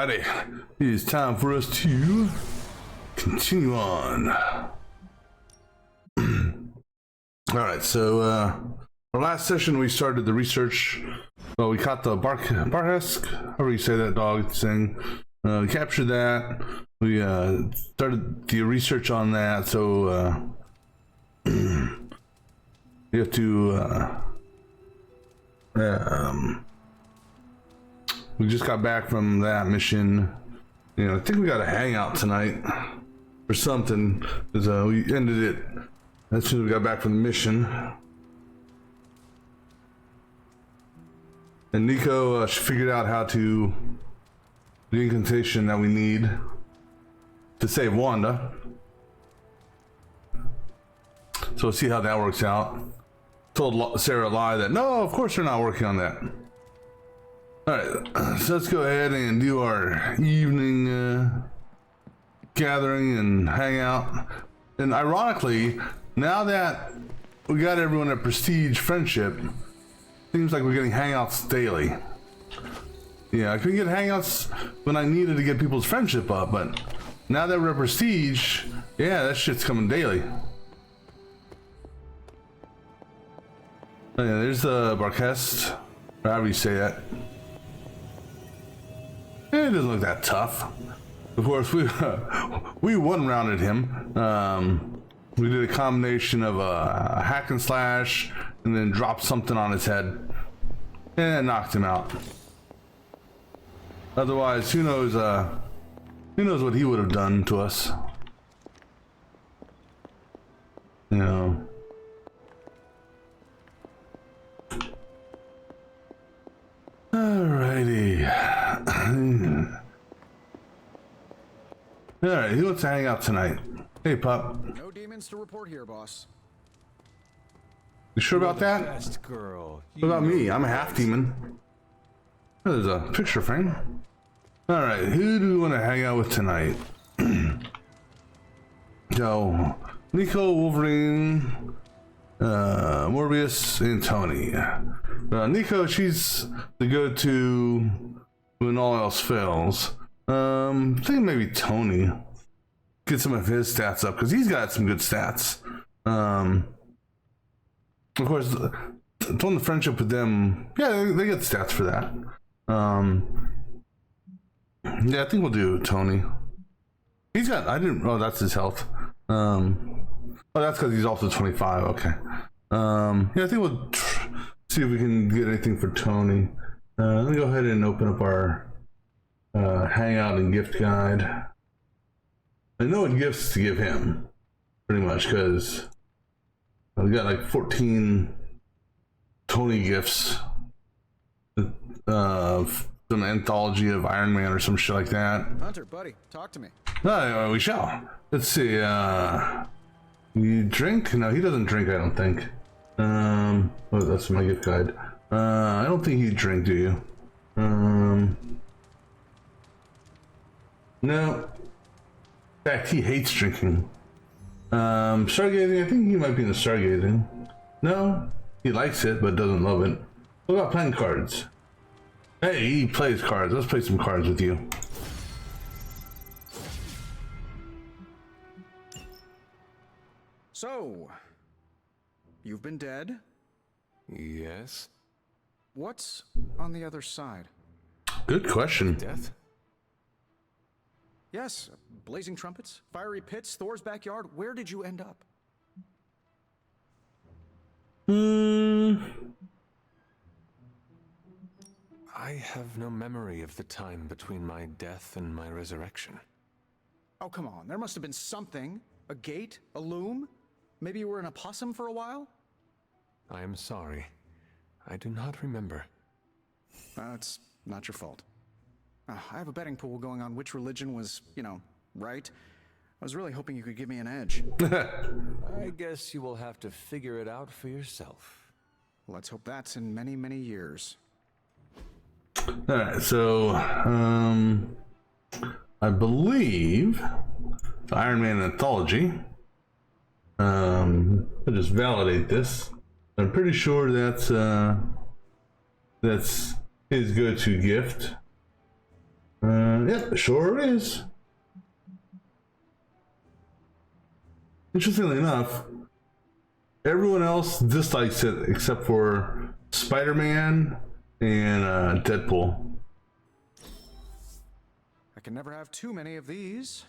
Alrighty, it is time for us to continue on. Alright, so our last session we started the research. Well, we caught the Barhesk, however you say that dog thing. We captured that. We started the research on that, so you have to we just got back from that mission. You know, I think we got a hangout tonight or something, because we ended it as soon as we got back from the mission. And Nico, she figured out how to the incantation that we need to save Wanda. So we'll see how that works out. Told Sarah a lie that no, of course they're not working on that. Alright, so let's go ahead and do our evening gathering and hangout. And ironically, now that we got everyone at Prestige Friendship, seems like we're getting hangouts daily. Yeah, I couldn't get hangouts when I needed to get people's friendship up, but now that we're at Prestige, yeah, that shit's coming daily. Oh, yeah, there's the Barkest, or however you say that. It doesn't look that tough. Of course, we one-rounded him. We did a combination of a hack and slash, and then dropped something on his head, and knocked him out. Otherwise, who knows what he would have done to us. You know. Alrighty. Alright, who wants to hang out tonight? Hey, pup. No demons to report here, boss. You sure about that? Best girl. What about me? I'm a half demon. Oh, there's a picture frame. Alright, who do we want to hang out with tonight? So, Nico, Wolverine, Morbius, and Tony. Nico, she's the go-to when all else fails. I think maybe Tony. Get some of his stats up, because he's got some good stats. Of course, on the friendship with them, yeah, they get stats for that. Yeah, I think we'll do Tony. He's got, oh, that's his health. Oh, that's because he's also 25, okay. Yeah, I think we'll see if we can get anything for Tony. Let me go ahead and open up our hangout and gift guide. I know what gifts to give him, pretty much, because we got like 14 Tony gifts. Some anthology of Iron Man or some shit like that. Hunter, buddy, talk to me. We shall. Let's see. You drink? No, he doesn't drink, I don't think. Oh, that's my gift guide. I don't think you drink, do you? No. In fact, he hates drinking. Stargazing, I think he might be in the stargazing. No, he likes it, but doesn't love it. What about playing cards? Hey, he plays cards. Let's play some cards with you. So, you've been dead? Yes. What's on the other side? Good question. Death? Yes, blazing trumpets, fiery pits, Thor's backyard. Where did you end up? I have no memory of the time between my death and my resurrection. Oh, come on. There must have been something. A gate? A loom? Maybe you were in a possum for a while? I am sorry. I do not remember. It's not your fault. I have a betting pool going on which religion was, you know, right. I was really hoping you could give me an edge. I guess you will have to figure it out for yourself. Let's hope that's in many, many years. Alright, so, I believe the Iron Man anthology. I'll just validate this. I'm pretty sure that's his go-to gift. Yep, sure is. Interestingly enough, everyone else dislikes it except for Spider-Man and Deadpool. I can never have too many of these.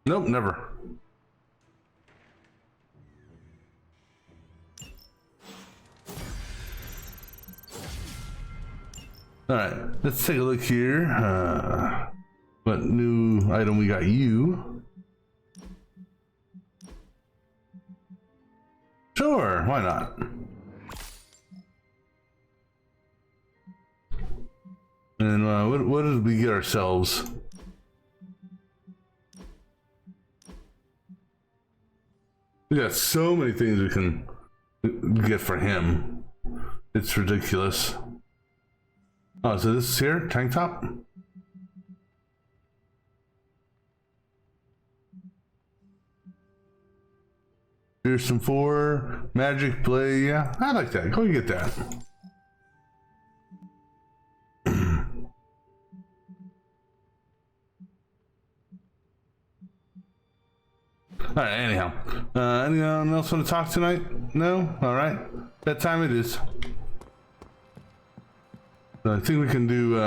Nope, never. Alright, let's take a look here. What new item we got you? Sure, why not? And what did we get ourselves? We got so many things we can get for him. It's ridiculous. Oh, so this is here? Tank top? Here's some 4 magic play. Yeah, I like that. Go get that. All right, anyhow. Anyone else want to talk tonight? No? All right. That time it is. I think we can do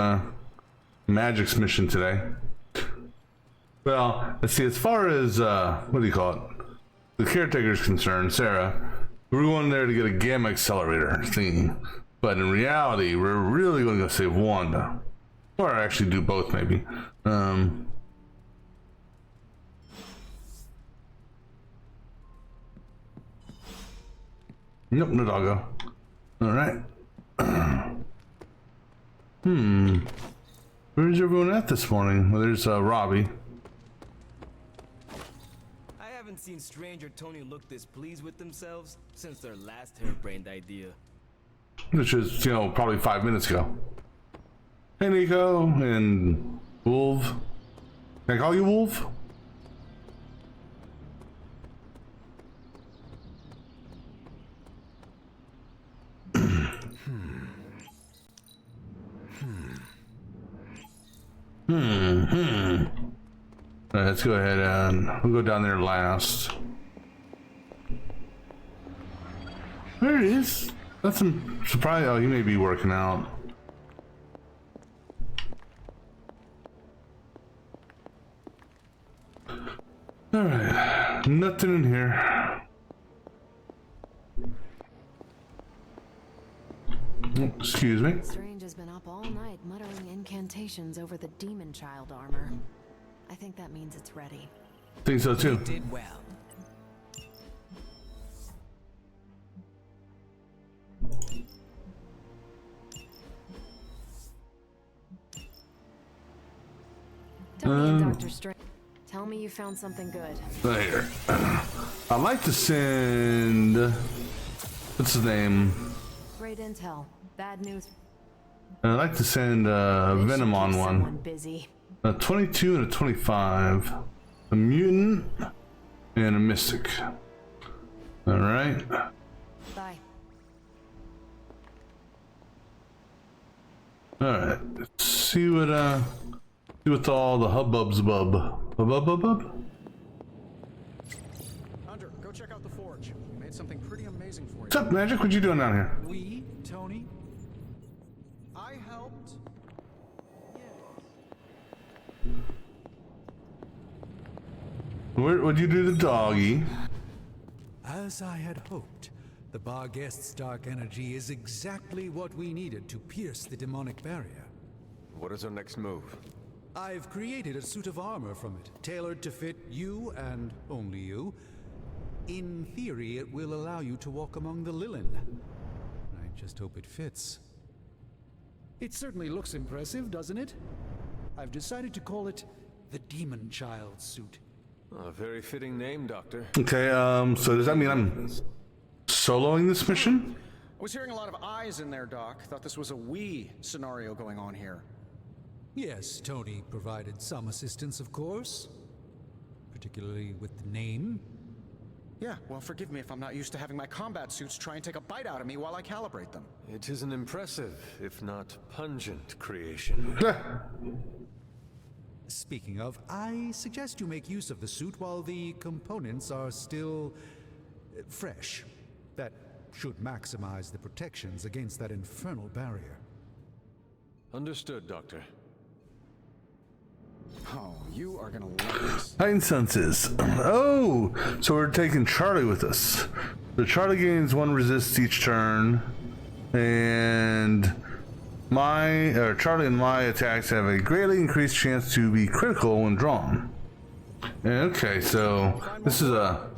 Magic's mission today. Well, let's see. As far as, what do you call it? The caretaker is concerned, Sarah, we're going there to get a gamma accelerator thing. But in reality, we're really going to go save Wanda. Or actually do both, maybe. Nope, no doggo. Alright. Where's everyone at this morning? Well, there's Robbie. I haven't seen Strange or Tony look this pleased with themselves since their last harebrained idea. Which is, probably 5 minutes ago. Hey, Nico and Wolf. Can I call you Wolf? Alright, let's go ahead and we'll go down there last. There it is. That's some surprise. Oh, he may be working out. Alright, nothing in here. Excuse me. Strange has been up all night muttering incantations over the demon child armor. I think that means it's ready. Think so too. Did well. Tony and Dr. Strange, tell me you found something good. There. I'd like to send. What's his name? Great intel. Bad news. I'd like to send Venom on Someone one. busy. A 22 and a 25. A mutant and a mystic. Alright. Bye. Alright. Let's see what all the hubbubs hubbub? Hunter, go check out the forge. We made something pretty amazing for you. What's up, Magic? What you doing down here? We, Tony? I helped. What'd you do to the doggy? As I had hoped, the Barghest's dark energy is exactly what we needed to pierce the demonic barrier. What is our next move? I've created a suit of armor from it, tailored to fit you and only you. In theory, it will allow you to walk among the Lilin. I just hope it fits. It certainly looks impressive, doesn't it? I've decided to call it the Demon Child suit. A very fitting name, Doctor. Okay, so does that mean I'm soloing this mission? I was hearing a lot of eyes in there, Doc. Thought this was a we scenario going on here. Yes, Tony provided some assistance, of course. Particularly with the name. Yeah, well, forgive me if I'm not used to having my combat suits try and take a bite out of me while I calibrate them. It is an impressive, if not pungent, creation. Speaking of, I suggest you make use of the suit while the components are still fresh. That should maximize the protections against that infernal barrier. Understood, Doctor. Oh, you are gonna love this. Heightened senses. Oh, so we're taking Charlie with us. So Charlie gains 1 resist each turn, and Charlie and my attacks have a greatly increased chance to be critical when drawn. Okay, so this is a.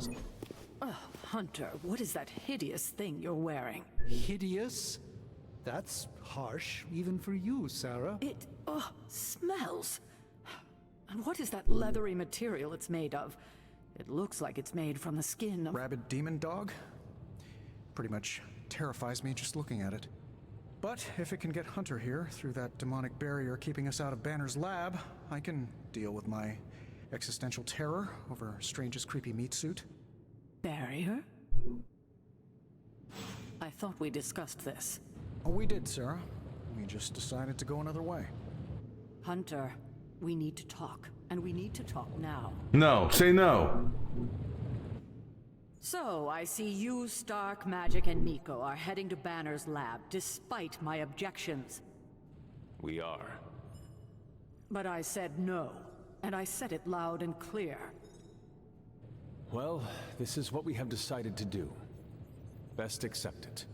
Hunter, what is that hideous thing you're wearing? Hideous? That's harsh, even for you, Sarah. It, smells. And what is that leathery material it's made of? It looks like it's made from the skin of... Rabid demon dog? Pretty much terrifies me just looking at it. But if it can get Hunter here through that demonic barrier keeping us out of Banner's lab, I can deal with my existential terror over Strange's creepy meat suit. Barrier? I thought we discussed this. Oh, we did, Sarah. We just decided to go another way. Hunter, we need to talk, and we need to talk now. No, say no. So, I see you, Stark, Magic, and Nico are heading to Banner's lab, despite my objections. We are. But I said no, and I said it loud and clear. Well, this is what we have decided to do. Best accept it.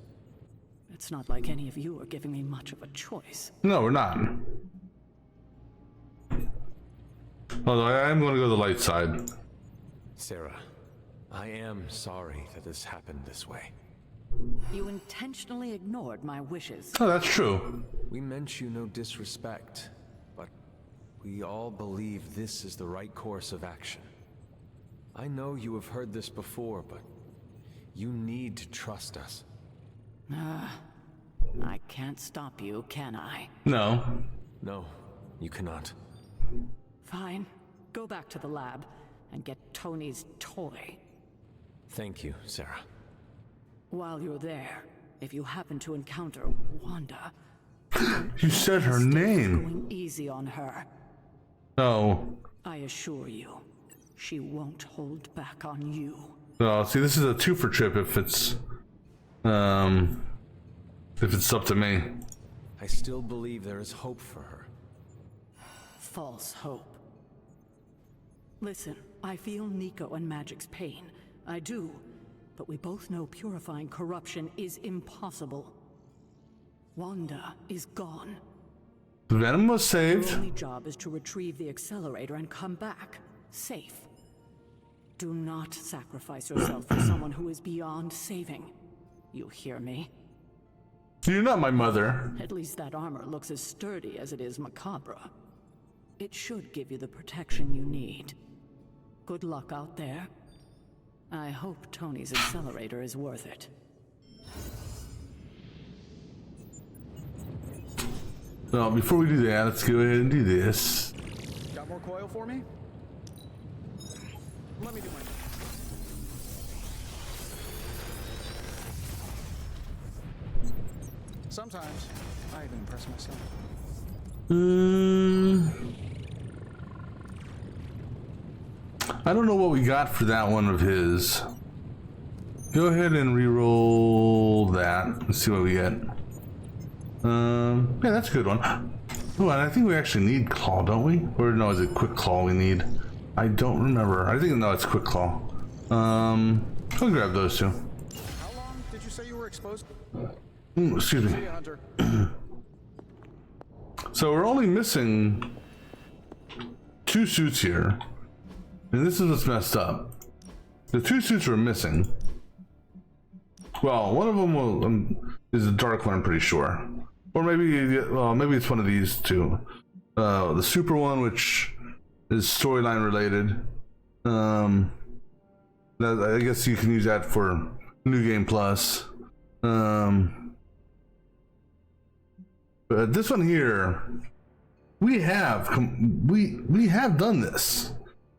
It's not like any of you are giving me much of a choice. No, we're not. Although I am going to go to the light side. Sarah, I am sorry that this happened this way. You intentionally ignored my wishes. Oh, that's true. We meant you no disrespect, but we all believe this is the right course of action. I know you have heard this before, but you need to trust us. I can't stop you, can I? No. No, you cannot. Fine. Go back to the lab and get Tony's toy. Thank you, Sarah. While you're there, if you happen to encounter Wanda... You said her name. Going easy on her. No. I assure you, she won't hold back on you. No, see, this is a 2-for trip if it's up to me. I still believe there is hope for her. False hope. Listen, I feel Nico and Magic's pain. I do. But we both know purifying corruption is impossible. Wanda is gone. Venom was Your saved. only job is to retrieve the accelerator and come back, safe. Do not sacrifice yourself for someone who is beyond saving. You hear me? You're not my mother. At least that armor looks as sturdy as it is macabre. It should give you the protection you need. Good luck out there. I hope Tony's accelerator is worth it. Well, before we do that, let's go ahead and do this. Got more coil for me? Let me do my... Sometimes, I even impress myself. I don't know what we got for that one of his. Go ahead and re-roll that. Let's see what we get. Yeah, that's a good one. Oh, and I think we actually need claw, don't we? Or no, is it quick claw we need? I don't remember. I think no, it's quick claw. I'll grab those two. How long did you say you were exposed? Excuse me. See ya, Hunter. So we're only missing 2 suits here. And this is what's messed up. The 2 suits we're missing. Well, one of them is a dark one, I'm pretty sure. Or maybe, well, maybe it's one of these two. The super one, which is storyline related. I guess you can use that for New Game Plus. But this one here, we have done this.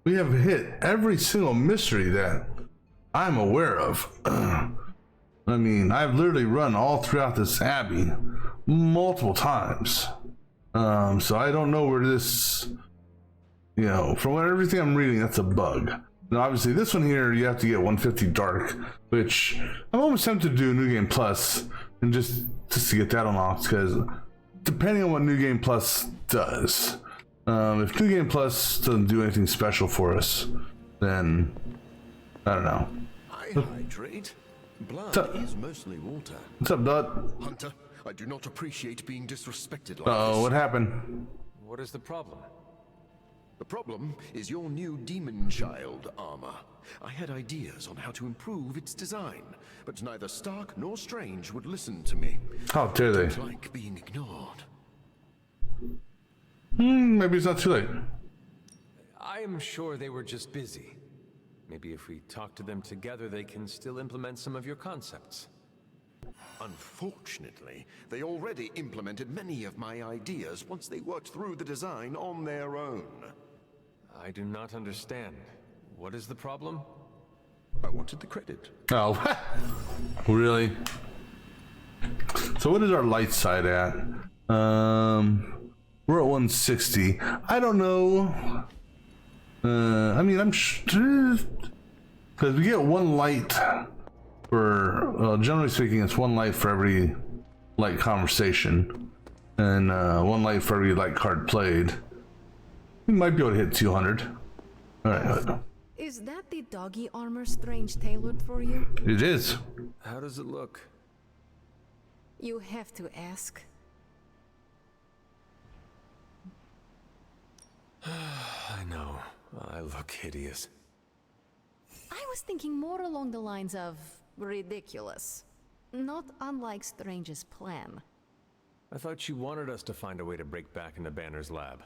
We have hit every single mystery that I'm aware of. I mean, I've literally run all throughout this abbey multiple times. So I don't know where this, from everything I'm reading, that's a bug. Now, obviously, this one here, you have to get 150 dark, which I'm almost tempted to do New Game Plus and just to get that unlocked, because depending on what New Game Plus does, if New Game Plus doesn't do anything special for us, then I don't know. I hydrate. Blood is mostly water. What's up, Dot? Hunter, I do not appreciate being disrespected like Uh-oh, this. what happened? What is the problem? The problem is your new demon child armor. I had ideas on how to improve its design, but neither Stark nor Strange would listen to me. How dare they? It's like being ignored. Maybe it's not too late. I am sure they were just busy. Maybe if we talk to them together, they can still implement some of your concepts. Unfortunately, they already implemented many of my ideas once they worked through the design on their own. I do not understand. What is the problem? I wanted the credit. Oh, really? So what is our light side at? We're at 160. I don't know. I mean, I'm sure, because we get one light for, generally speaking, it's one light for every light conversation, and one light for every light card played. We might be able to hit 200. All right. Is that the doggy armor Strange tailored for you? It is. How does it look? You have to ask. I know. I look hideous. I was thinking more along the lines of ridiculous. Not unlike Strange's plan. I thought you wanted us to find a way to break back into Banner's lab.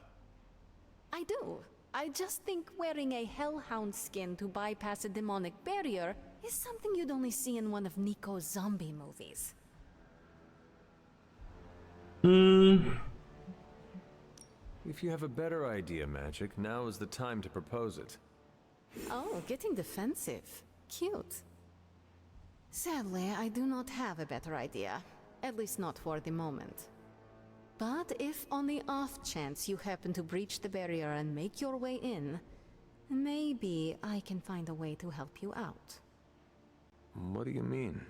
I do. I just think wearing a hellhound skin to bypass a demonic barrier is something you'd only see in one of Nico's zombie movies. If you have a better idea, Magic, now is the time to propose it. Oh, getting defensive. Cute. Sadly, I do not have a better idea. At least not for the moment. But if on the off chance you happen to breach the barrier and make your way in, maybe I can find a way to help you out. What do you mean?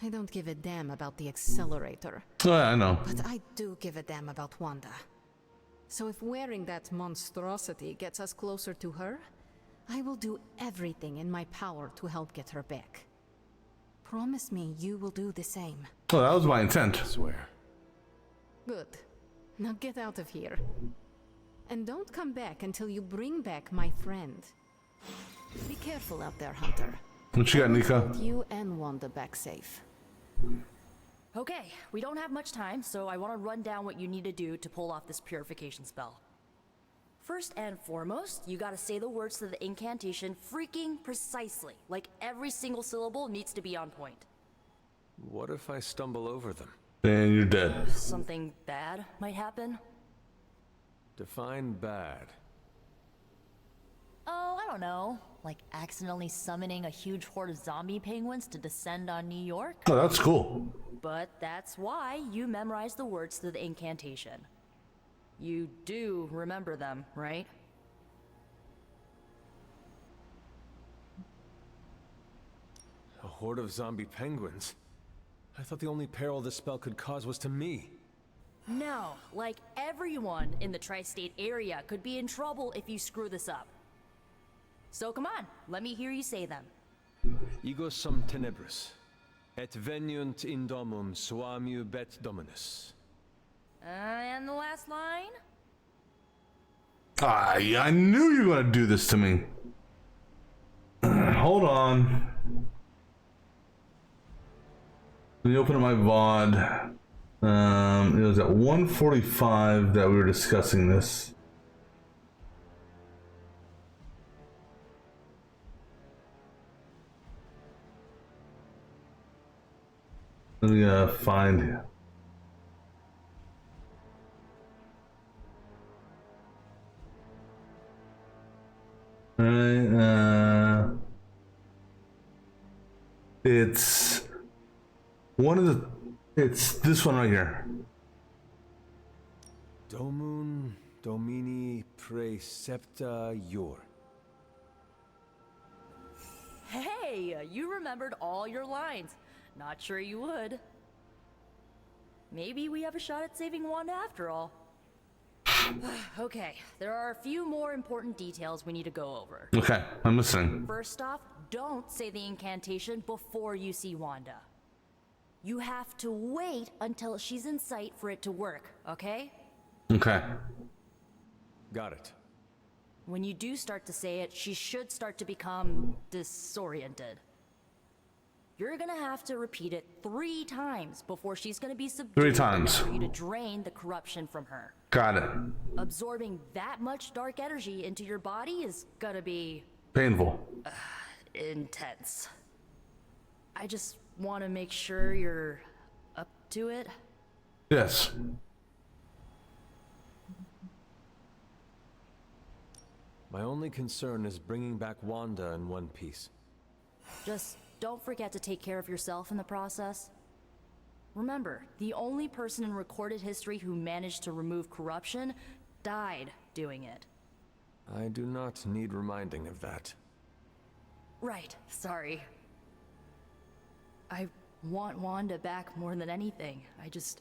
I don't give a damn about the accelerator, Oh, yeah, I know. but I do give a damn about Wanda. So if wearing that monstrosity gets us closer to her, I will do everything in my power to help get her back. Promise me you will do the same. Oh, that was my intent. I swear. Good. Now get out of here. And don't come back until you bring back my friend. Be careful out there, Hunter. What you got, Nico? You and Wanda back safe. Okay, we don't have much time, so I want to run down what you need to do to pull off this purification spell. First and foremost, you gotta say the words to the incantation freaking precisely. Like every single syllable needs to be on point. What if I stumble over them? Then you're dead. Something bad might happen. Define bad. Oh, I don't know. Like accidentally summoning a huge horde of zombie penguins to descend on New York? Oh, that's cool. But that's why you memorize the words to the incantation. You do remember them, right? A horde of zombie penguins? I thought the only peril this spell could cause was to me. No, like everyone in the tri-state area could be in trouble if you screw this up. So come on, let me hear you say them. Ego sum tenebris, et veniunt in domum suamiu bet dominus. And the last line? I knew you were gonna do this to me. Hold on. Let me open up my VOD. It was at 1:45 that we were discussing this. Let me find. Alright, It's one of the. It's this one right here. Domun Domini Precepta Iur. Hey, you remembered all your lines. Not sure you would. Maybe we have a shot at saving Wanda after all. Okay, there are a few more important details we need to go over. Okay, I'm listening. First off, don't say the incantation before you see Wanda. You have to wait until she's in sight for it to work, okay? Okay. Got it. When you do start to say it, she should start to become disoriented. You're gonna have to repeat it 3 times before she's gonna be subdued. 3 times. For you to drain the corruption from her. Got it. Absorbing that much dark energy into your body is gonna be Painful. intense. I just want to make sure you're up to it. Yes. My only concern is bringing back Wanda in one piece. Just don't forget to take care of yourself in the process. Remember, the only person in recorded history who managed to remove corruption died doing it. I do not need reminding of that. Right, sorry. I want Wanda back more than anything. I just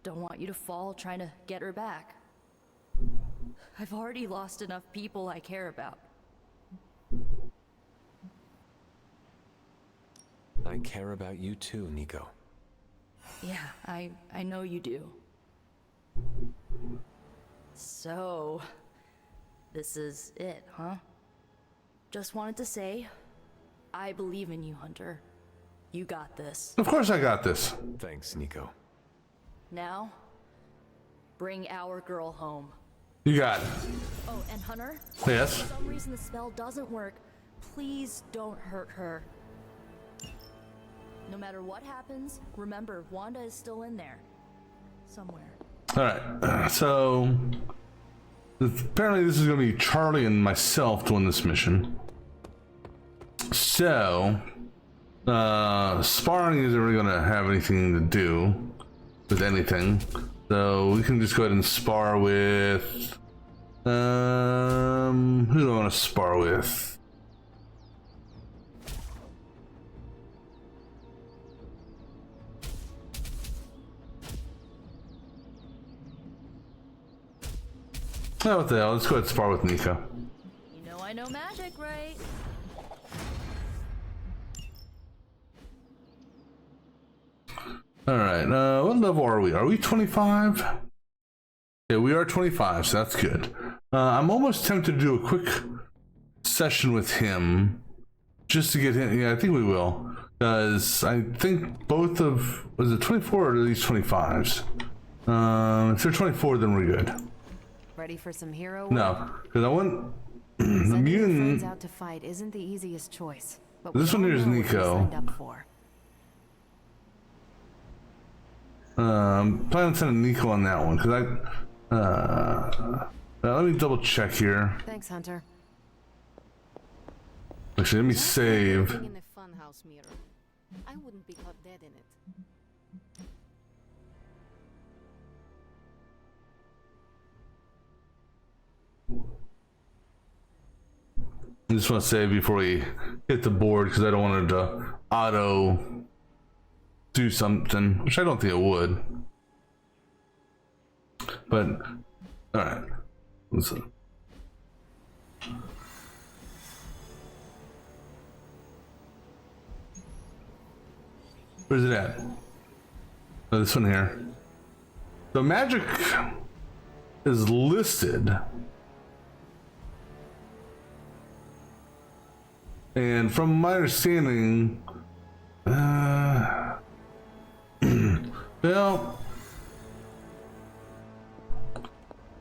don't want you to fall trying to get her back. I've already lost enough people I care about. I care about you too, Nico. Yeah, I know you do. So, this is it, huh? Just wanted to say, I believe in you, Hunter. You got this. Of course I got this. Thanks, Nico. Now, bring our girl home. You got it. Oh, and Hunter? Yes. For some reason the spell doesn't work. Please don't hurt her. No matter what happens, remember, Wanda is still in there. Somewhere. Alright. So apparently this is gonna be Charlie and myself doing this mission. So sparring isn't really gonna have anything to do with anything. So we can just go ahead and spar with who do I want to spar with? Oh, what the hell? Let's go ahead and spar with Nico. You know I know magic, right? Alright, what level are we? Are we 25? Yeah, we are 25, so that's good. I'm almost tempted to do a quick session with him. Just to get him. Yeah, I think we will. Because I think both of. Was it 24 or at least 25s? If they're 24, then we're good. Ready for some hero work? No, because I want. The Sending your mutant. friends out to fight isn't the easiest choice. But This we one all here is know what we Nico. signed up for. Plan on sending Nico on that one because let me double check here. Thanks, Hunter. Actually, let me save. Living in a funhouse mirror. I wouldn't be caught dead in it. I just want to save before we hit the board because I don't want it to auto do something, which I don't think it would. But all right, listen. Where's it at? Oh, this one here. The magic is listed. And from my understanding, well,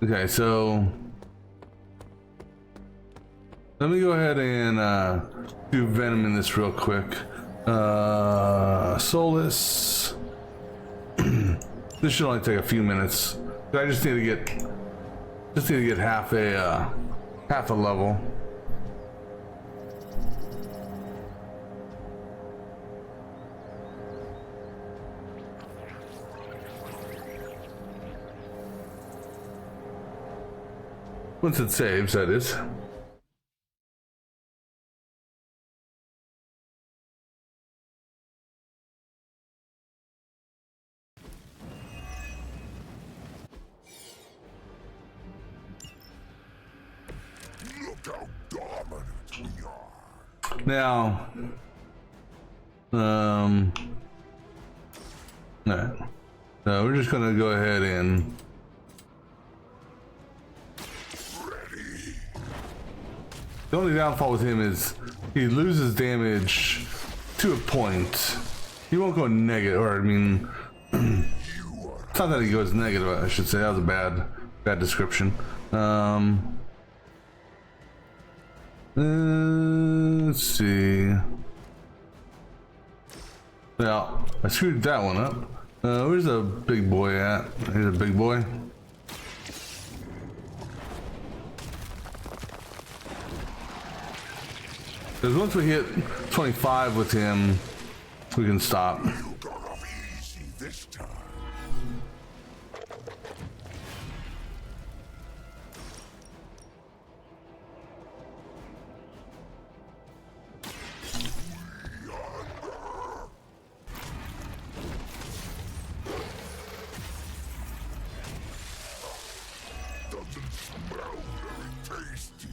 okay, so let me go ahead and do Venom in this real quick. Solus. This should only take a few minutes. I just need to get half a level. Once it saves, that is. Look how dominant we are. Now, alright. So we're just gonna go ahead and the only downfall with him is he loses damage to a point. He won't go negative, or I mean, it's not that he goes negative, I should say. That was a bad description. Let's see. Now, I screwed that one up. Where's the big boy at? Here's a big boy. Because once we hit 25 with him, we can stop. You got off easy this time. Doesn't smell very tasty.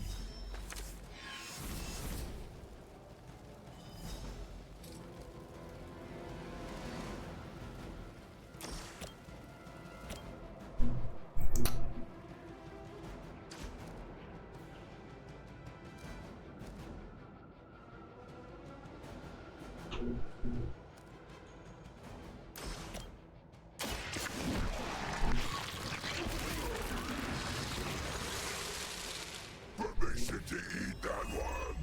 Permission to eat that one.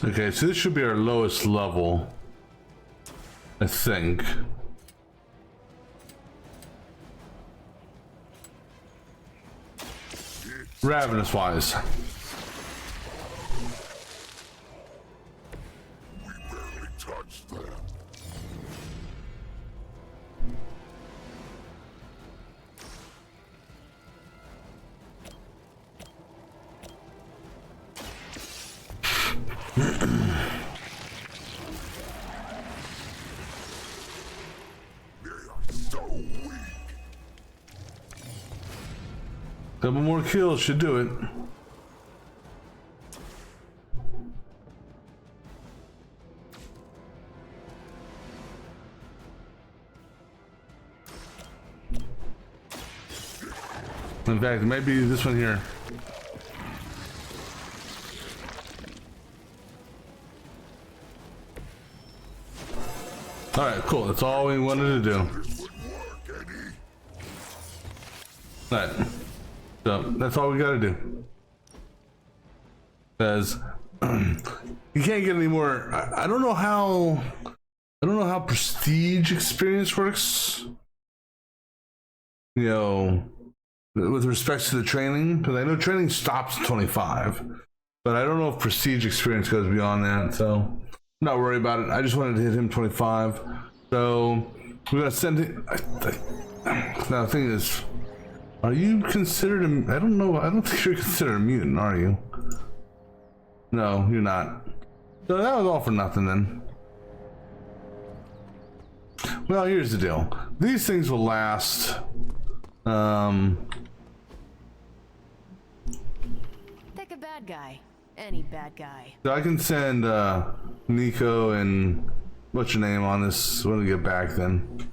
Okay, so this should be our lowest level, I think. Ravenous wise. We barely touched them. They are so weak. Couple more kills should do it. In fact, maybe this one here. All right, cool. That's all we wanted to do. This would work, Eddie. All right. So that's all we got to do. Because you can't get any more. I don't know how. I don't know how prestige experience works. You know, with respect to the training, because I know training stops at 25, but I don't know if prestige experience goes beyond that. So I'm not worried about it. I just wanted to hit him 25. So we're gonna send it. Now the thing is, are you considered I don't know. I don't think you're considered a mutant, are you? No, you're not. So that was all for nothing then. Well, here's the deal. These things will last. Pick a bad guy. Any bad guy. So I can send Nico and what's your name on this when we get back then.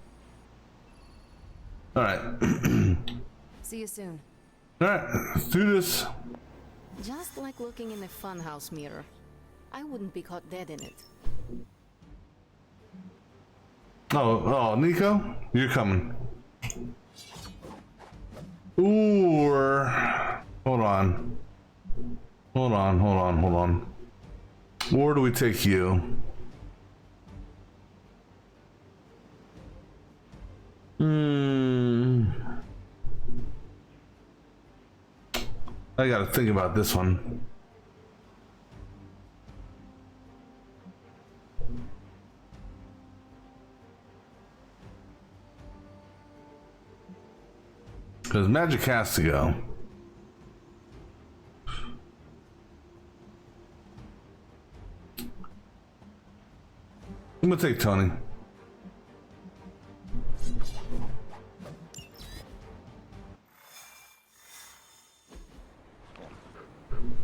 All right. See you soon. All right, let's do this. Just like looking in a funhouse mirror. I wouldn't be caught dead in it. Oh, Nico, you're coming. Or hold on. Where do we take you? I gotta think about this one. Because magic has to go. I'm gonna take Tony.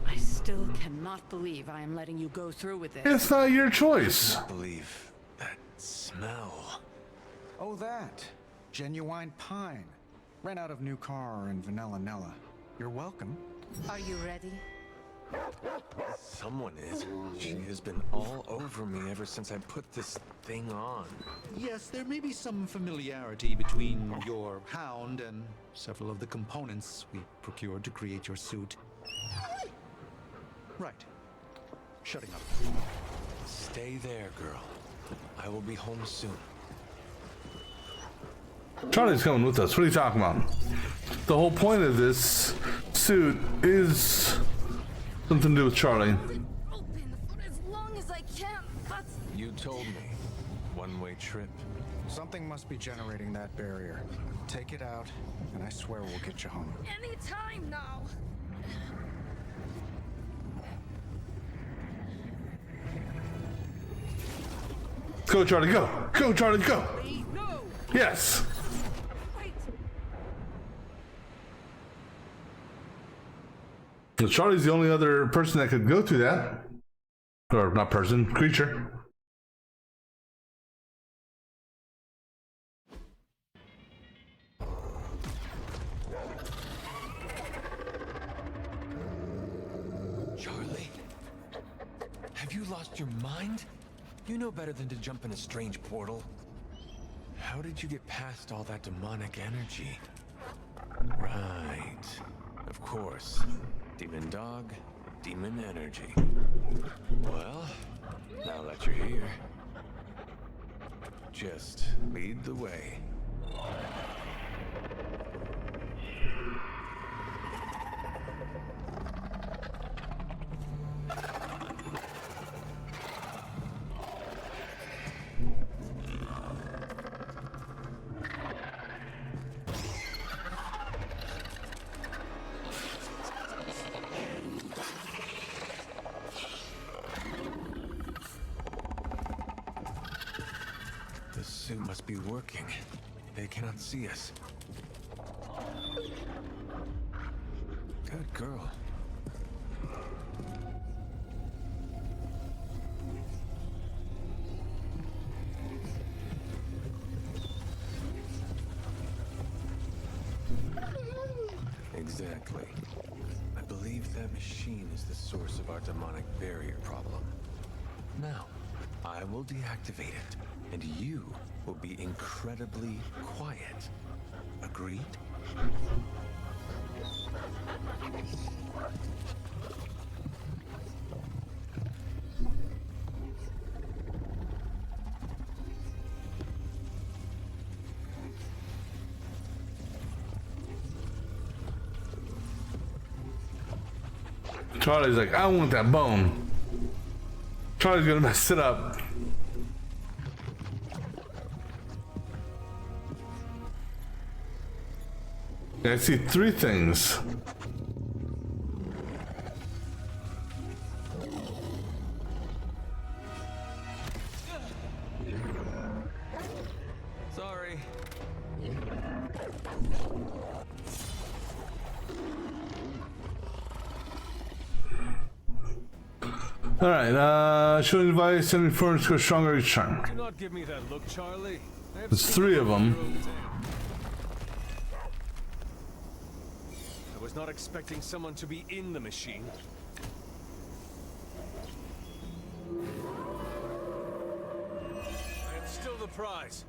I still cannot believe I am letting you go through with this. It's not your choice. Believe that smell. Oh, that. Genuine pine. Ran out of new car in Vanilla Nella. You're welcome. Are you ready? Someone is. She has been all over me ever since I put this thing on. Yes, there may be some familiarity between your hound and several of the components we procured to create your suit. Right. Shutting up. Stay there, girl. I will be home soon. Charlie's coming with us. What are you talking about? The whole point of this suit is something to do with Charlie. Open for as long as I can, but You told me. One-way trip. Something must be generating that barrier. Take it out, and I swear we'll get you home. any time now. Go, Charlie, go! Go, Charlie, go! Yes! So Charlie's the only other person that could go through that. Or not person, creature. Charlie? Have you lost your mind? You know better than to jump in a strange portal. How did you get past all that demonic energy? Right. Of course. Demon dog, demon energy. Well, now that you're here, just lead the way. The suit must be working. They cannot see us. Good girl. Exactly. I believe that machine is the source of our demonic barrier problem. Now, I will deactivate it, and you will be incredibly quiet. Agreed? Charlie's like, I want that bone. Charlie's gonna mess it up. I see three things. Sorry. Alright, showing device, sending furnace go stronger each time. Do not give me that look, Charlie. There's three of them. I was not expecting someone to be in the machine. I am still the prize.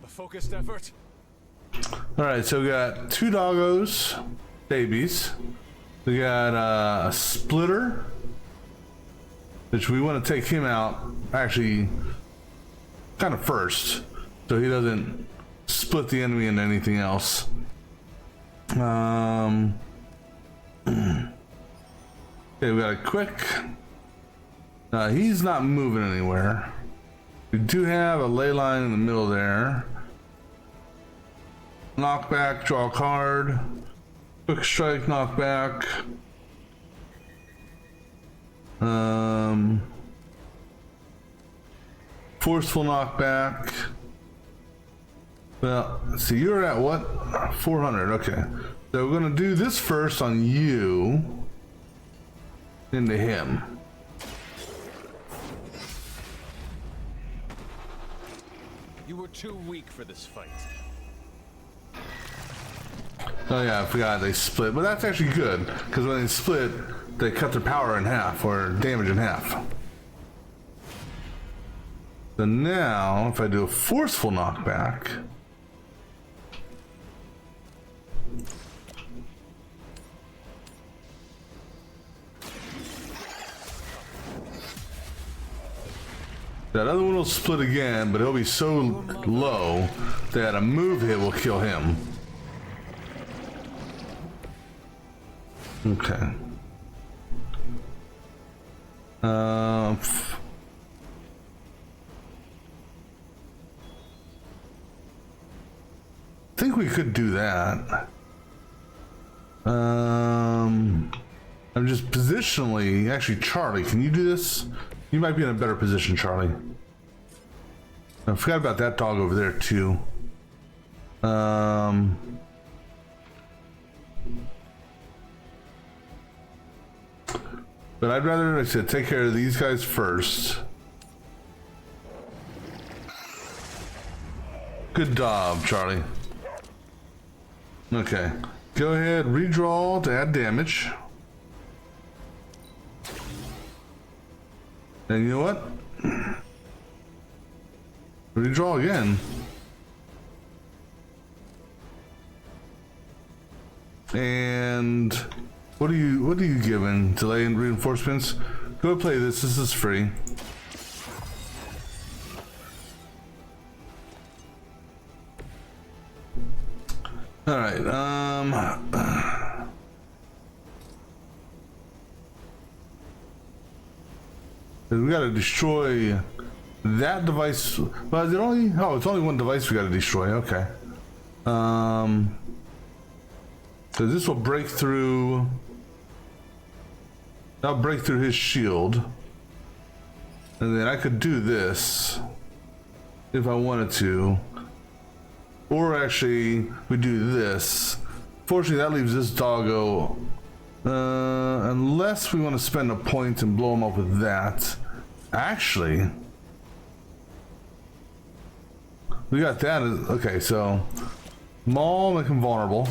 A focused effort. Alright, so we got two doggos, babies. We got a splitter, which we want to take him out, actually, kind of first, so he doesn't split the enemy into anything else. Okay, we got a quick. He's not moving anywhere. We do have a ley line in the middle there. knockback, draw a card. Quick strike, knockback. Forceful knockback. Well, see, you're at what? 400. Okay. So we're gonna do this first on you. Into him. You were too weak for this fight. Oh yeah, I forgot they split, but that's actually good because when they split, they cut their power in half or damage in half. So now, if I do a forceful knockback, that other one will split again, but he'll be so low that a move hit will kill him. Okay. I think we could do that. I'm just positionally, actually, Charlie, can you do this? You might be in a better position, Charlie. I forgot about that dog over there too. But I'd rather, like I said, take care of these guys first. Good job, Charlie. Okay. Go ahead, redraw to add damage. And you know what? Redraw again. And what are you giving? Delay and reinforcements? Go play this. This is free. All right. We gotta destroy that device. Well, is it only? Oh, it's only one device we gotta destroy. Okay. So this will break through. That'll break through his shield, and then I could do this if I wanted to, or actually we do this. Fortunately, that leaves this doggo. Unless we want to spend a point and blow him up with that. Actually, we got that. Okay, so Maul, make him vulnerable.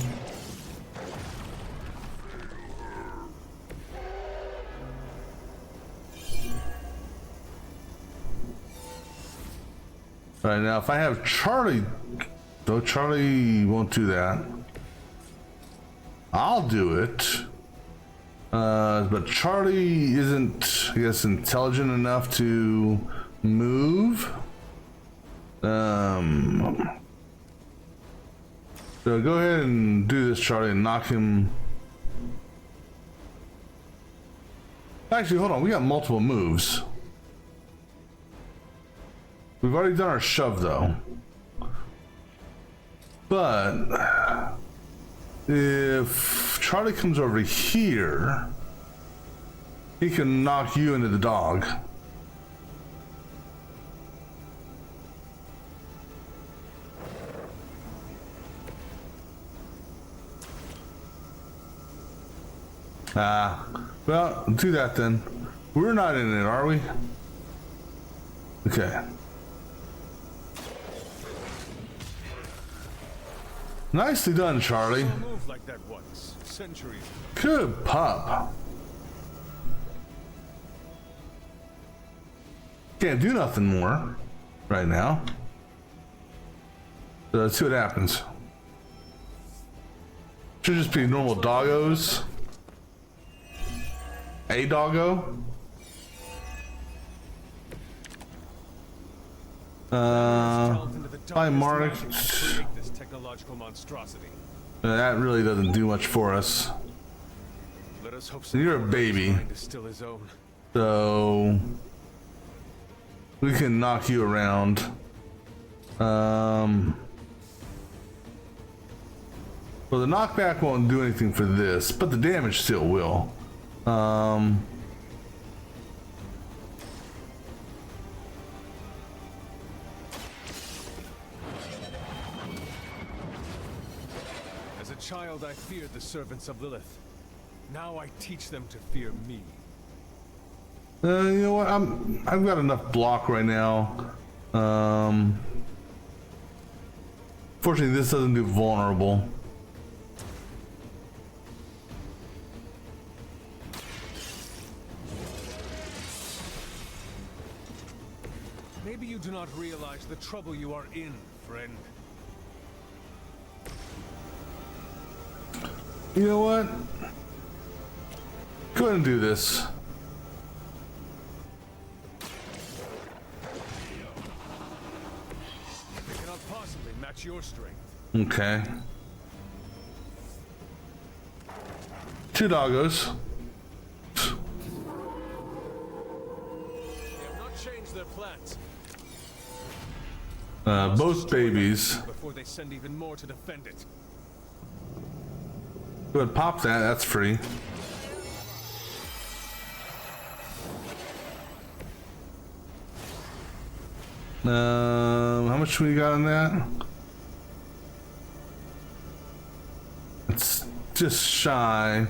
All right, now if I have Charlie, though Charlie won't do that. I'll do it. But Charlie isn't, I guess, intelligent enough to move. So go ahead and do this, Charlie, and knock him. Actually, hold on. We got multiple moves. We've already done our shove, though. But if Charlie comes over here, he can knock you into the dog. Well, do that then. We're not in it, are we? Okay. Nicely done, Charlie. Move like that once. Centuries. Good pup. Can't do nothing more right now. So let's see what happens. Should just be normal doggos. A doggo. By Mark. This technological monstrosity. That really doesn't do much for us. Let us hope You're a baby. Still his own. So we can knock you around. Well, the knockback won't do anything for this, but the damage still will. As a child, I feared the servants of Lilith. Now I teach them to fear me. You know what? I've got enough block right now. Fortunately, this doesn't do vulnerable. Maybe you do not realize the trouble you are in, friend. You know what? Go ahead and do this. They cannot possibly match your strength. Okay. 2 doggos. They have not changed their plans. Both babies. Before they send even more to defend it. Go ahead, pop that. That's free. How much we got on that? It's just shy.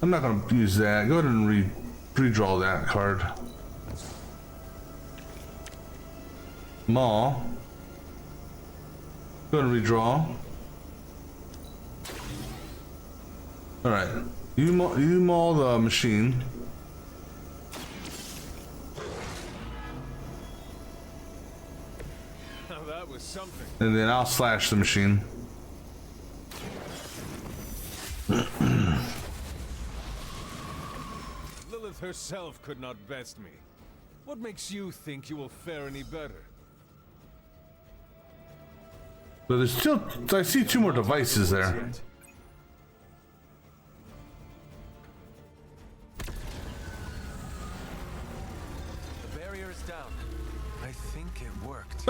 I'm not gonna use that. Go ahead and redraw that card. Maul. Go ahead and redraw. All right, you maul the machine. Now that was something. And then I'll slash the machine. Lilith herself could not best me. What makes you think you will fare any better? But there's still, I see 2 more devices there. The barrier is down. I think it worked.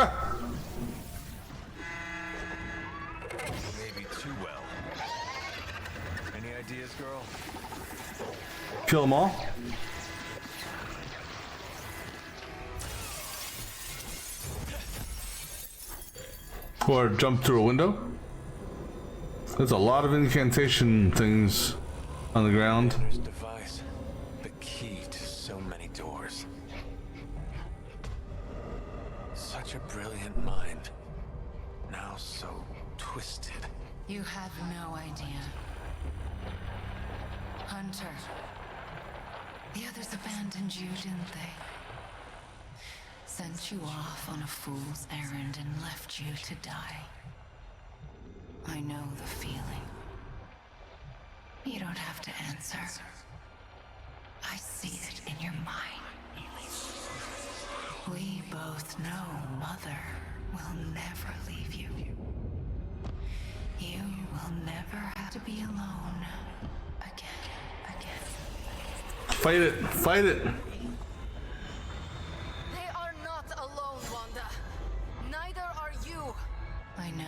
Maybe too well. Any ideas, girl? Kill them all. Or jump through a window. There's a lot of incantation things on the ground. There's device. The key to so many doors. Such a brilliant mind. Now so twisted. You have no idea. Hunter. The others abandoned you, didn't they? Sent you off on a fool's errand and left you to die. I know the feeling. You don't have to answer. I see it in your mind. We both know Mother will never leave you. You will never have to be alone again. Fight it, fight it. They are not alone, Wanda. Neither are you. I know.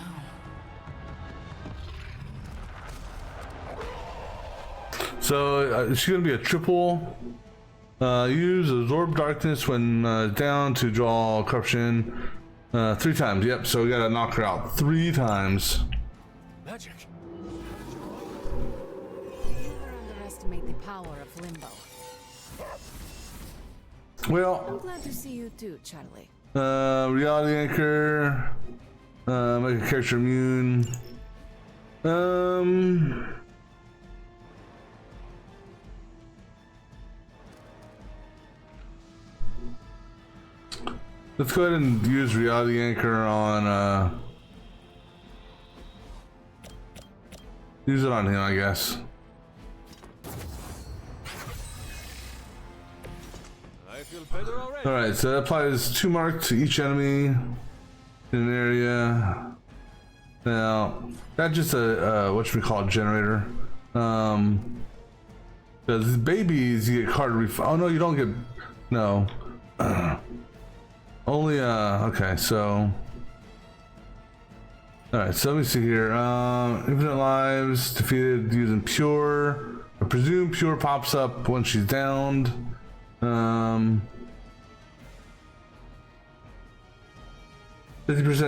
So it's gonna be a triple. Use absorb darkness when down to draw corruption 3 times. Yep. So we gotta knock her out 3 times. Magic. Never underestimate the power of Limbo. Well, I'm glad to see you too, Charlie. Reality anchor. Make a character immune. Let's go ahead and use reality anchor on use it on him, I guess. I feel better already. Alright, so that applies 2 marks to each enemy in an area. Now, that's just a whatchamacallit generator. Because babies, you get card oh no, you don't get, no. Only, okay, so. Alright, so let me see here. Infinite lives, defeated using pure. I presume pure pops up when she's downed. 50%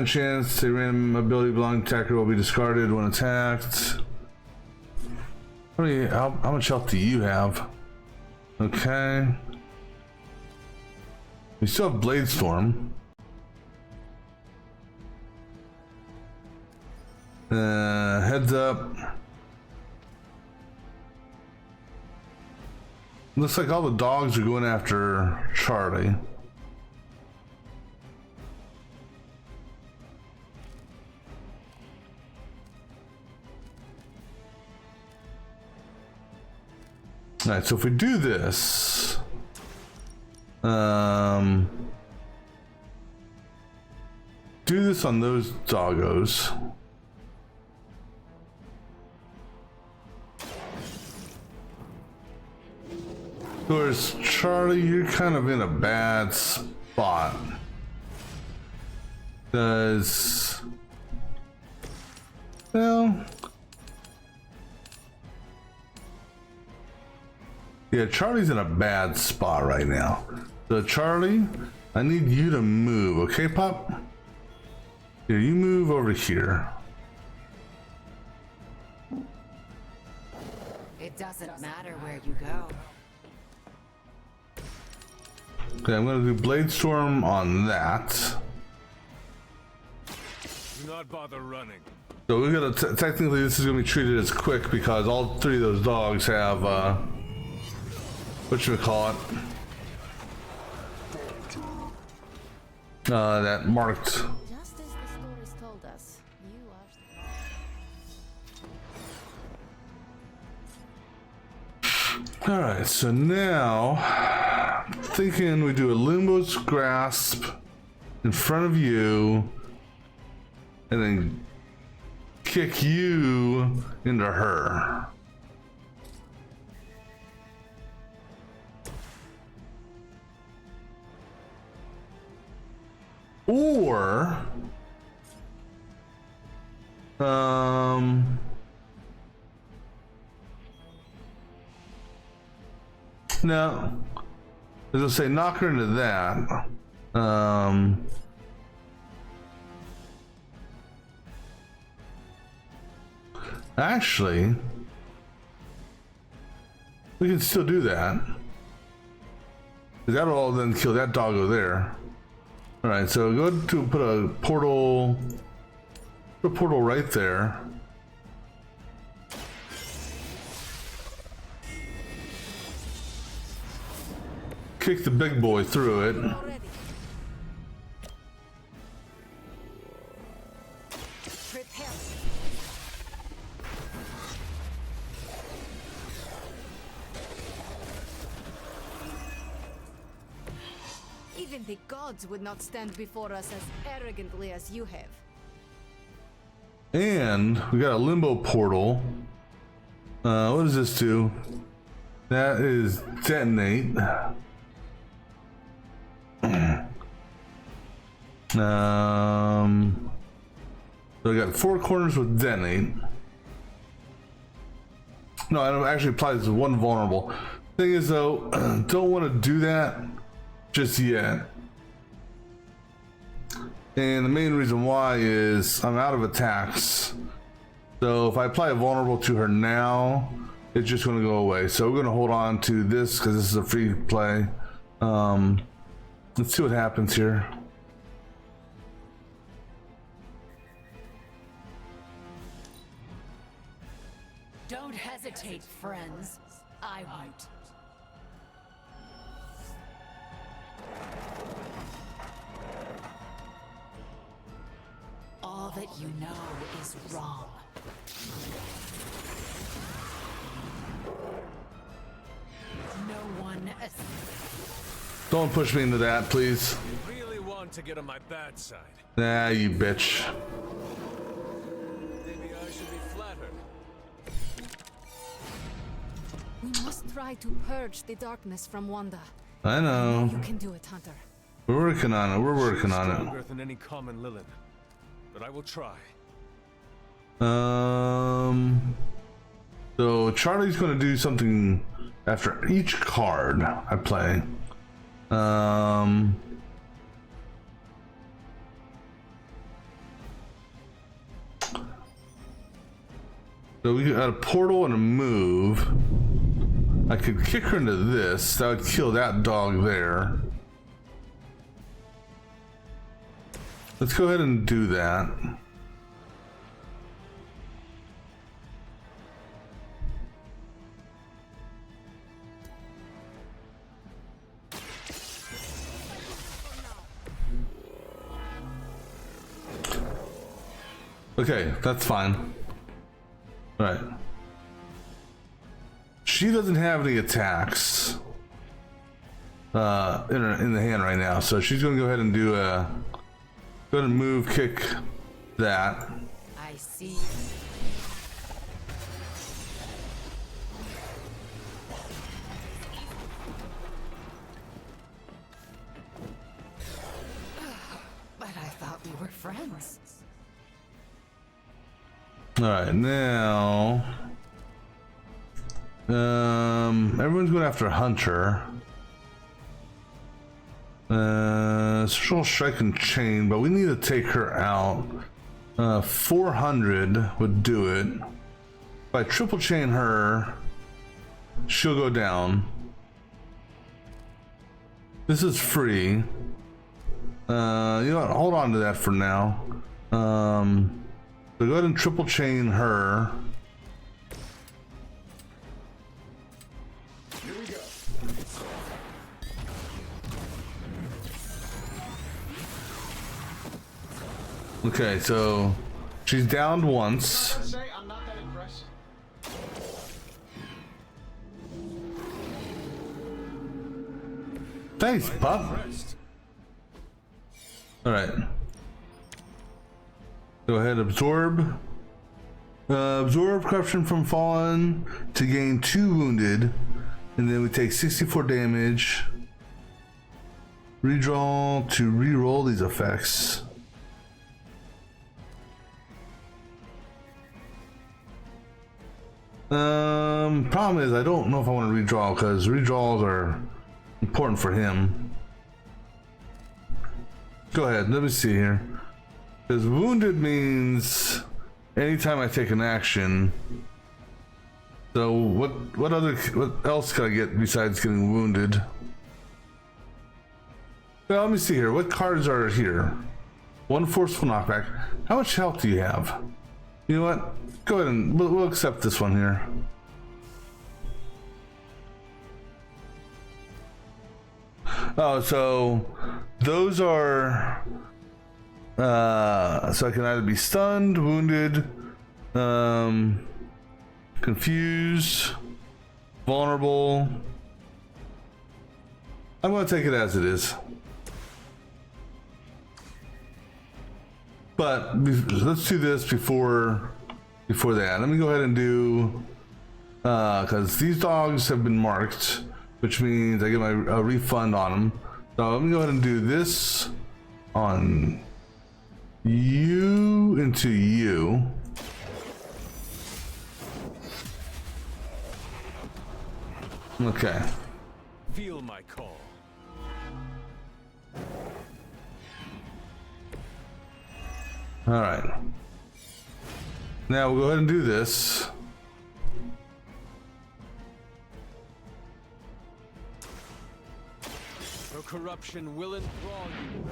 chance a random ability belonging to attacker will be discarded when attacked. How much health do you have? Okay. We still have Blade Storm. Heads up. Looks like all the dogs are going after Charlie. Alright, so if we do this, do this on those doggos. Whereas Charlie, you're kind of in a bad spot. Because, well, yeah, Charlie's in a bad spot right now. So Charlie, I need you to move, okay, Pop? Here, you move over here. It doesn't matter where you go. Okay, I'm gonna do Blade Storm on that. Do not bother running. So we gotta, technically this is gonna be treated as quick because all three of those dogs have, whatchamacallit? That marked. Just as the stories told us, you are. Alright, so now thinking we do a Limbo's Grasp in front of you and then kick you into her. Or no, as I say, knock her into that. Actually, we can still do that. That'll all then kill that doggo there. All right, so go to put a portal right there. Kick the big boy through it. Even the gods would not stand before us as arrogantly as you have. And we got a limbo portal. What does this do? That is detonate. So we got 4 corners with detonate. No, I don't actually apply this to one vulnerable. Thing is though, don't want to do that just yet. And the main reason why is I'm out of attacks. So if I apply a vulnerable to her now, it's just going to go away. So we're going to hold on to this because this is a free play. Let's see what happens here. Don't hesitate, friends. I won't. All that you know is wrong. No one. Don't push me into that, please. You really want to get on my bad side. Nah, you bitch. Maybe I should be flattered. We must try to purge the darkness from Wanda. I know. You can do it, Hunter. We're working on it. We're working on it. Stronger than any common Lilith, but I will try. So Charlie's going to do something after each card I play. So we got a portal and a move. I could kick her into this. That would kill that dog there. Let's go ahead and do that. Okay, that's fine. All right. She doesn't have any attacks in the hand right now, so she's gonna go ahead and do a go ahead and move, kick that. I see. But I thought we were friends. All right, now everyone's going after Hunter. Social strike and chain, but we need to take her out. 400 would do it. If I triple chain her, she'll go down. This is free. You know what? Hold on to that for now. So go ahead and triple chain her. Here we go. Okay, so she's downed once. I'm not that impressed. Thanks, pup. All right. Go ahead, absorb. Absorb corruption from fallen to gain 2 wounded, and then we take 64 damage. Redraw to re-roll these effects. Problem is I don't know if I want to redraw because redraws are important for him. Go ahead, let me see here. Because wounded means anytime I take an action. So what else can I get besides getting wounded? Well, let me see here. What cards are here? 1 forceful knockback. How much health do you have? You know what? Go ahead and we'll accept this one here. Oh, so those are so I can either be stunned, wounded, confused, vulnerable. I'm going to take it as it is. But let's do this before that. Let me go ahead and do because these dogs have been marked, which means I get a refund on them. So let me go ahead and do this on you into you. Okay. Feel my call. All right. Now we'll go ahead and do this. The corruption will enthrall you.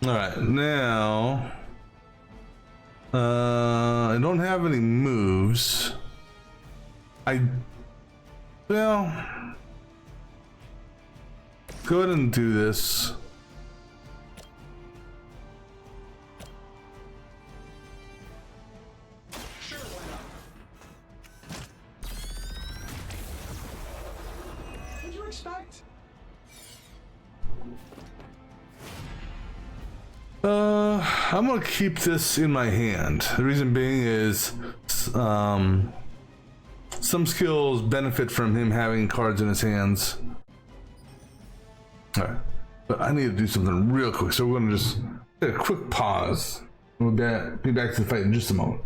All right, now I don't have any moves. Well, go ahead and do this. Sure, why not? What'd you expect? I'm gonna keep this in my hand. The reason being is some skills benefit from him having cards in his hands. All right, but I need to do something real quick, so we're gonna just take a quick pause. We'll be back to the fight in just a moment.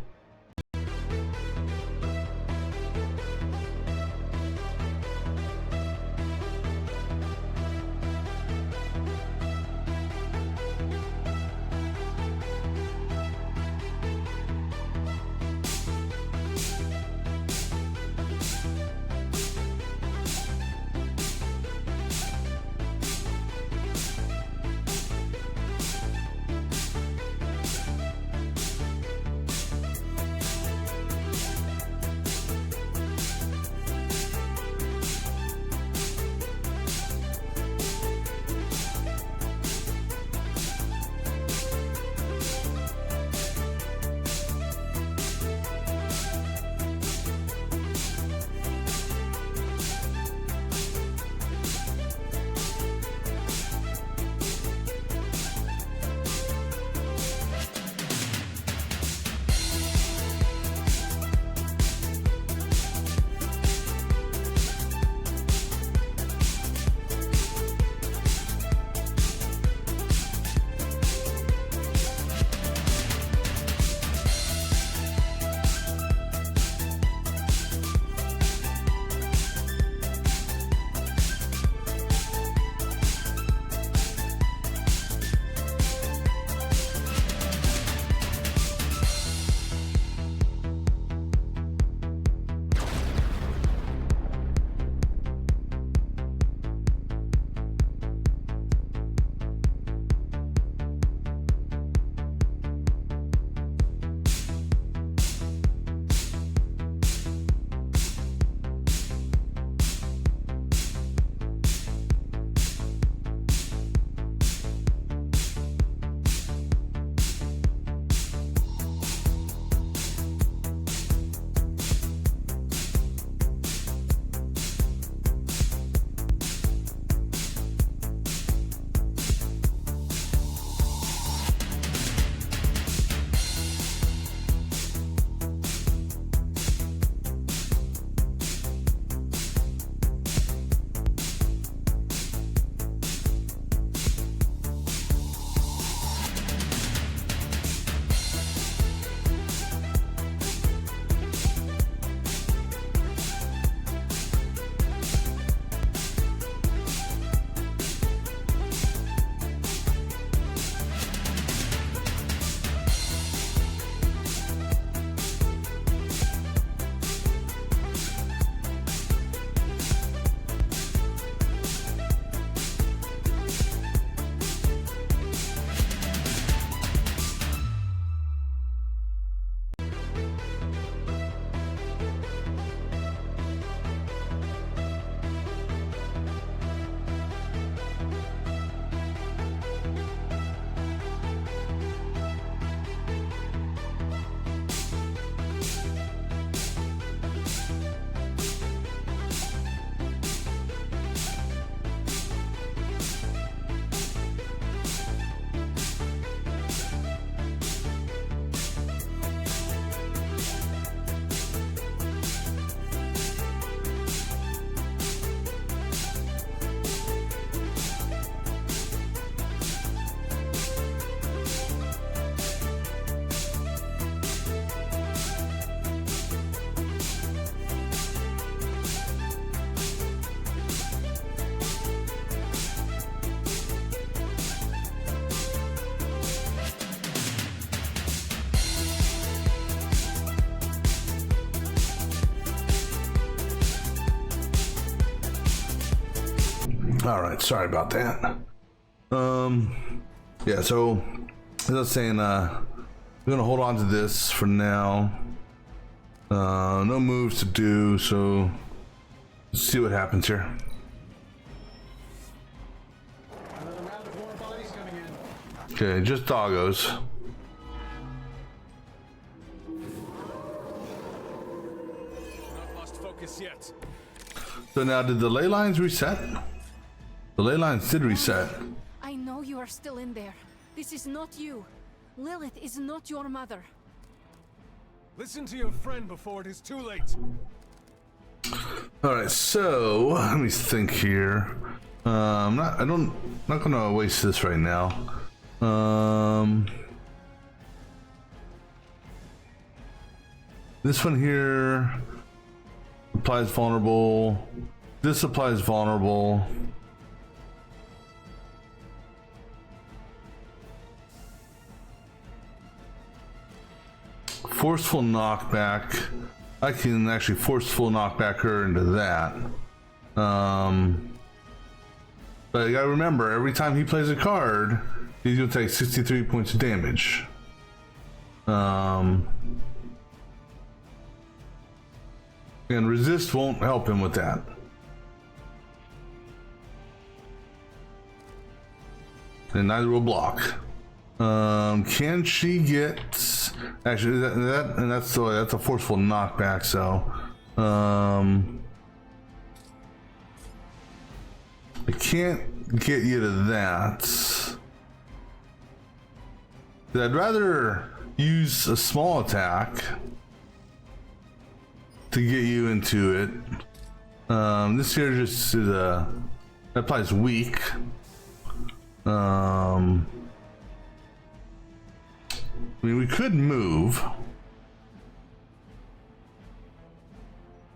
All right, sorry about that. Yeah, so as I was saying, we're gonna hold on to this for now. No moves to do, so let's see what happens here. Okay, just doggos. Not lost focus yet. So now, did the ley lines reset? The ley lines did reset. I know you are still in there. This is not you. Lilith is not your mother. Listen to your friend before it is too late. All right, so let me think here. I'm not gonna waste this right now. This one here applies vulnerable. This applies vulnerable. Forceful knockback. I can actually forceful knockback her into that. But you gotta remember, every time he plays a card, he's gonna take 63 points of damage. And resist won't help him with that. And neither will block. Can she get? Actually, that's a forceful knockback. So, I can't get you to that. I'd rather use a small attack to get you into it. This here just is that applies weak. I mean, we could move.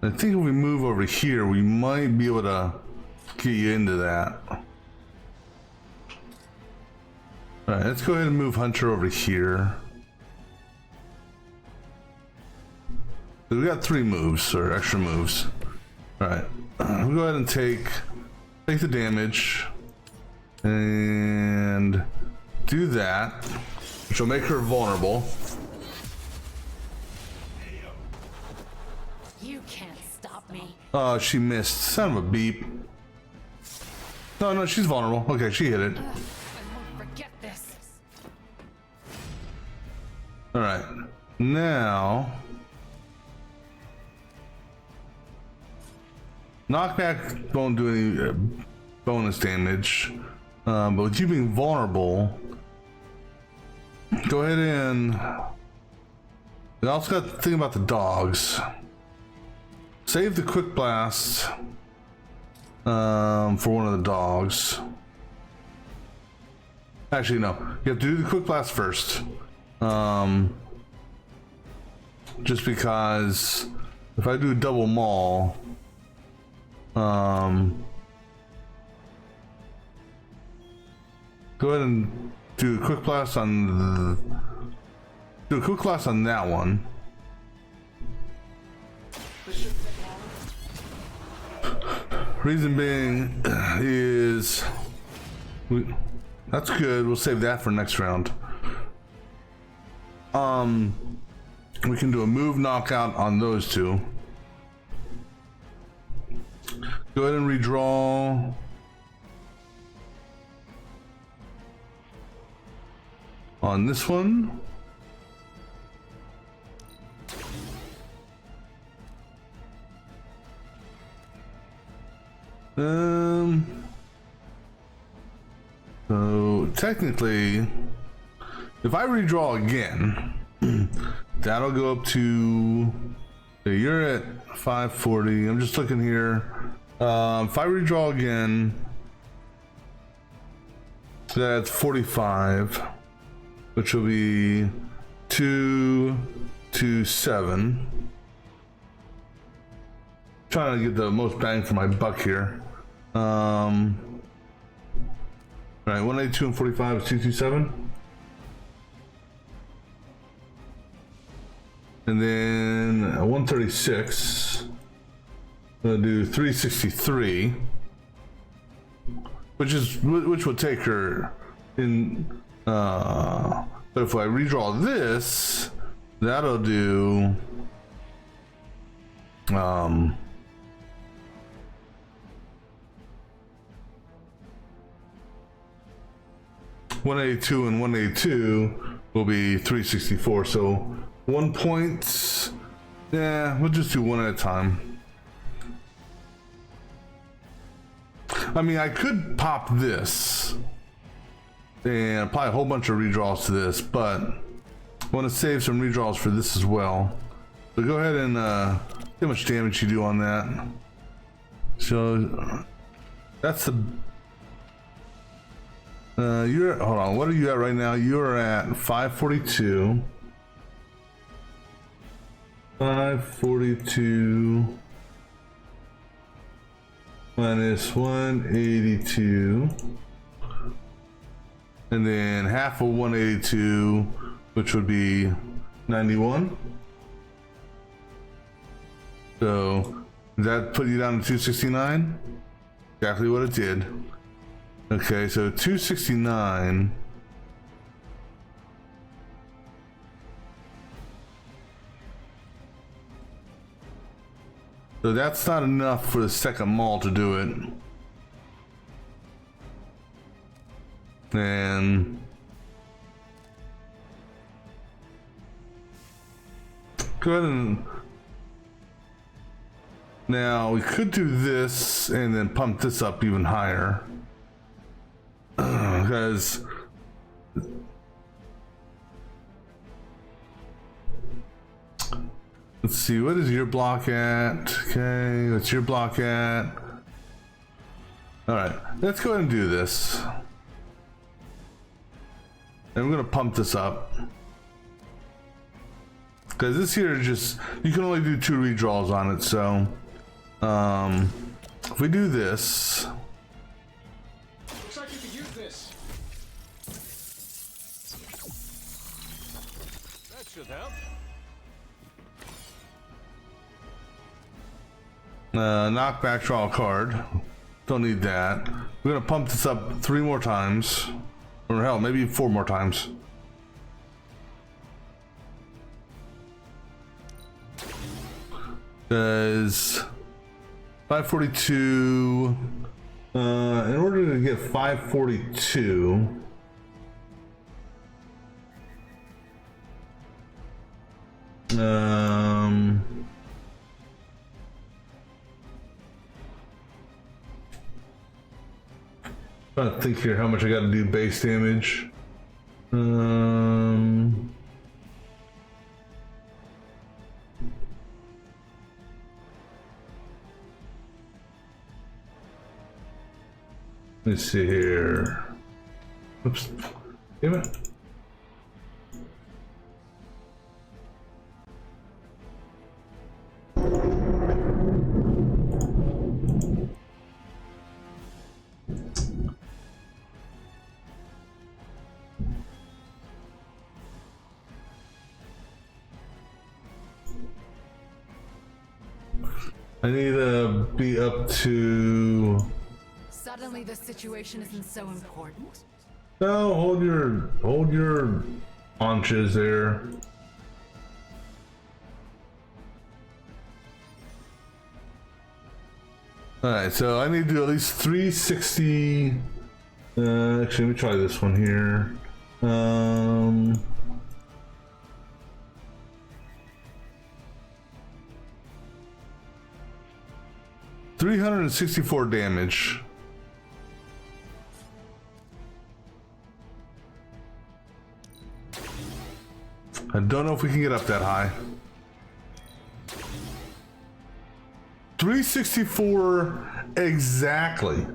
I think if we move over here, we might be able to get you into that. All right, let's go ahead and move Hunter over here. We got 3 moves, or extra moves. All right, we'll go ahead and take the damage and do that, which will make her vulnerable. You can't stop me. Oh, she missed. Son of a beep. No, she's vulnerable. Okay, she hit it. I won't forget this. All right, now knockback won't do any bonus damage, but with you being vulnerable, go ahead and I also got to think about the dogs. Save the quick blast for one of the dogs. Actually, no, you have to do the quick blast first. Just because if I do a double maul, go ahead and do a quick blast on that one. Reason being is that's good. We'll save that for next round. We can do a move knockout on those 2. Go ahead and redraw. On this one. So technically, if I redraw again, that'll go up to, you're at 540. I'm just looking here. If I redraw again, that's 45, which will be 227. Trying to get the most bang for my buck here. Right, 182 and 45 is 227. And then 136. I'm gonna do 363, which would take her in. But if I redraw this, that'll do. 182 and 182 will be 364. So 1 point. Yeah, we'll just do one at a time. I mean, I could pop this and apply a whole bunch of redraws to this, but I want to save some redraws for this as well. So go ahead and how much damage you do on that. So that's the you're hold on, what are you at right now? You're at 542. 542 minus 182, and then half of 182, which would be 91. So does that put you down to 269? Exactly what it did. Okay, so 269. So that's not enough for the second maul to do it. And go ahead and now we could do this and then pump this up even higher. Because let's see, what is your block at? Okay, what's your block at? All right, let's go ahead and do this. And we're gonna pump this up. Because this here is just, you can only do 2 redraws on it, so if we do this. Looks like you could use this. That should help. Knockback, draw a card. Don't need that. We're gonna pump this up 3 more times. Or hell, maybe 4 more times. Does 542 in order to get 542 trying to think here how much I got to do base damage. Let's see here. Oops. Damn it. I need to be up to. Suddenly the situation isn't so important. No, hold your haunches there. Alright, so I need to do at least 360. Actually, let me try this one here. 364 damage. I don't know if we can get up that high. 364 exactly.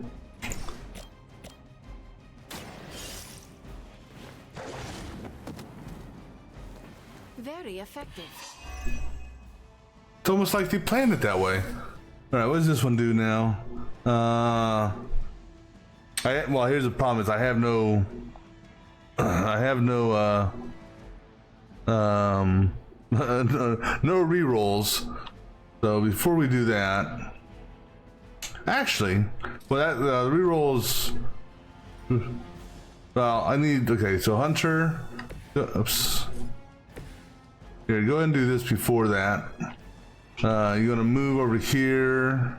Very effective. It's almost like they planned it that way. All right, what does this one do now? Well, here's the problem: is I have no no rerolls. So before we do that, actually, well, that rerolls. Well, I need. Okay, so Hunter. Oops. Here, go ahead and do this before that. You're gonna move over here.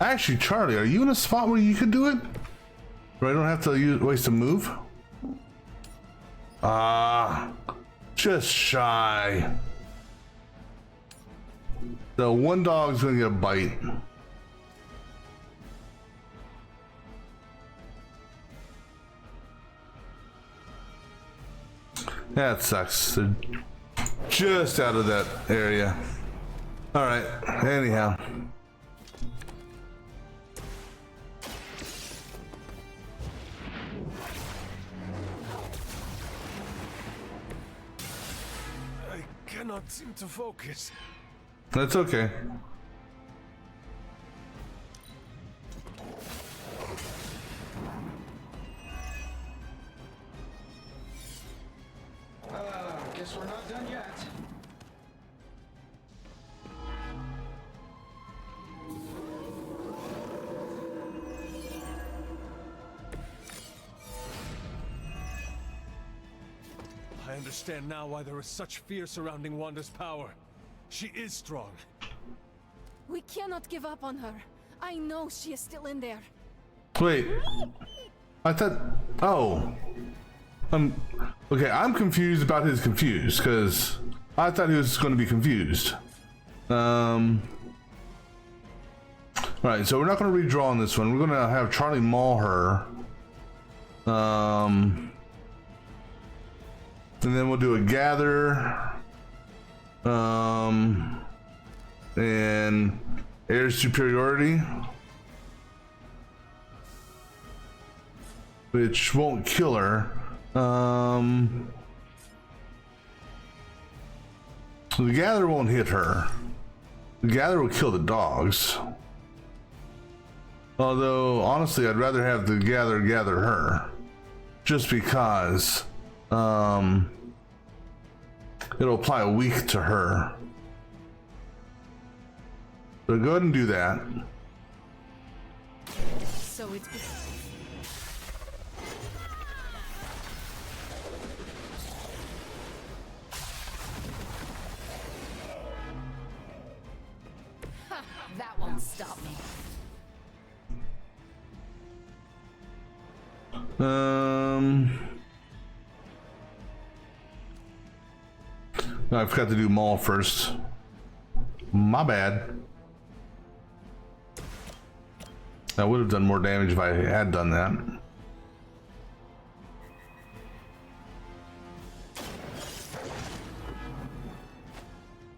Actually, Charlie, are you in a spot where you could do it? Where I don't have to waste a move? Just shy. So one dog's gonna get a bite. That sucks. just out of that area. All right. Anyhow. I cannot seem to focus. That's okay. Guess we're not done yet. I understand now why there is such fear surrounding Wanda's power. She is strong. We cannot give up on her. I know she is still in there. Wait. I thought. Oh. Okay, I'm confused about his confused because I thought he was going to be confused. Alright, so we're not going to redraw on this one. We're going to have Charlie maul her. And then we'll do a gather. And air superiority, which won't kill her. So the gather won't hit her. The gather will kill the dogs. Although honestly, I'd rather have the gather her, just because it'll apply a weak to her. So go ahead and do that. So it's That won't stop me. I forgot to do maul first. My bad. I would have done more damage if I had done that.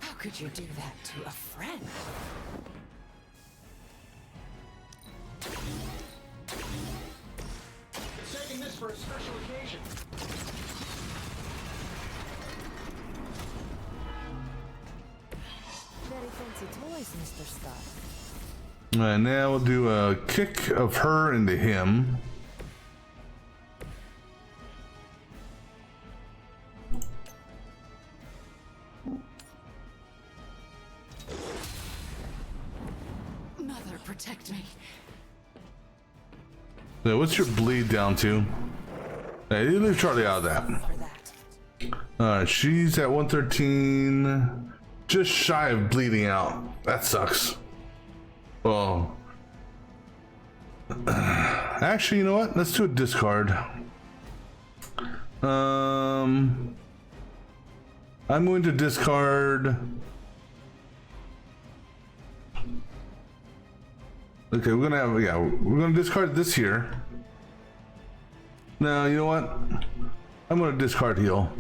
How could you do that to a friend? Saving this for a special occasion. very fancy toys, Mr. Stark. And now we'll do a kick of her into him. Mother, protect me. So what's your bleed down to? Hey, you leave Charlie out of that. She's at 113. Just shy of bleeding out. That sucks. Well, actually, you know what? Let's do a discard. I'm going to discard. Okay, we're gonna discard this here. Now, you know what? I'm gonna discard heal.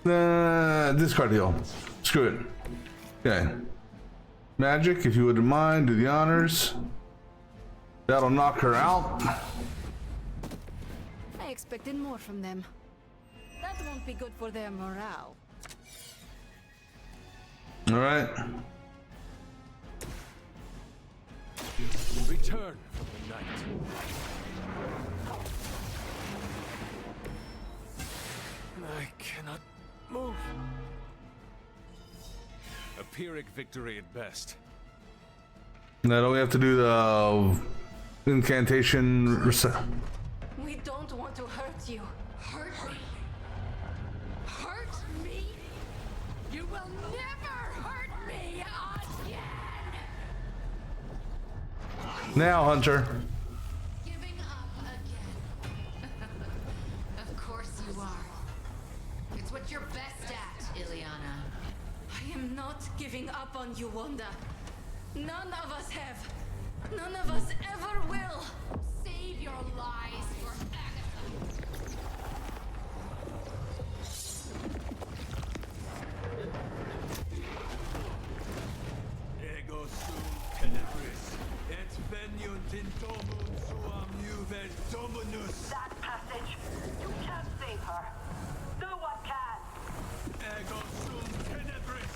Discard heal. Screw it. Okay. Magic, if you wouldn't mind, do the honors. That'll knock her out. I expected more from them. That won't be good for their morale. All right. Return from the night. I cannot move. A Pyrrhic victory at best. Now we have to do the incantation. We don't want to hurt you. Hurt me? Hurt me? You will never hurt me again! Now, Hunter. Giving up again. Of course you are. It's what you're best at, Ileana. I am not giving up on you, Wanda. None of us have. None of us ever will. Save your lies for Agatha. That passage! You can't save her! No one can! Ego sum tenebris!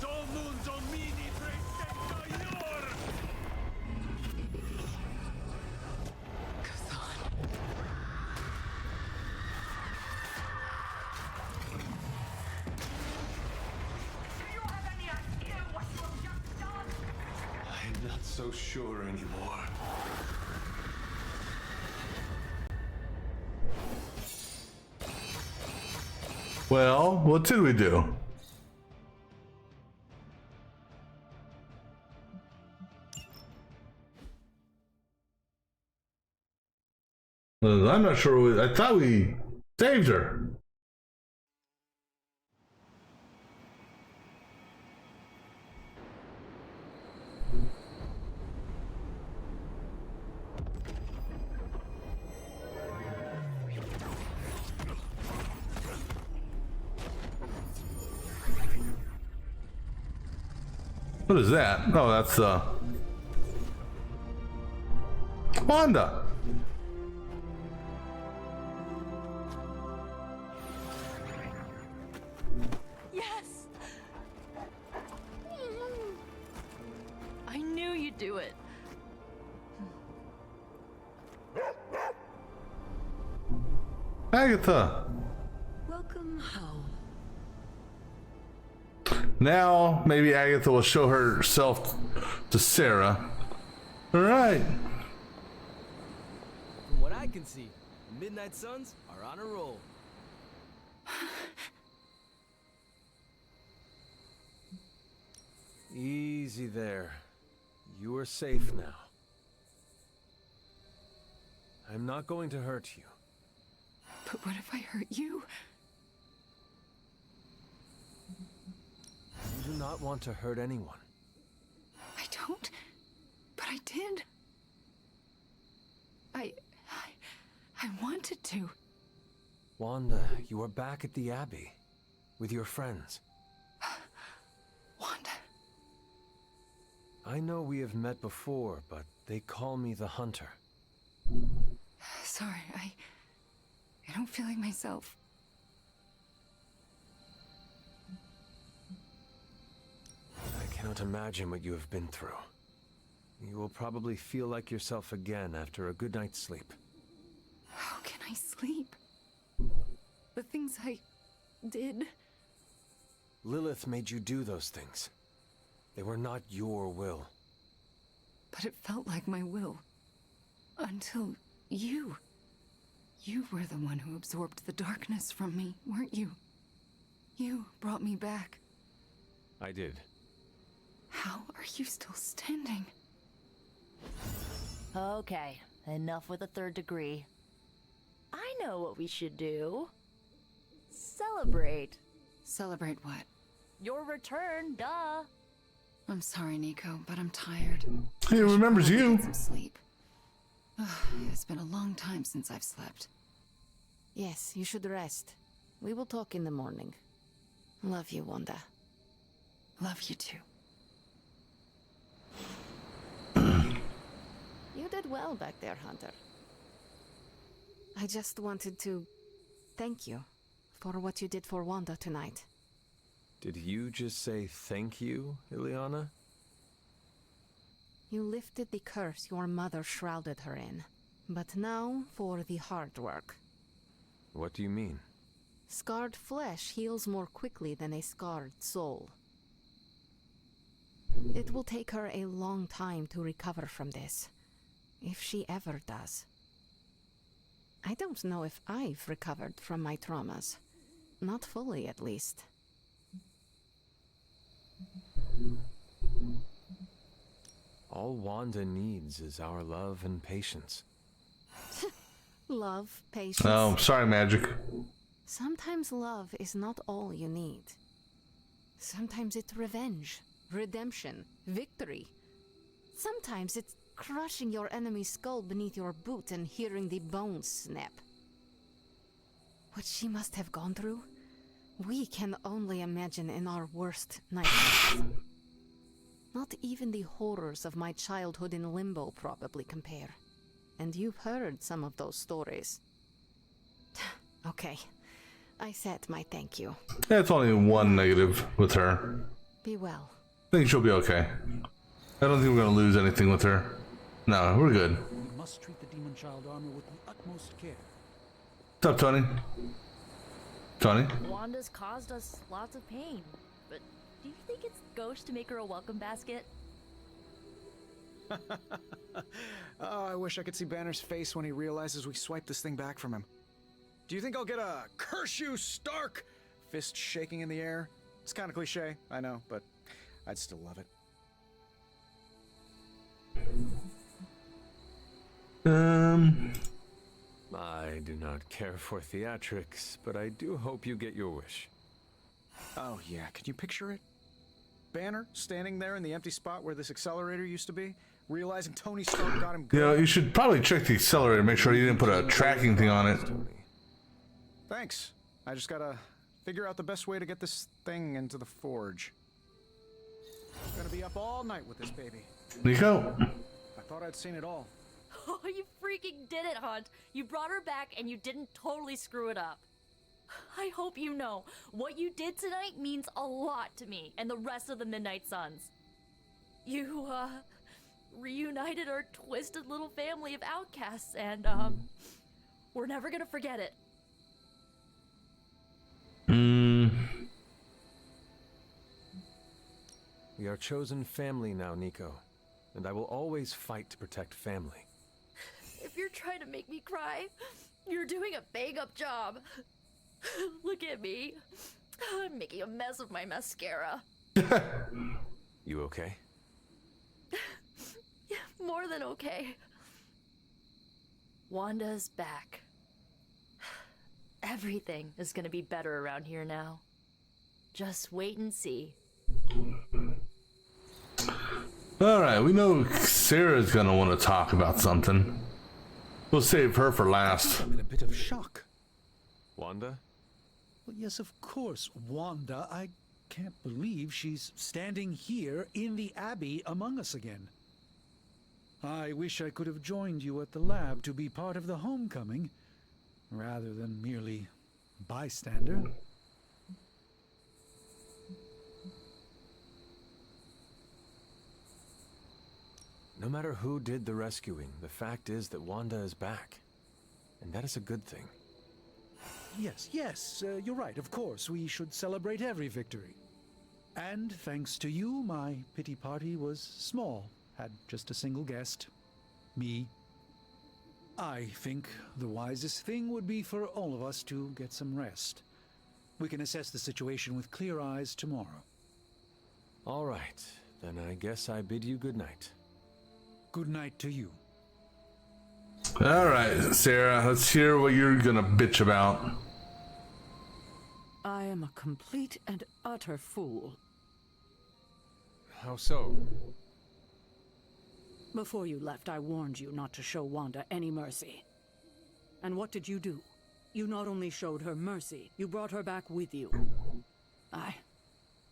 Domun domini praesentor! I'm not so sure anymore. Well, what did we do? I'm not sure. I thought we saved her. What is that? Oh, that's Wanda. Yes! I knew you'd do it. Agatha. Welcome home. Now, maybe Agatha will show herself to Sarah. All right. From what I can see, the Midnight Suns are on a roll. Easy there. You are safe now. I'm not going to hurt you. But what if I hurt you? You do not want to hurt anyone. I don't, but I did. I wanted to. Wanda, you are back at the Abbey with your friends. Wanda. I know we have met before, but they call me the Hunter. Sorry, I don't feel like myself. I cannot imagine what you have been through. You will probably feel like yourself again after a good night's sleep. How can I sleep? The things I did. Lilith made you do those things. They were not your will. But it felt like my will. Until you. You were the one who absorbed the darkness from me, weren't you? You brought me back. I did. How are you still standing? Okay, enough with the third degree. I know what we should do. Celebrate. Celebrate what? Your return, duh. I'm sorry, Nico, but I'm tired. He remembers you. Get some sleep. It's been a long time since I've slept. Yes, you should rest. We will talk in the morning. Love you, Wanda. Love you too. You did well back there, Hunter. I just wanted to thank you for what you did for Wanda tonight. Did you just say thank you, Ileana? You lifted the curse your mother shrouded her in. But now for the hard work. What do you mean? Scarred flesh heals more quickly than a scarred soul. It will take her a long time to recover from this, if she ever does. I don't know if I've recovered from my traumas. Not fully, at least. All Wanda needs is our love and patience. Love, patience. Oh, sorry, Magic. Sometimes love is not all you need. Sometimes it's revenge, redemption, victory. Sometimes it's crushing your enemy's skull beneath your boot and hearing the bones snap. What she must have gone through, we can only imagine in our worst nightmares. Not even the horrors of my childhood in Limbo probably compare. and you've heard some of those stories. Okay, I said my thank you. Yeah, it's only one negative with her. Be well. I think she'll be okay. I don't think we're gonna lose anything with her. No, we're good. We must treat the Demon Child armor with the utmost care. What's up, Tony? Tony? Wanda's caused us lots of pain, but do you think it's gauche to make her a welcome basket? Oh, I wish I could see Banner's face when he realizes we swiped this thing back from him. Do you think I'll get a "curse you, Stark" fist shaking in the air? It's kind of cliche, I know, but I'd still love it. I do not care for theatrics, but I do hope you get your wish. Oh yeah, can you picture it? Banner standing there in the empty spot where this accelerator used to be, realizing Tony Stark got him good. You know, you should probably check the accelerator, make sure you didn't put a tracking thing on it. Thanks. I just gotta figure out the best way to get this thing into the forge. I'm gonna be up all night with this baby. Nico? I thought I'd seen it all. Oh, you freaking did it, Hunt. You brought her back and you didn't totally screw it up. I hope you know, what you did tonight means a lot to me and the rest of the Midnight Suns. You, reunited our twisted little family of outcasts and, we're never gonna forget it. We are chosen family now, Nico, and I will always fight to protect family. If you're trying to make me cry, you're doing a bang-up job. Look at me. I'm making a mess of my mascara. You okay? More than okay. Wanda's back. Everything is gonna be better around here now. Just wait and see. Alright, we know Sarah's gonna want to talk about something. We'll save her for last. I'm in a bit of shock. Wanda? Well, yes, of course, Wanda. I can't believe she's standing here in the Abbey among us again. I wish I could have joined you at the lab to be part of the homecoming, rather than merely bystander. No matter who did the rescuing, the fact is that Wanda is back. And that is a good thing. Yes, you're right, of course. We should celebrate every victory. And thanks to you, my pity party was small. Had just a single guest. Me. I think the wisest thing would be for all of us to get some rest. We can assess the situation with clear eyes tomorrow. All right, then I guess I bid you good night. Good night to you. Alright, Sarah, let's hear what you're gonna bitch about. I am a complete and utter fool. How so? Before you left, I warned you not to show Wanda any mercy. And what did you do? You not only showed her mercy, you brought her back with you. I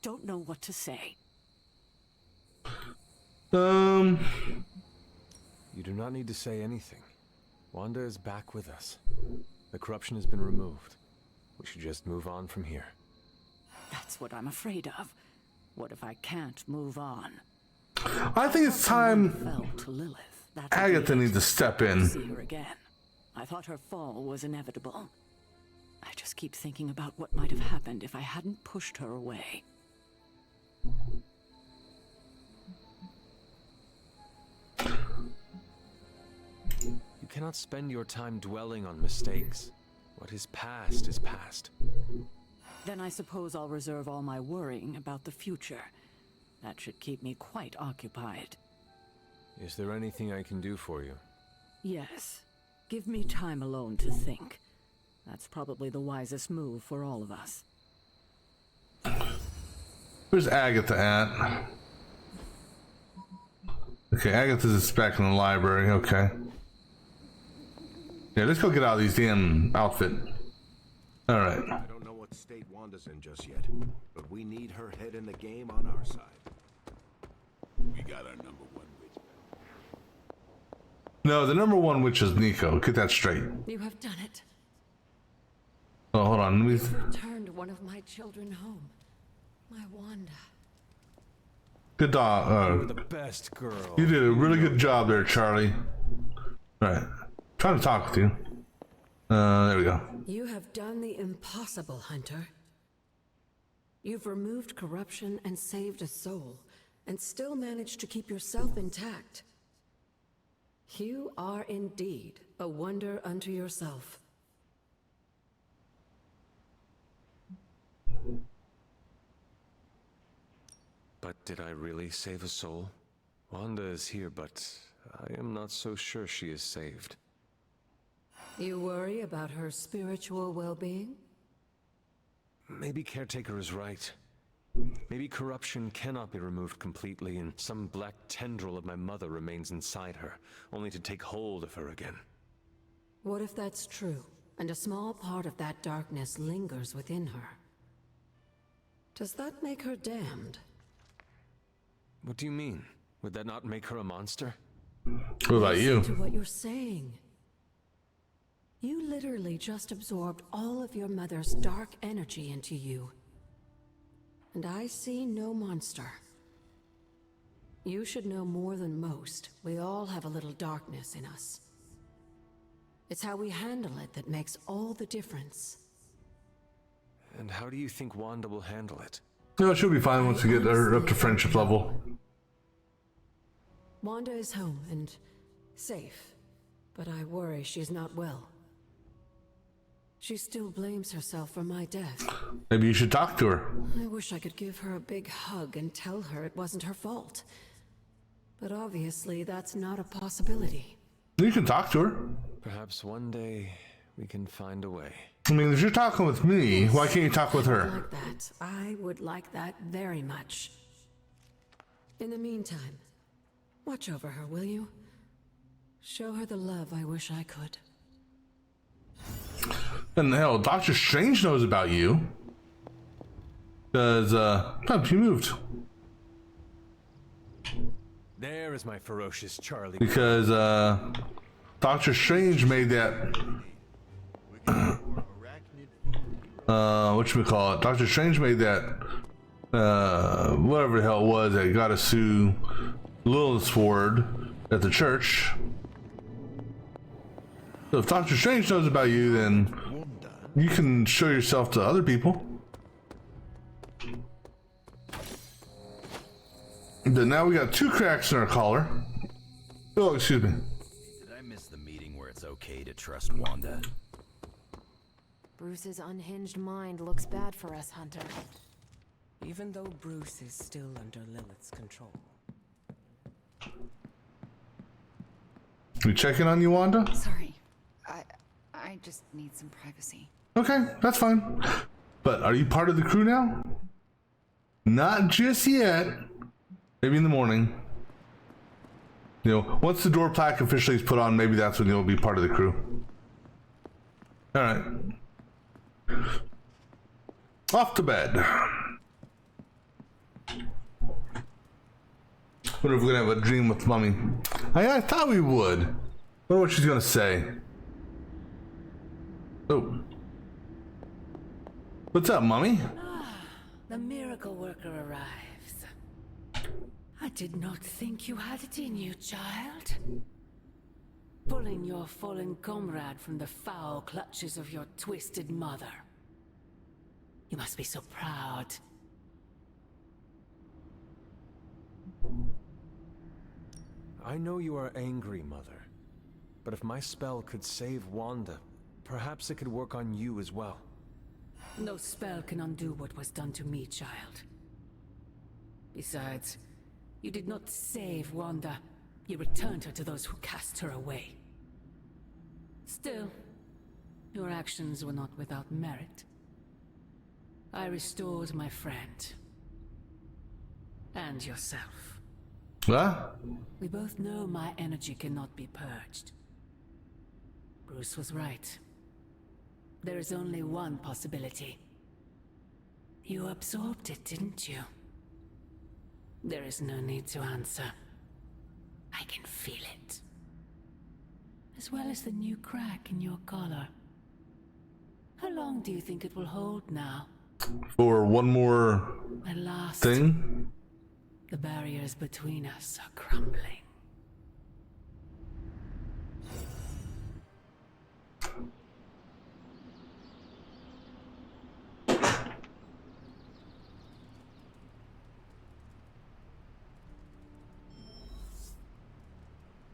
don't know what to say. You do not need to say anything. Wanda is back with us. The corruption has been removed. We should just move on from here. That's what I'm afraid of. What if I can't move on? I think it's time Fell to Lilith. That's Agatha needs to step in. see her again. I thought her fall was inevitable. I just keep thinking about what might have happened if I hadn't pushed her away. You cannot spend your time dwelling on mistakes. What is past is past. Then I suppose I'll reserve all my worrying about the future. That should keep me quite occupied. Is there anything I can do for you? Yes. Give me time alone to think. That's probably the wisest move for all of us. Where's Agatha at? Okay, Agatha's back in the library, okay. Yeah, let's go get out of these damn outfit. Alright. I don't know what state Wanda's in just yet, but we need her head in the game on our side. We got our number one bitch. No, the number one witch is Nico. Get that straight. You have done it. Oh, hold on. Let me. Returned one of my children home. My Wanda. Good dog. You're the best girl. You did a really good job there, Charlie. All right. Trying to talk with you. There we go. You have done the impossible, Hunter. You've removed corruption and saved a soul, and still managed to keep yourself intact. You are indeed a wonder unto yourself. But did I really save a soul? Wanda is here, but I am not so sure she is saved. You worry about her spiritual well-being? Maybe Caretaker is right. Maybe corruption cannot be removed completely, and some black tendril of my mother remains inside her, only to take hold of her again. What if that's true, and a small part of that darkness lingers within her? Does that make her damned? What do you mean? Would that not make her a monster? What about you? Listen to what you're saying. You literally just absorbed all of your mother's dark energy into you. And I see no monster. You should know more than most. We all have a little darkness in us. It's how we handle it that makes all the difference. And how do you think Wanda will handle it? No, she'll be fine once we get her up to friendship level. Wanda is home and safe, but I worry she's not well. She still blames herself for my death. Maybe you should talk to her. I wish I could give her a big hug and tell her it wasn't her fault. But obviously that's not a possibility. You can talk to her. Perhaps one day we can find a way. I mean, if you're talking with me, why can't you talk with her? Like that. I would like that very much. In the meantime, watch over her, will you? Show her the love I wish I could. And hell, Doctor Strange knows about you. Because, you moved. There is my ferocious Charlie. Because, Doctor Strange made that... whatchamacallit? Doctor Strange made that, whatever the hell it was that got to sue Lilith Sword at the church. So if Doctor Strange knows about you, then you can show yourself to other people. Then now we got 2 cracks in our collar. Oh, excuse me. Did I miss the meeting where it's okay to trust Wanda? Bruce's unhinged mind looks bad for us, Hunter. Even though Bruce is still under Lilith's control. We checking on you, Wanda? Sorry. I just need some privacy. Okay, that's fine. But are you part of the crew now? Not just yet. Maybe in the morning. You know, once the door plaque officially is put on, maybe that's when you'll be part of the crew. Alright. Off to bed. Wonder if we're gonna have a dream with Mummy. I thought we would. Wonder what she's gonna say. Oh. What's up, Mummy? The miracle worker arrives. I did not think you had it in you, child. Pulling your fallen comrade from the foul clutches of your twisted mother. You must be so proud. I know you are angry, Mother. But if my spell could save Wanda, perhaps it could work on you as well. No spell can undo what was done to me, child. Besides, you did not save Wanda. You returned her to those who cast her away. Still, your actions were not without merit. I restored my friend. And yourself. What? We both know my energy cannot be purged. Bruce was right. There is only one possibility. You absorbed it, didn't you? There is no need to answer. I can feel it. as well as the new crack in your collar. How long do you think it will hold now? For one more At last, thing? the barriers between us are crumbling.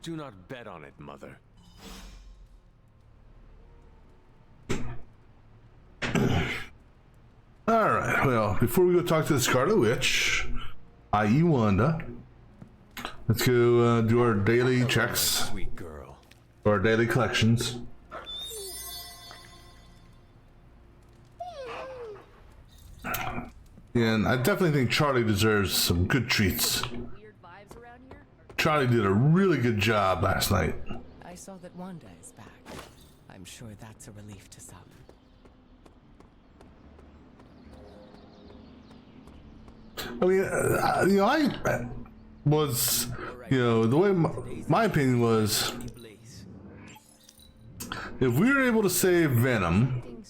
Do not bet on it, Mother. Alright, well, before we go talk to the Scarlet Witch, i.e. Wanda, let's go do our daily checks. Sweet girl. Or our daily collections. And I definitely think Charlie deserves some good treats. Charlie did a really good job last night. I saw that Wanda is back. I'm sure that's a relief to some. I mean, I was, the way my opinion was, if we were able to save Venom,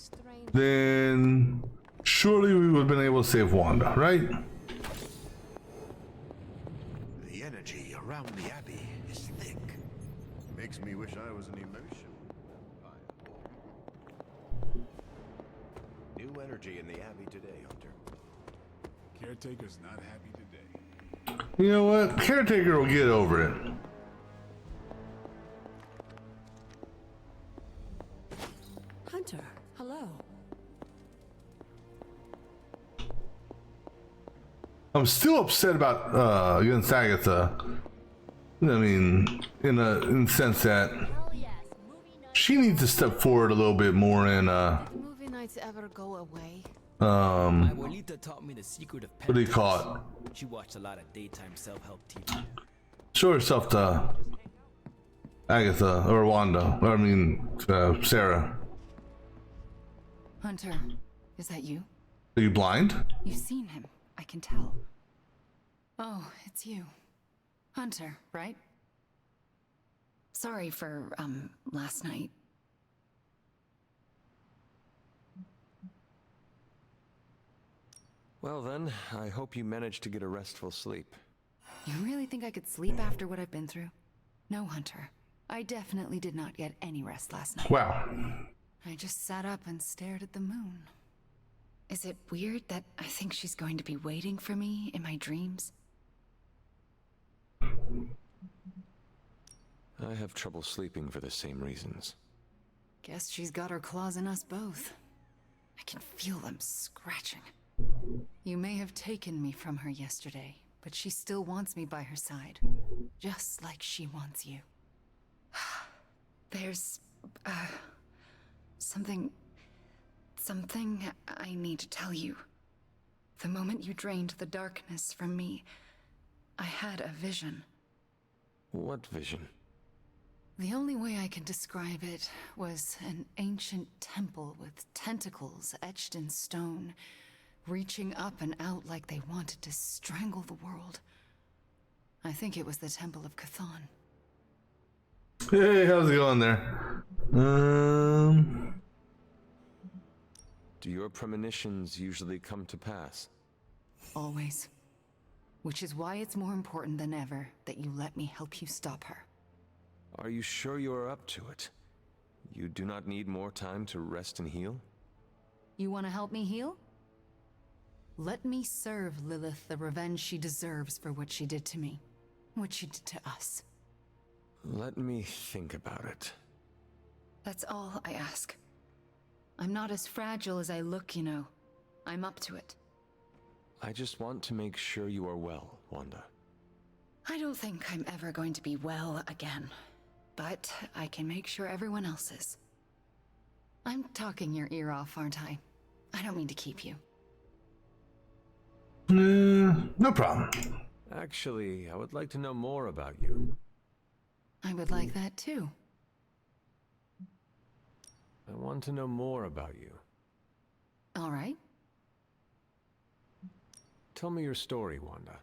then surely we would have been able to save Wanda, right? The energy around the Abbey is thick. Makes me wish I was an emotion. New energy in the Abbey today, Hunter. Caretaker's not happy today. You know what? Caretaker will get over it. Hunter, hello. I'm still upset about against Agatha. I mean, in the sense that she needs to step forward a little bit more and Movie nights ever go away? My abuelita taught me the secret of what do you call it? She watched a lot of daytime self-help TV. Show herself to Agatha or Wanda. Or I mean, Sarah. Hunter, is that you? Are you blind? You've seen him. I can tell. Oh, it's you. Hunter, right? Sorry for, last night. Well then, I hope you managed to get a restful sleep. You really think I could sleep after what I've been through? No, Hunter. I definitely did not get any rest last night. Wow. I just sat up and stared at the moon. Is it weird that I think she's going to be waiting for me in my dreams? I have trouble sleeping for the same reasons. Guess she's got her claws in us both. I can feel them scratching. You may have taken me from her yesterday, but she still wants me by her side. Just like she wants you. There's, something I need to tell you. The moment you drained the darkness from me, I had a vision. What vision? The only way I can describe it was an ancient temple with tentacles etched in stone, reaching up and out like they wanted to strangle the world. I think it was the Temple of Chthon. Hey, how's it going there? Do your premonitions usually come to pass? Always. Which is why it's more important than ever that you let me help you stop her. Are you sure you are up to it? You do not need more time to rest and heal? You want to help me heal? Let me serve Lilith the revenge she deserves for what she did to me. What she did to us. Let me think about it. That's all I ask. I'm not as fragile as I look, you know. I'm up to it. I just want to make sure you are well, Wanda. I don't think I'm ever going to be well again. But I can make sure everyone else is. I'm talking your ear off, aren't I? I don't mean to keep you. No problem. Actually, I would like to know more about you. I would like that too. I want to know more about you. All right. Tell me your story, Wanda.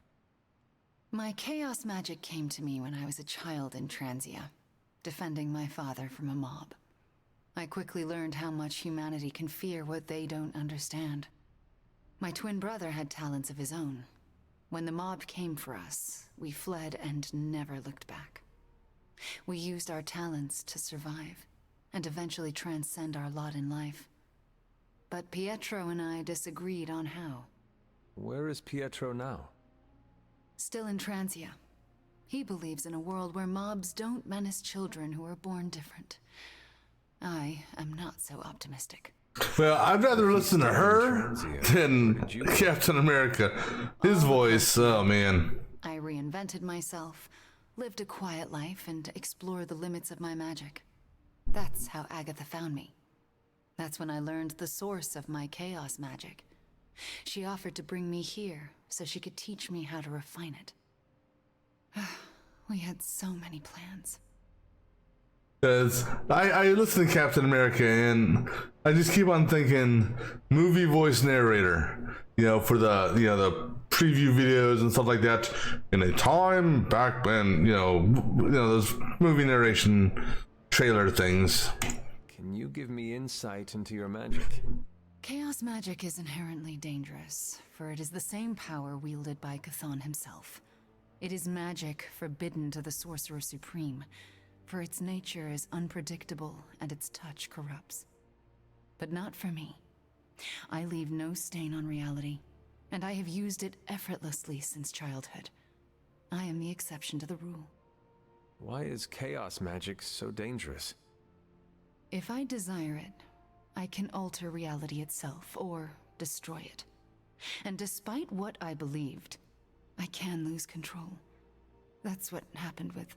My chaos magic came to me when I was a child in Transia. defending my father from a mob. I quickly learned how much humanity can fear what they don't understand. My twin brother had talents of his own. When the mob came for us, we fled and never looked back. We used our talents to survive, and eventually transcend our lot in life. But Pietro and I disagreed on how. Where is Pietro now? Still in Transia. He believes in a world where mobs don't menace children who are born different. I am not so optimistic. Well, I'd rather listen to her than Captain America. His voice, oh man. I reinvented myself, lived a quiet life, and explored the limits of my magic. That's how Agatha found me. That's when I learned the source of my chaos magic. She offered to bring me here so she could teach me how to refine it. We had so many plans. Because I listen to Captain America and I just keep on thinking movie voice narrator, you know, for the, you know, the preview videos and stuff like that. In a time back when, you know those movie narration trailer things. Can you give me insight into your magic? Chaos magic is inherently dangerous, for it is the same power wielded by Chthon himself. It is magic forbidden to the Sorcerer Supreme, for its nature is unpredictable and its touch corrupts. But not for me. I leave no stain on reality, and I have used it effortlessly since childhood. I am the exception to the rule. Why is chaos magic so dangerous? If I desire it, I can alter reality itself or destroy it. And despite what I believed, I can lose control. That's what happened with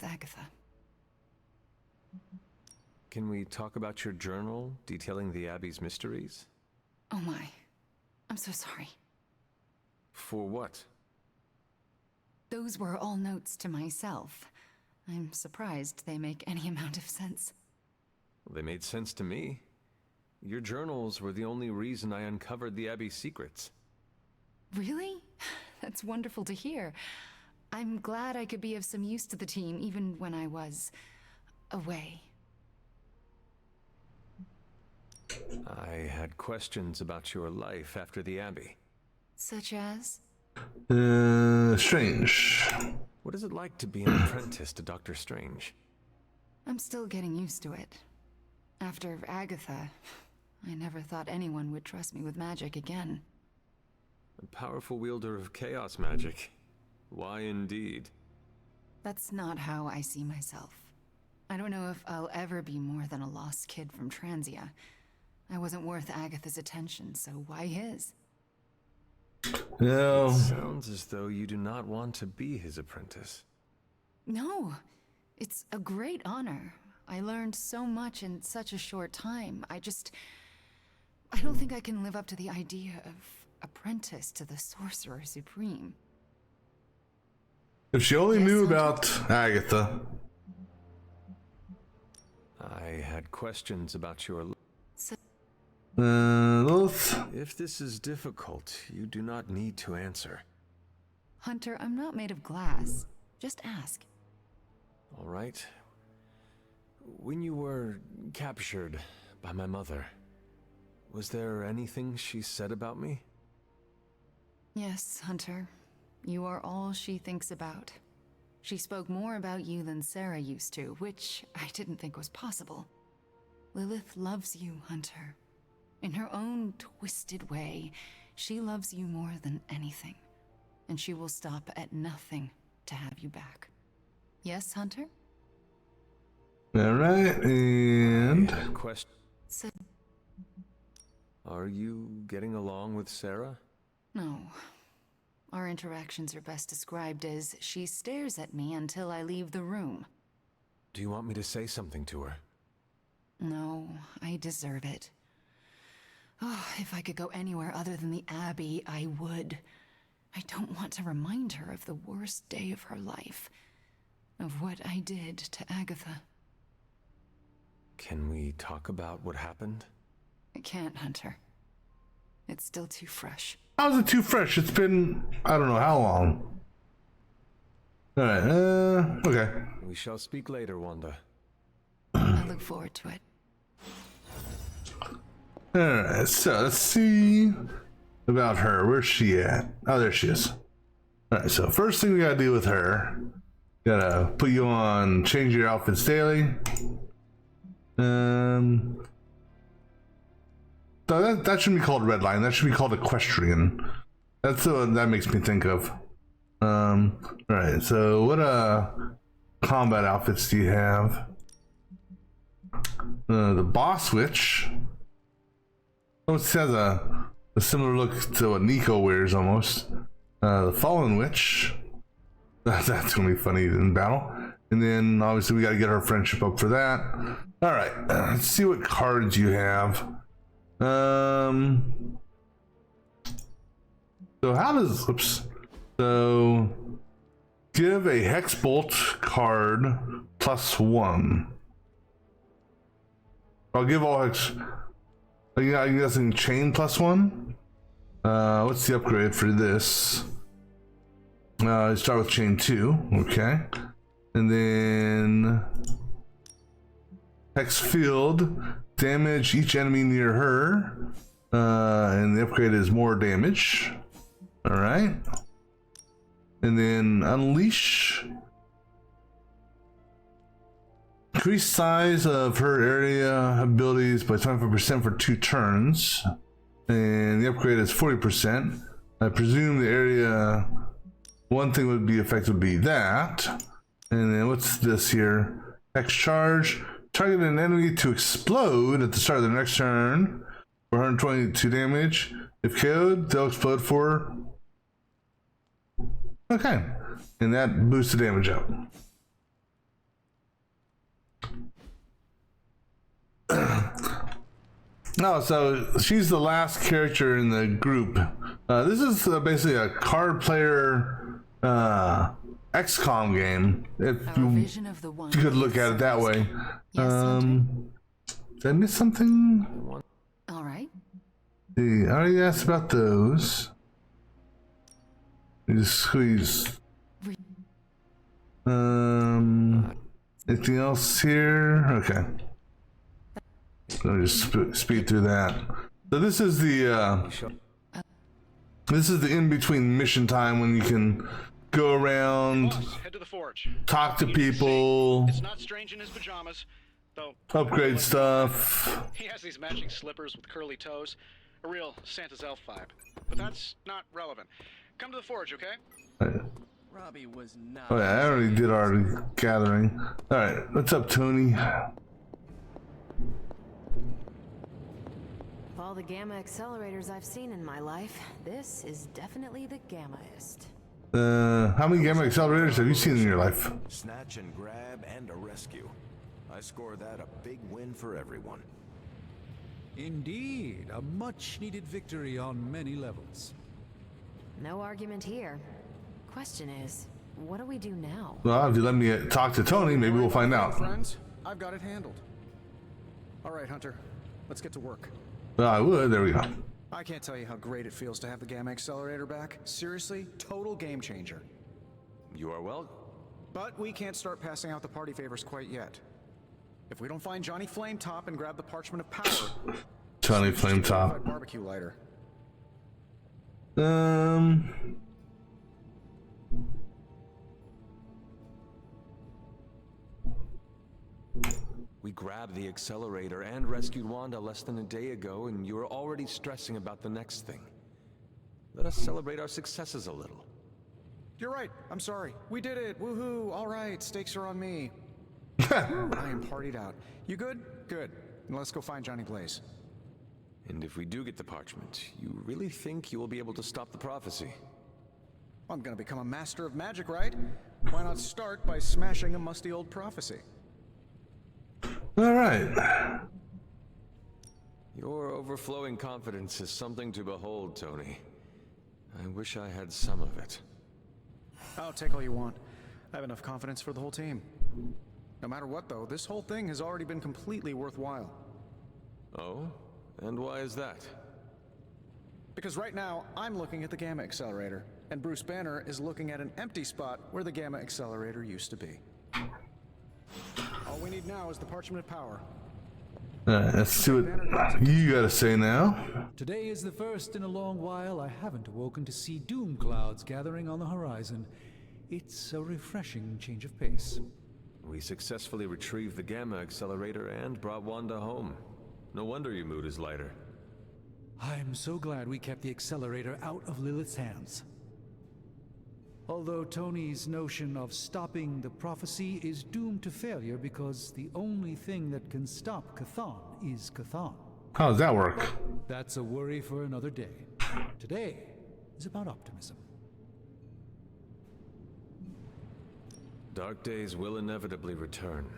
Agatha. Can we talk about your journal detailing the Abbey's mysteries? Oh my. I'm so sorry. For what? Those were all notes to myself. I'm surprised they make any amount of sense. They made sense to me. Your journals were the only reason I uncovered the Abbey's secrets. Really? That's wonderful to hear. I'm glad I could be of some use to the team, even when I was away. I had questions about your life after the Abbey. Such as? Strange. What is it like to be an apprentice to Dr. Strange? I'm still getting used to it. After Agatha, I never thought anyone would trust me with magic again. A powerful wielder of chaos magic. Why indeed? That's not how I see myself. I don't know if I'll ever be more than a lost kid from Transia. I wasn't worth Agatha's attention, so why his? No. It sounds as though you do not want to be his apprentice. No, it's a great honor. I learned so much in such a short time. I don't think I can live up to the idea of apprentice to the Sorcerer Supreme. If she only knew about Agatha. I had questions about your... Lilith? If this is difficult, you do not need to answer. Hunter, I'm not made of glass. Just ask. All right. When you were captured by my mother, was there anything she said about me? Yes, Hunter. You are all she thinks about. She spoke more about you than Sarah used to, which I didn't think was possible. Lilith loves you, Hunter. In her own twisted way, she loves you more than anything. And she will stop at nothing to have you back. Yes, Hunter? Alright, and... Are you getting along with Sarah? No. Our interactions are best described as she stares at me until I leave the room. Do you want me to say something to her? No, I deserve it. Oh, if I could go anywhere other than the Abbey, I would. I don't want to remind her of the worst day of her life. Of what I did to Agatha. Can we talk about what happened? I can't, Hunter. It's still too fresh. How's it too fresh? It's been, I don't know how long. All right. Okay. We shall speak later, Wanda. I look forward to it. All right. So let's see about her. Where's she at? Oh, there she is. All right. So first thing we gotta do with her, gotta put you on change your outfits daily. So that shouldn't be called Redline. That should be called Equestrian. That's the one that makes me think of. All right. So what combat outfits do you have? The Boss Witch. Almost has a similar look to what Nico wears almost. The Fallen Witch. That's gonna be funny in battle. And then obviously we gotta get our friendship up for that. All right. Let's see what cards you have. So how does, oops. So give a Hexbolt card +1. I'll give all Hex, I'm guessing chain +1. What's the upgrade for this? Start with chain 2, okay. And then Hex Field, damage each enemy near her. And the upgrade is more damage. All right. And then Unleash. Increase size of her area abilities by 25% for 2 turns. And the upgrade is 40%. I presume the area, one thing would be affected would be that. And then what's this here? Hex Charge. Target an enemy to explode at the start of the next turn for 122 damage. If KO'd, they'll explode for... Okay. And that boosts the damage up. No, so she's the last character in the group. This is basically a card player XCOM game. If you could look at it that way. Did I miss something? All right. I already asked about those. You just squeeze. Anything else here? Okay. Let me just speed through that. So this is the in-between mission time when you can go around, head to the forge. Talk to people. It's not strange in his pajamas, though. Upgrade stuff. He has these matching slippers with curly toes, a real Santa's elf vibe. But that's not relevant. Come to the forge, okay? Robbie was not. Oh yeah, I already did our gathering. All right, what's up, Tony? Of all the gamma accelerators I've seen in my life, this is definitely the gammaest. How many gamma accelerators have you seen in your life? Snatch and grab and a rescue. I score that a big win for everyone. Indeed, a much-needed victory on many levels. No argument here. Question is, what do we do now? Well, if you let me talk to Tony, maybe we'll find out. Friends, I've got it handled. All right, Hunter, let's get to work. Well, I would. There we go. I can't tell you how great it feels to have the Gamma Accelerator back. Seriously, total game changer. You are welcome. But we can't start passing out the party favors quite yet. If we don't find Johnny Flametop and grab the Parchment of Power... Johnny Flametop. Barbecue lighter. We grabbed the accelerator and rescued Wanda less than a day ago, and you're already stressing about the next thing. Let us celebrate our successes a little. You're right. I'm sorry. We did it. Woohoo. All right. Stakes are on me. I am partied out. You good? Good. And let's go find Johnny Blaze. And if we do get the parchment, you really think you will be able to stop the prophecy? I'm gonna become a master of magic, right? Why not start by smashing a musty old prophecy? All right. Your overflowing confidence is something to behold, Tony. I wish I had some of it. I'll take all you want. I have enough confidence for the whole team. No matter what, though, this whole thing has already been completely worthwhile. Oh? And why is that? Because right now, I'm looking at the Gamma Accelerator, And Bruce Banner is looking at an empty spot where the Gamma Accelerator used to be. All we need now is the Parchment of Power. Let's see what you gotta say now. Today is the first in a long while I haven't awoken to see doom clouds gathering on the horizon. It's a refreshing change of pace. We successfully retrieved the Gamma Accelerator and brought Wanda home. No wonder your mood is lighter. I'm so glad we kept the accelerator out of Lilith's hands. Although Tony's notion of stopping the prophecy is doomed to failure because the only thing that can stop Chthon is Chthon. How does that work? That's a worry for another day. Today is about optimism. Dark days will inevitably return,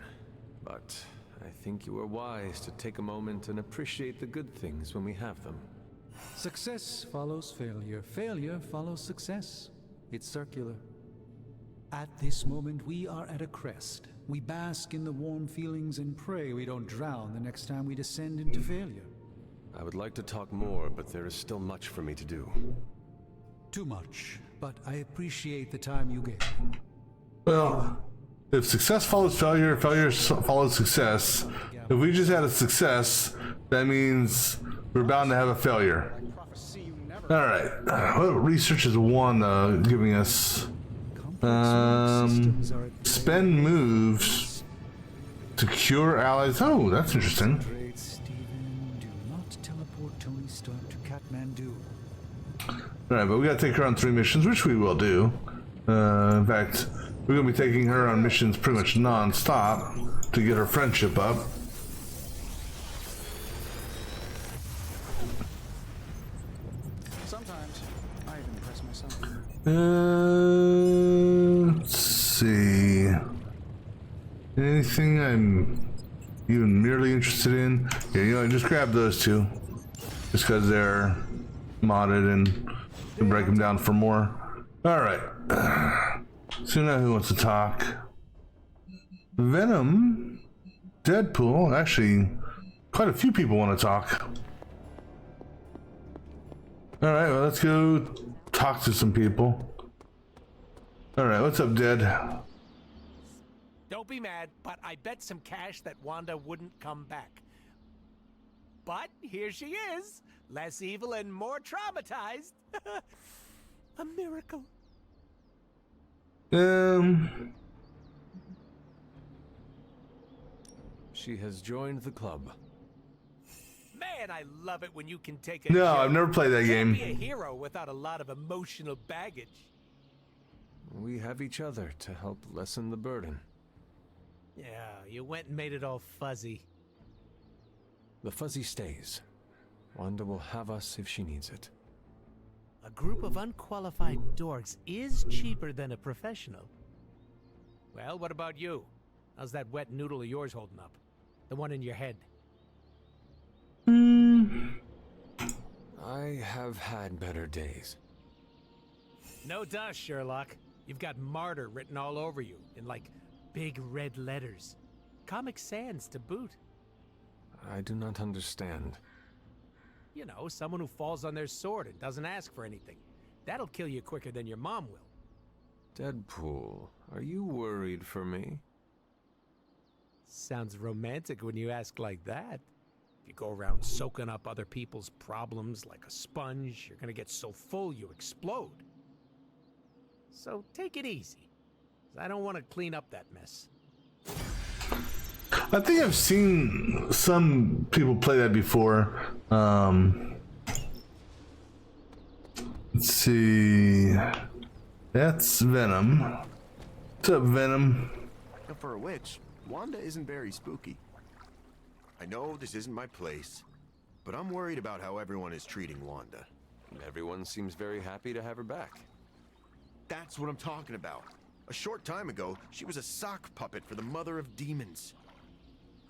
but I think you are wise to take a moment and appreciate the good things when we have them. Success follows failure. Failure follows success. It's circular. At this moment, we are at a crest. We bask in the warm feelings and pray we don't drown the next time we descend into failure. I would like to talk more, but there is still much for me to do. Too much, but I appreciate the time you gave. Well, if success follows failure, failure follows success. If we just had a success, that means we're bound to have a failure. Alright, what research is Wanda giving us? Spend moves to cure allies. Oh, that's interesting. Do not teleport Tony Stark to Kathmandu. Alright, but we gotta take her on 3 missions, which we will do. In fact, we're gonna be taking her on missions pretty much non-stop to get her friendship up. Sometimes I even impress myself. Let's see. Anything I'm even merely interested in? Yeah, you know, just grab those two. Just because they're modded and you can break them down for more. Alright. So now who wants to talk? Venom, Deadpool, actually quite a few people want to talk. Alright, well let's go talk to some people. Alright, what's up, Dead? Don't be mad, but I bet some cash that Wanda wouldn't come back. But here she is, less evil and more traumatized. A miracle. She has joined the club. Man, I love it when you can take a No, joke. I've never played that game. Can't be a hero without a lot of emotional baggage. We have each other to help lessen the burden. Yeah, you went and made it all fuzzy. The fuzzy stays. Wanda will have us if she needs it. A group of unqualified dorks is cheaper than a professional. Well, what about you? How's that wet noodle of yours holding up? The one in your head. I have had better days. No duh, Sherlock. You've got martyr written all over you in like big red letters. Comic Sans to boot. I do not understand. You know, someone who falls on their sword and doesn't ask for anything. That'll kill you quicker than your mom will. Deadpool, are you worried for me? Sounds romantic when you ask like that. If you go around soaking up other people's problems like a sponge, you're gonna get so full you explode. So take it easy. I don't want to clean up that mess. I think I've seen some people play that before. Let's see. That's Venom. What's up, Venom? And for a witch, Wanda isn't very spooky. I know this isn't my place, but I'm worried about how everyone is treating Wanda. Everyone seems very happy to have her back. That's what I'm talking about. A short time ago, she was a sock puppet for the Mother of Demons.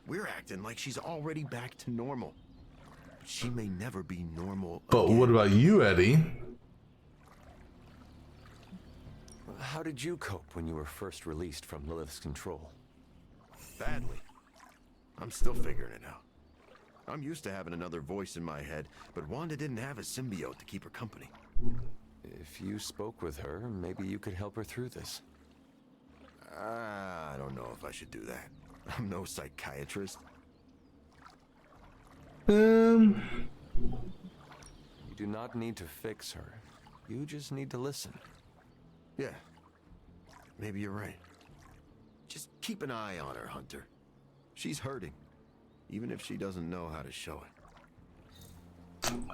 We're acting like she's already back to normal. But she may never be normal But again. what about you, Eddie? How did you cope when you were first released from Lilith's control? Badly. I'm still figuring it out. I'm used to having another voice in my head, but Wanda didn't have a symbiote to keep her company. If you spoke with her, maybe you could help her through this. I don't know if I should do that. I'm no psychiatrist. You do not need to fix her. You just need to listen. Yeah. Maybe you're right. Just keep an eye on her, Hunter. She's hurting, even if she doesn't know how to show it.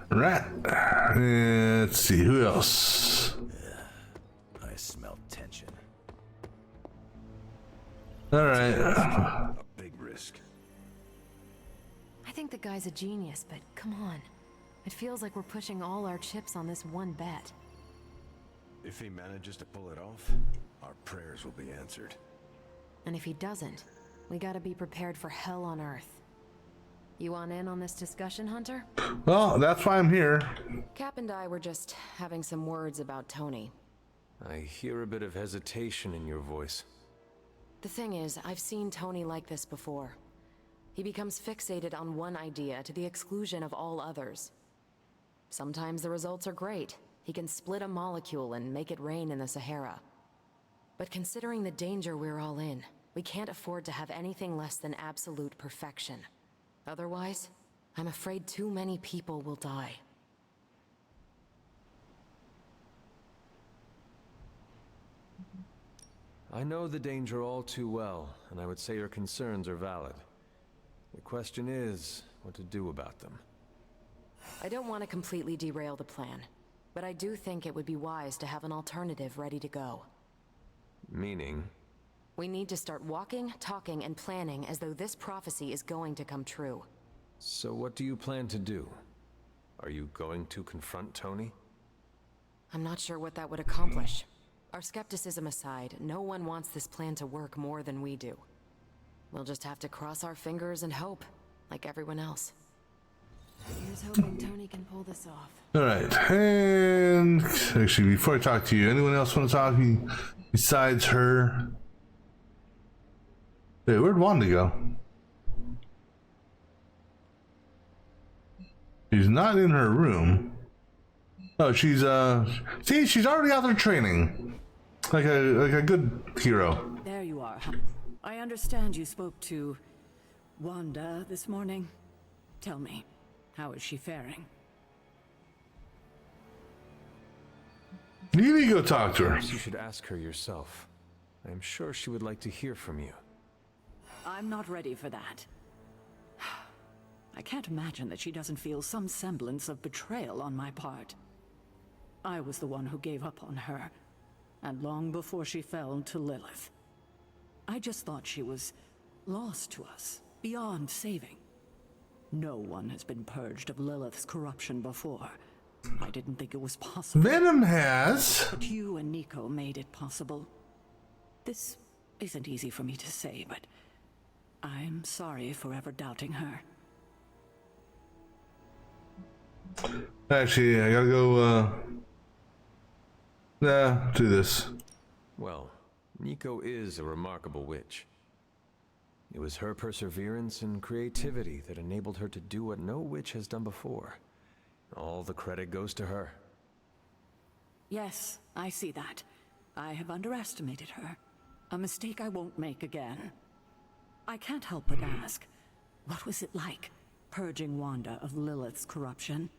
Right. Let's see, who else? I smell tension. All right. A big risk. I think the guy's a genius, but come on. It feels like we're pushing all our chips on this one bet. If he manages to pull it off, our prayers will be answered. And if he doesn't, we gotta be prepared for hell on Earth. You want in on this discussion, Hunter? Well, that's why I'm here. Cap and I were just having some words about Tony. I hear a bit of hesitation in your voice. The thing is, I've seen Tony like this before. He becomes fixated on one idea to the exclusion of all others. Sometimes the results are great. He can split a molecule and make it rain in the Sahara. But considering the danger we're all in, we can't afford to have anything less than absolute perfection. Otherwise, I'm afraid too many people will die. I know the danger all too well, and I would say your concerns are valid. The question is, what to do about them. I don't want to completely derail the plan, but I do think it would be wise to have an alternative ready to go. Meaning? We need to start walking, talking, and planning as though this prophecy is going to come true. So what do you plan to do? Are you going to confront Tony? I'm not sure what that would accomplish. Our skepticism aside, no one wants this plan to work more than we do. We'll just have to cross our fingers and hope, like everyone else. Here's hoping Tony can pull this off. All right, and actually, before I talk to you, anyone else want to talk besides her? Hey, where'd Wanda go? She's not in her room. Oh, she's see, she's already out there training, like a good hero. There you are. I understand you spoke to Wanda this morning. Tell me, how is she faring? You need to go talk to her. Perhaps you should ask her yourself. I am sure she would like to hear from you. I'm not ready for that. I can't imagine that she doesn't feel some semblance of betrayal on my part. I was the one who gave up on her, and long before she fell to Lilith. I just thought she was lost to us, beyond saving. No one has been purged of Lilith's corruption before. I didn't think it was possible. Venom has. But you and Nico made it possible. This isn't easy for me to say, but I'm sorry for ever doubting her. Actually, I gotta go, do this. Well, Nico is a remarkable witch. It was her perseverance and creativity that enabled her to do what no witch has done before. All the credit goes to her. Yes, I see that. I have underestimated her. A mistake I won't make again. I can't help but ask, what was it like, purging Wanda of Lilith's corruption?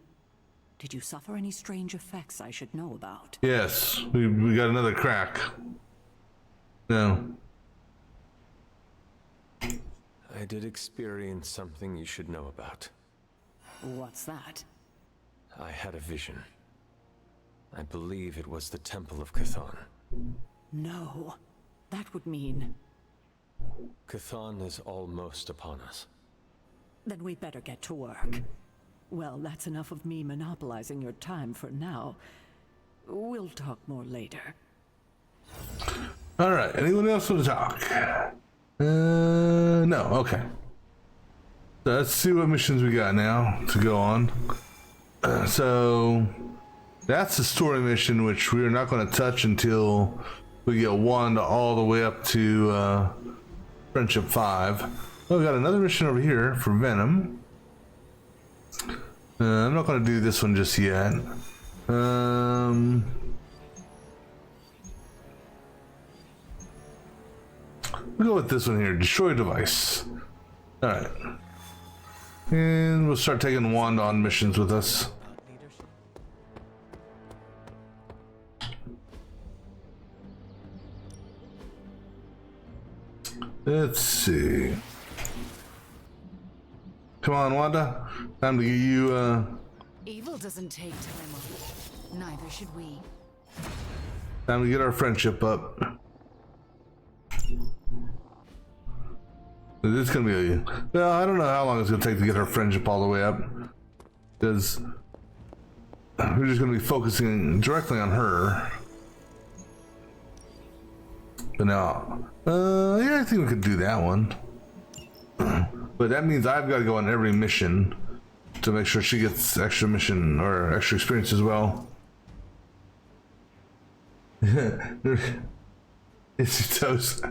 Did you suffer any strange effects I should know about? Yes, we got another crack. No. I did experience something you should know about. What's that? I had a vision. I believe it was the Temple of Chthon. No. That would mean... Chthon is almost upon us. Then we better get to work. Well, that's enough of me monopolizing your time for now. We'll talk more later. All right, anyone else want to talk? No, okay. So let's see what missions we got now to go on. So that's the story mission, which we're not going to touch until we get Wanda all the way up to Friendship 5. Oh, we got another mission over here for Venom. I'm not going to do this one just yet. We'll go with this one here. Destroy device. Alright. And we'll start taking Wanda on missions with us. Let's see. Come on, Wanda. Time to get you, Evil doesn't take time off. Neither should we. time to get our friendship up. This is gonna be a... Well, I don't know how long it's gonna take to get our friendship all the way up. Because... we're just gonna be focusing directly on her. But now... yeah, I think we could do that one. But that means I've got to go on every mission to make sure she gets extra mission or extra experience as well. It's toast.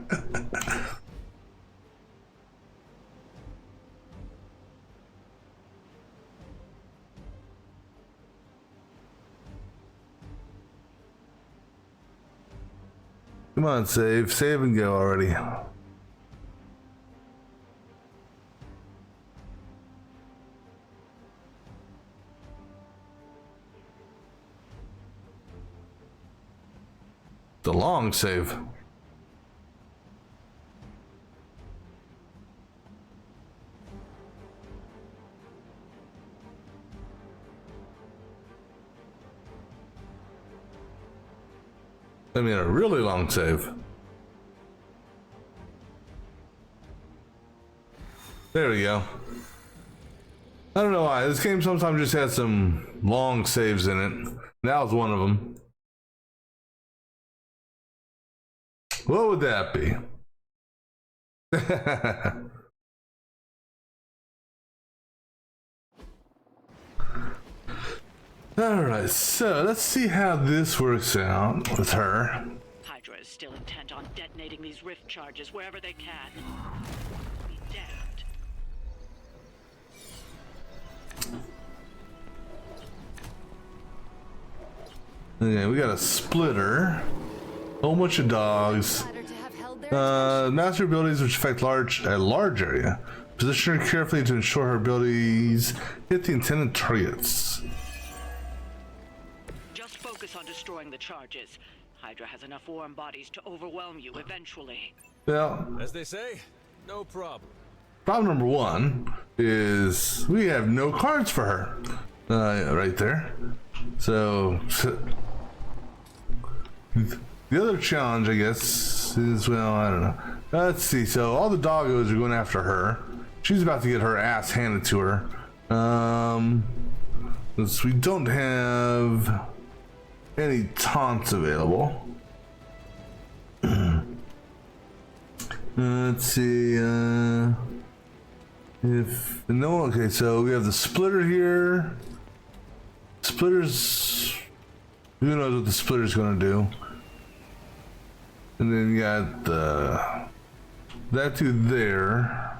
Come on, save and go already. The long save. I mean, a really long save. There we go. I don't know why. This game sometimes just has some long saves in it. That was one of them. What would that be? Alright, so let's see how this works out with her. Hydra is still intent on detonating these rift charges wherever they can. Be damned. Okay, we got a splitter. Whole bunch of dogs. Master abilities which affect a large area. Position her carefully to ensure her abilities hit the intended targets. Just focus on destroying the charges. Hydra has enough warm bodies to overwhelm you eventually. Well, as they say, no problem. Problem number one is we have no cards for her. Right there. So the other challenge, I guess, is, well, I don't know. Let's see. So all the doggos are going after her. She's about to get her ass handed to her. We don't have any taunts available. Let's see. If no, okay. So we have the splitter here. Splitters. Who knows what the splitter's going to do? And then you got that dude there.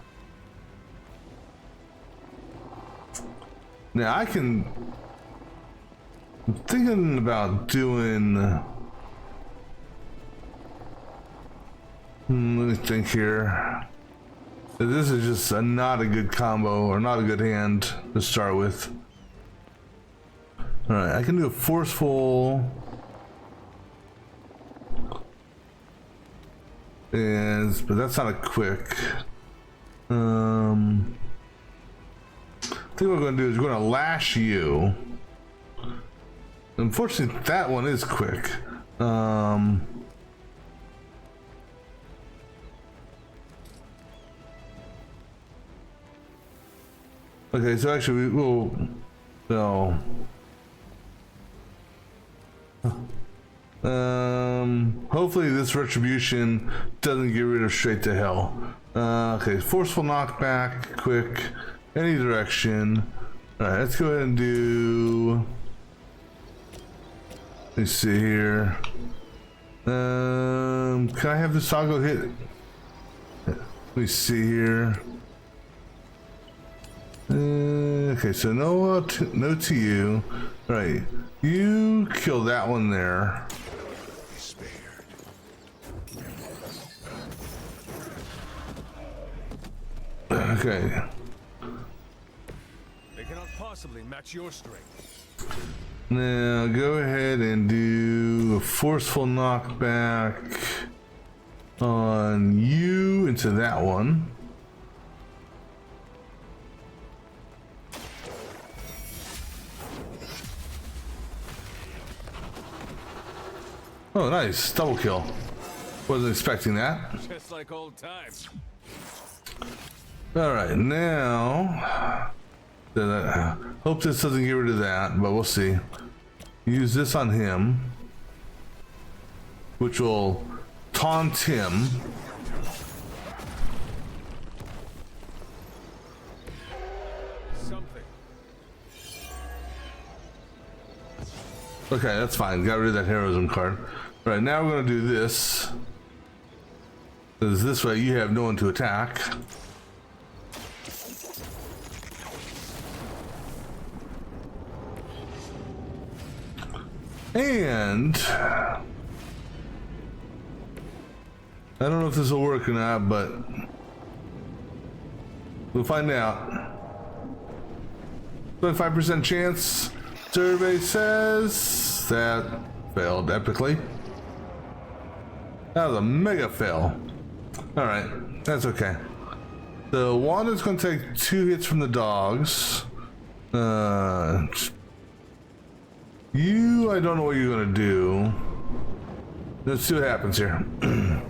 Now I'm thinking about doing. Let me think here. This is just not a good combo or not a good hand to start with. All right, I can do a forceful. But that's not a quick. I think what we're going to do is we're going to lash you. Unfortunately, that one is quick. Okay, so actually we will. So. Hopefully this retribution doesn't get rid of straight to hell. Okay, forceful knockback, quick, any direction. Alright, let's go ahead and do. Let's see here. Can I have this toggle hit? Let me see here. Okay, so no to you. All right, you kill that one there. Okay. They cannot possibly match your strength. Now go ahead and do a forceful knockback on you into that one. Oh, nice. Double kill. Wasn't expecting that. Just like old times. Alright, now... hope this doesn't get rid of that, but we'll see. Use this on him, which will taunt him. Something. Okay, that's fine. Got rid of that heroism card. All right, now we're gonna do this. Because this way you have no one to attack. And I don't know if this will work or not, but we'll find out. 25% chance. Survey says that failed epically. That was a mega fail. All right, that's okay. The Wanda's going to take 2 hits from the dogs. You, I don't know what you're gonna do. Let's see what happens here. I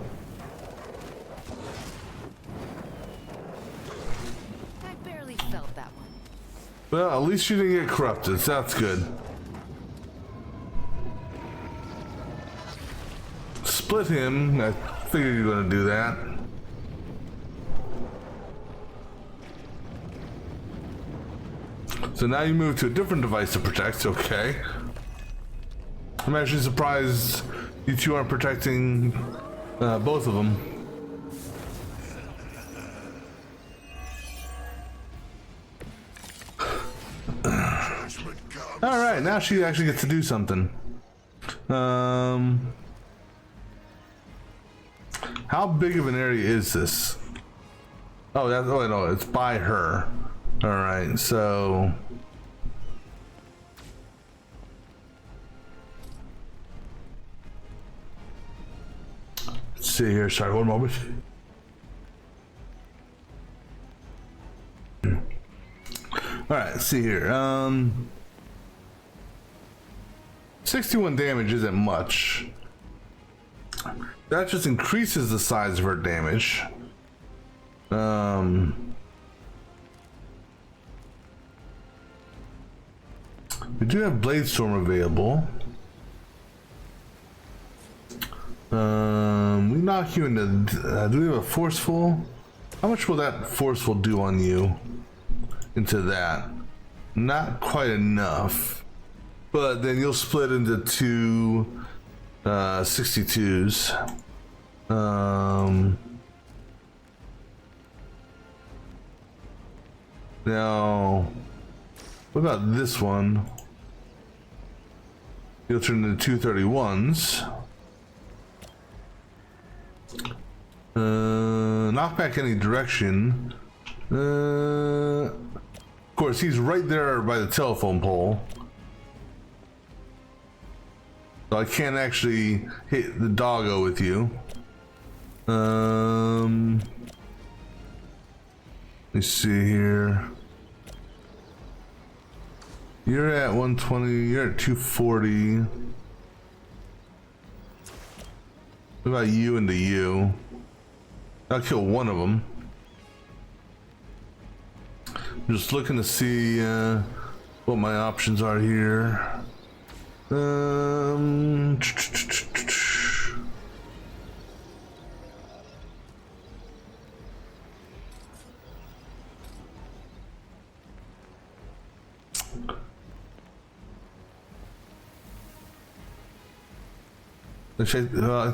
barely felt that one. Well, at least you didn't get corrupted, so that's good. Split him. I figured you were gonna do that. So now you move to a different device to protect, okay. I'm actually surprised you two aren't protecting both of them. Alright, now she actually gets to do something. How big of an area is this? Oh, that's, oh no, it's by her. Alright, so... let's see here, sorry, one moment. Alright, let's see here. 61 damage isn't much. That just increases the size of her damage. We do have Bladestorm available. We knock you into... do we have a Forceful? How much will that Forceful do on you? Into that? Not quite enough. But then you'll split into 2 62s. Now, what about this one? You'll turn into 231s. Knock back any direction. Of course, he's right there by the telephone pole. So I can't actually hit the doggo with you. Let me see here. You're at 120, you're at 240. What about you into you? I'll kill one of them. I'm just looking to see what my options are here. I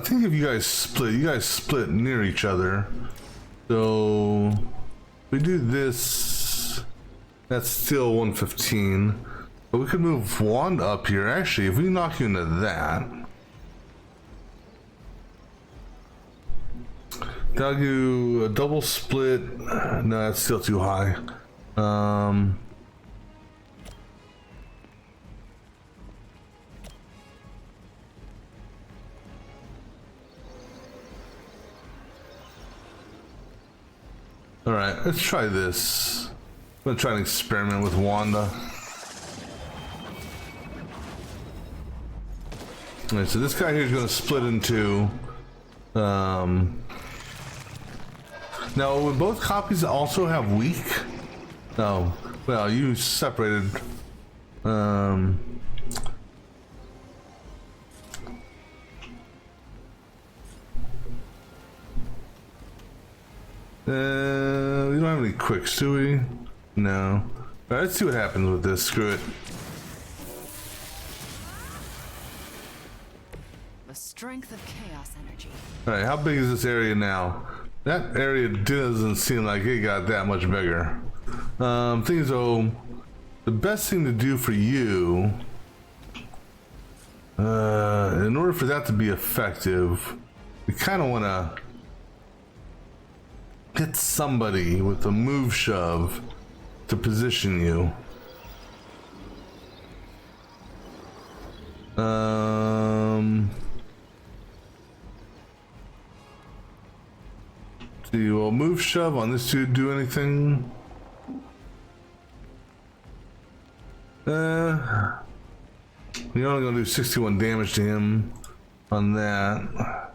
think if you guys split near each other. So if we do this, that's still 115. But we could move Wanda up here. Actually, if we knock you into that, Can I do a double split? No, that's still too high. All right, let's try this. I'm gonna try an experiment with Wanda. All right, so this guy here is gonna split in two. Now, would both copies also have weak? No. Well, you separated. We don't have any quicks, do we? No. All right, let's see what happens with this. Screw it. The strength of chaos energy. All right, how big is this area now? That area doesn't seem like it got that much bigger. Things though, the best thing to do for you, in order for that to be effective, we kind of want to hit somebody with a move shove to position you. See, will move shove on this dude do anything? You're only gonna do 61 damage to him on that.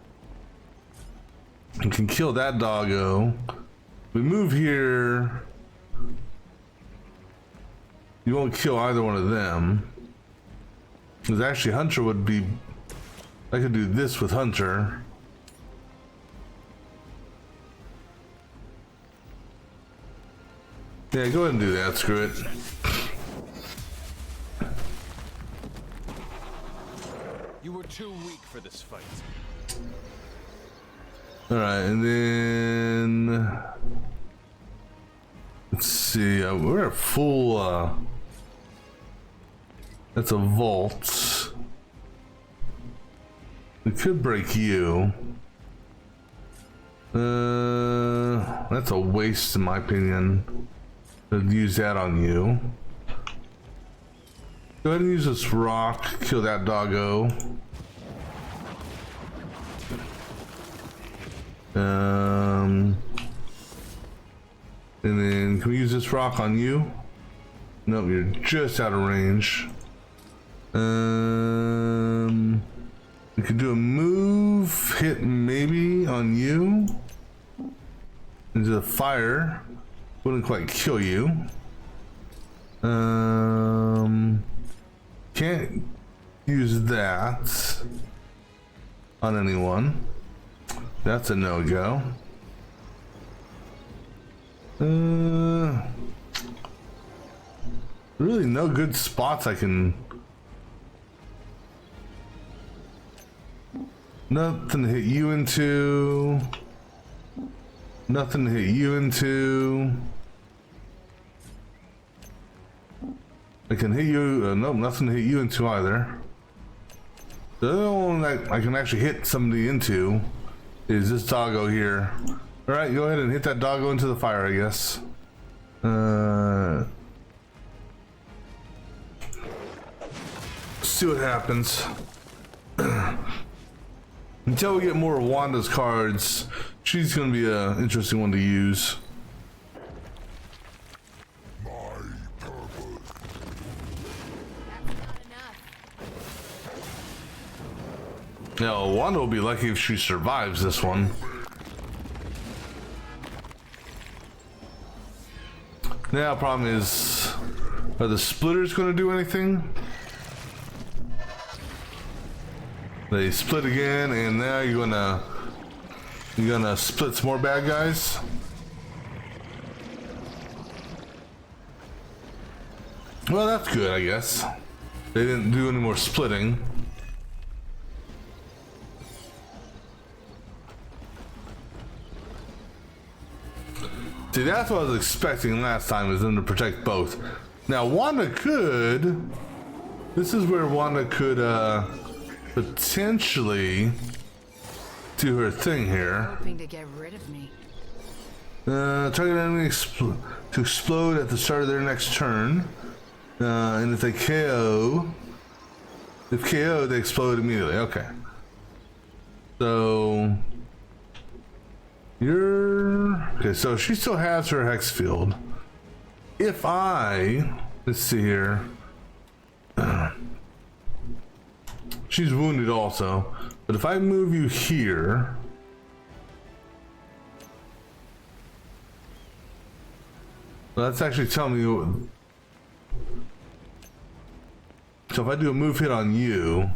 You can kill that doggo. We move here. You won't kill either one of them. Because actually Hunter would be... I could do this with Hunter. Yeah, go ahead and do that. Screw it. You were too weak for this fight. Alright, and then... Let's see, we're at full... That's a vault. We could break you. That's a waste in my opinion. I'd use that on you. Go ahead and use this rock, kill that doggo. And then can we use this rock on you? Nope, you're just out of range. We could do a move hit maybe on you. Into the fire. Wouldn't quite kill you. Can't use that on anyone. That's a no-go. Really no good spots I can... Nothing to hit you into. Nothing to hit you into. I can hit you, nope, nothing to hit you into either. The other one that I can actually hit somebody into is this doggo here. Alright, go ahead and hit that doggo into the fire, I guess. See what happens. Until we get more of Wanda's cards, she's gonna be an interesting one to use. Now, Wanda will be lucky if she survives this one. Now, problem is, are the splitters gonna do anything? They split again, and now you're gonna split some more bad guys. Well, that's good, I guess. They didn't do any more splitting. See, that's what I was expecting last time, is them to protect both. Now, Wanda could... This is where Wanda could, potentially do her thing here. Hoping to get rid of me. Target enemy to explode at the start of their next turn. And if they KO, they explode immediately. Okay. So okay. So she still has her hex field. If let's see here. She's wounded also, but if I move you here. Well, that's actually telling me. So if I do a move hit on you,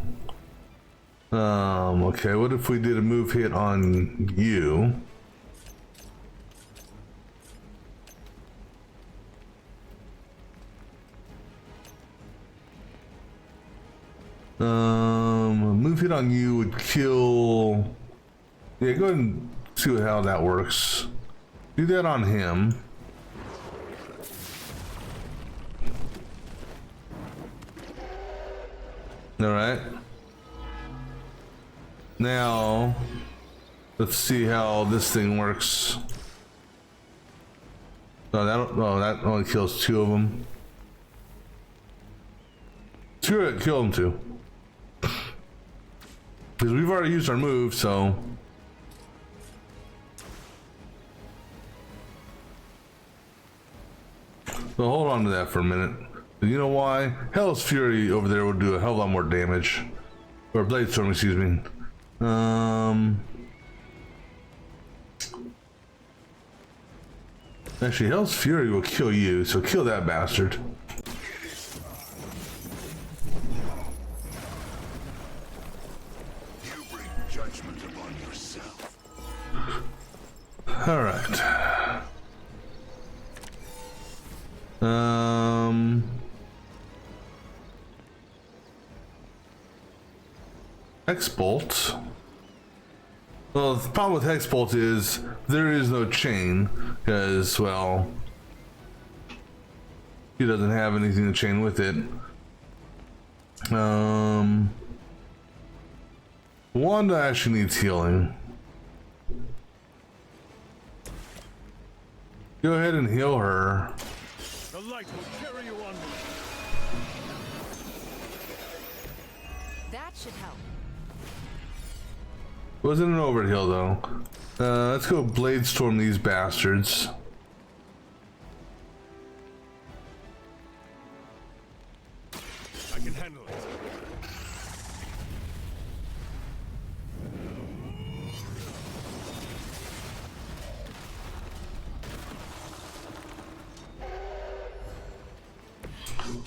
okay, what if we did a move hit on you? A move hit on you would kill. Yeah, go ahead and see how that works. Do that on him. All right. Now, let's see how this thing works. No, that only kills 2 of them. Screw it, kill them 2. Because we've already used our move, so. So hold on to that for a minute. You know why? Hell's Fury over there would do a hell of a lot more damage. Or Blade Storm, excuse me. Actually, Hell's Fury will kill you, so kill that bastard. You bring judgment upon yourself. All right. Hexbolt. Well, the problem with Hexbolt is there is no chain because, well, he doesn't have anything to chain with it. Wanda actually needs healing. Go ahead and heal her. The light will carry you onward. That should help. Wasn't an overheal though. Let's go Blade Storm these bastards. I can handle it.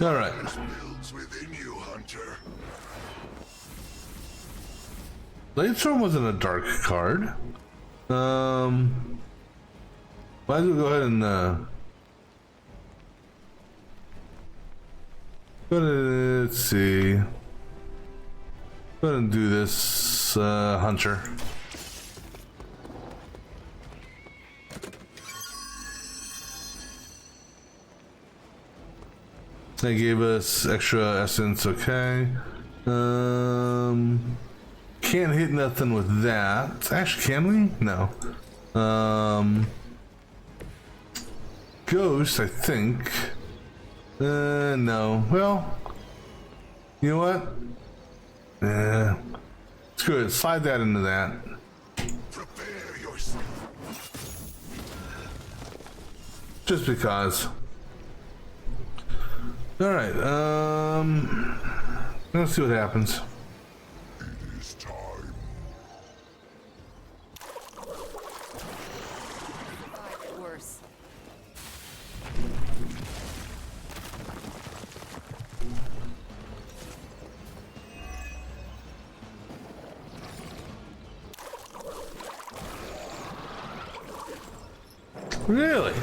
All right. Builds within you, Hunter. Blade Storm wasn't a dark card. Might as well go ahead and let's see. Go ahead and do this, Hunter. They gave us extra essence, okay. Can't hit nothing with that. Actually, can we? No. Ghost, I think. No. Well, you know what? Screw it. Slide that into that. Prepare yourself. Just because. All right. Let's see what happens. Worse. Really?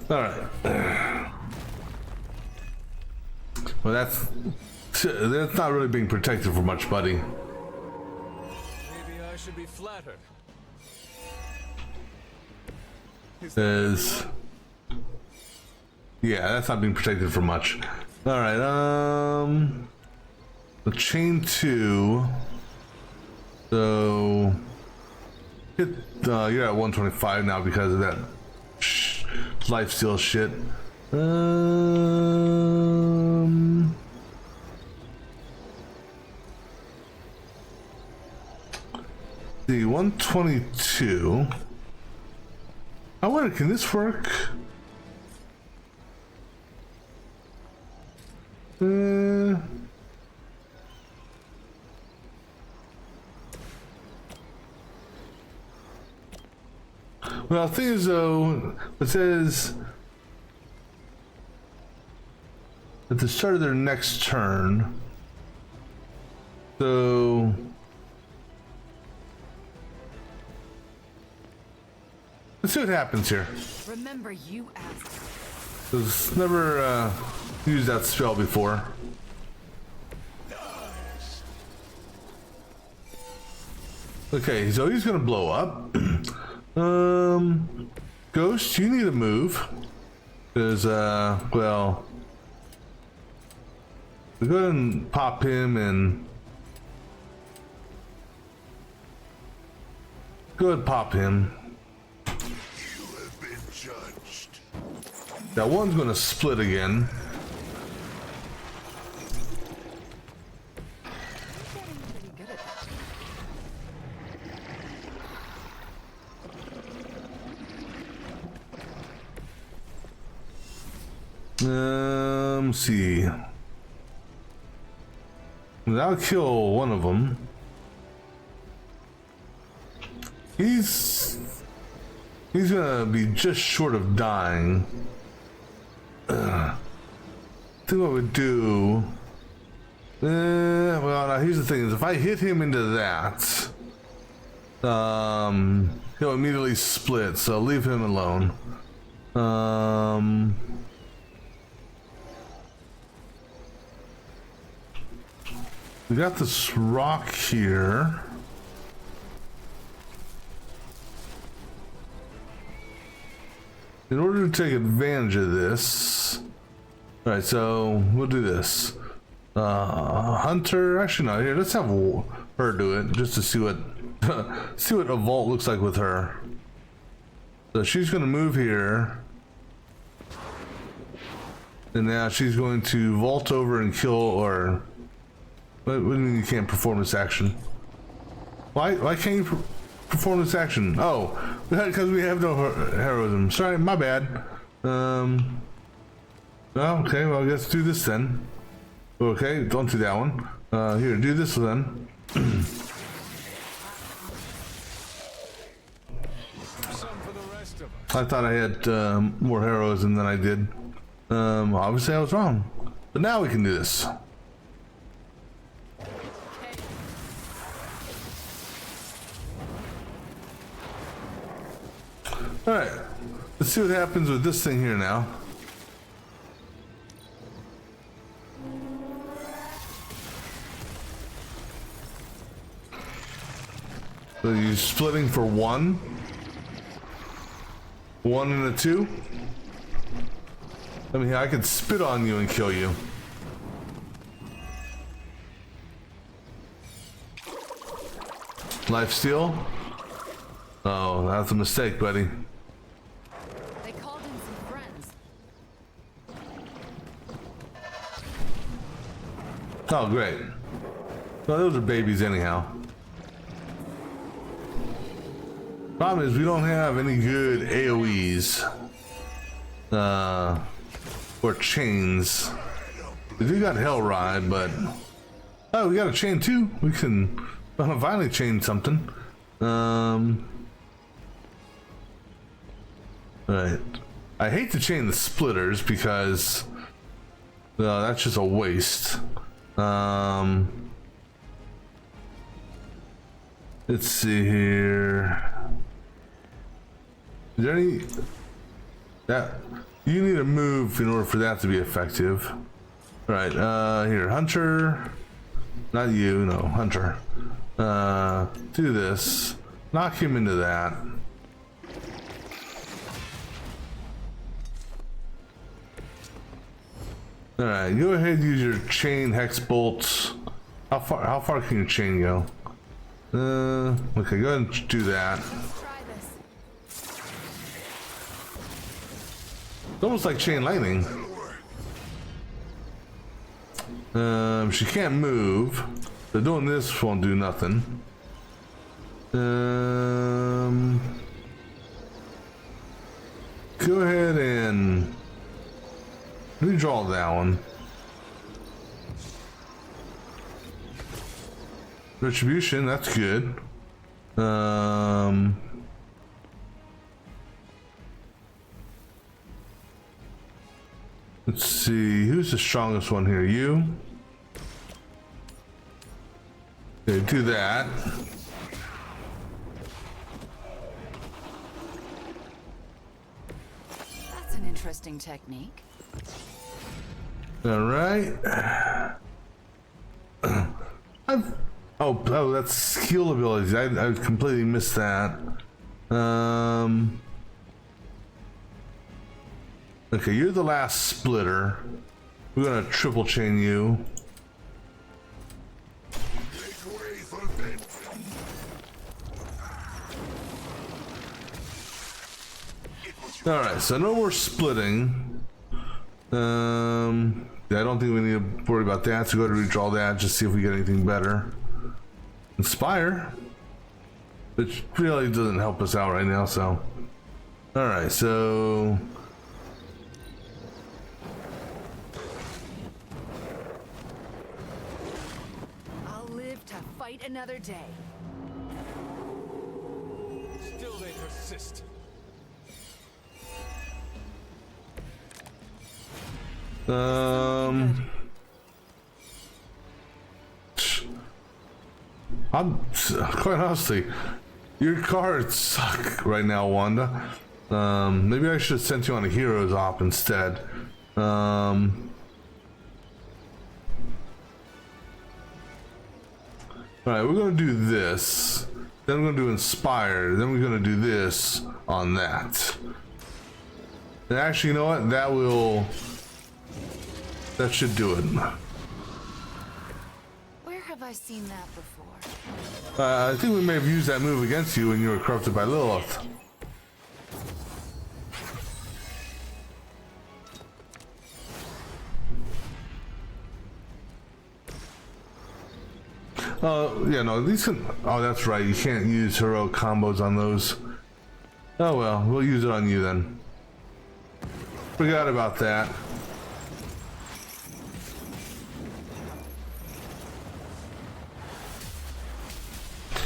All right. Well, that's not really being protected for much, buddy. Maybe I should be flattered. Is Yeah, that's not being protected for much. All right, the chain 2. So you're at 125 now because of that lifesteal shit. The 122. I wonder, can this work? Well, the thing is though, it says at the start of their next turn. So let's see what happens here. Remember, you asked. I've never used that spell before. Okay, so he's gonna blow up. Ghost, you need to move. Because, well, we'll go ahead and pop him and go ahead and pop him. That one's gonna split again. Let's see. That'll kill one of them. He's gonna be just short of dying. I think what I would do. Well, now here's the thing: is if I hit him into that, he'll immediately split. So leave him alone. We got this rock here. In order to take advantage of this, all right, so we'll do this. Hunter, actually no, here, let's have her do it just to see what see what a vault looks like with her. So she's gonna move here. And now she's going to vault over and kill, or what do you mean you can't perform this action? Why can't you perform this action? Oh, because we have no heroism. Sorry, my bad. Well, okay, well, let's do this then. Okay, don't do that one. Here, do this then. I thought I had more heroism than I did. Obviously I was wrong. But now we can do this. Alright, let's see what happens with this thing here now. So you're splitting for one and a 2. I mean, I could spit on you and kill you. Lifesteal? Oh, that's a mistake, buddy. They called in some friends. Oh, great. Well, those are babies anyhow. Problem is, we don't have any good AoEs. Or chains. We do got Hellride, but... Oh, we got a chain too. We can finally chain something. Right. I hate to chain the splitters because that's just a waste. Let's see here. Is there any that you need to move in order for that to be effective? All right. Here, Hunter. Not you, no, Hunter. Do this. Knock him into that. All right, go ahead and use your chain hex bolts. How far can your chain go? Okay, go ahead and do that. It's almost like chain lightning. She can't move. So doing this won't do nothing. Go ahead and redraw that one. Retribution, that's good. Let's see, who's the strongest one here? You? Okay, do that. That's an interesting technique. All right. Oh, that's skill abilities. I completely missed that. Okay, you're the last splitter. We're gonna triple chain you. All right, so no more splitting. Yeah, I don't think we need to worry about that. So go to redraw that, just see if we get anything better. Inspire, which really doesn't help us out right now. So, all right, so. I'll live to fight another day. Still they persist. I'm quite honestly, your cards suck right now, Wanda. Maybe I should have sent you on a heroes op instead. All right, we're gonna do this. Then we're gonna do inspire. Then we're gonna do this on that. And actually, you know what? That should do it. Where have I seen that before? I think we may have used that move against you when you were corrupted by Lilith. Yeah, no, these can. Oh, that's right. You can't use heroic combos on those. Oh well, we'll use it on you then. Forgot about that.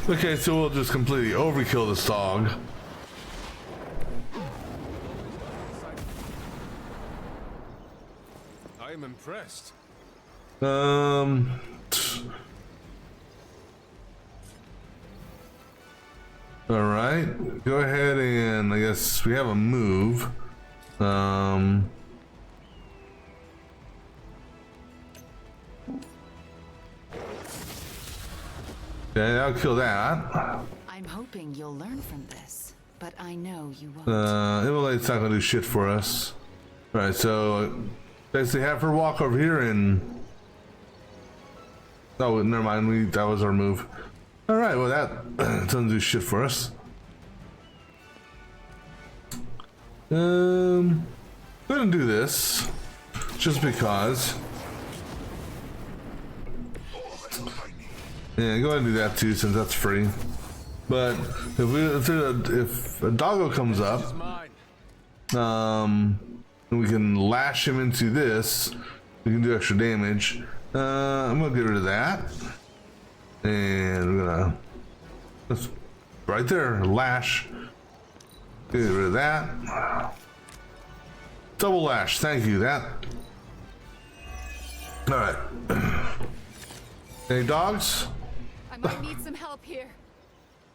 Okay, so we'll just completely overkill this dog. I am impressed. All right, go ahead and I guess we have a move. Okay, I'll kill that. I'm hoping you'll learn from this, but I know you won't. Immolate's not gonna do shit for us. All right, so basically have her walk over here and. Oh, never mind. That was our move. All right, well that doesn't do shit for us. I'm gonna do this just because. Yeah, go ahead and do that too, since that's free. But if a doggo comes up, we can lash him into this. We can do extra damage. I'm gonna get rid of that, and we're gonna that's right there, lash. Get rid of that. Double lash. Thank you. That. All right. Any dogs? I might need some help here.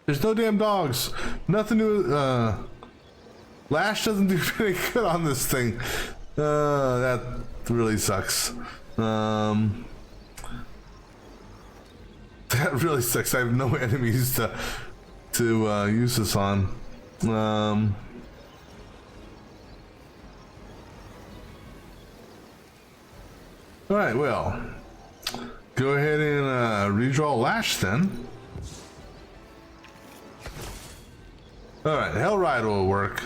There's no damn dogs. Nothing to. Lash doesn't do very good on this thing. That really sucks. That really sucks. I have no enemies to use this on. All right, well, go ahead and redraw Lash then. All right, Hellride will work.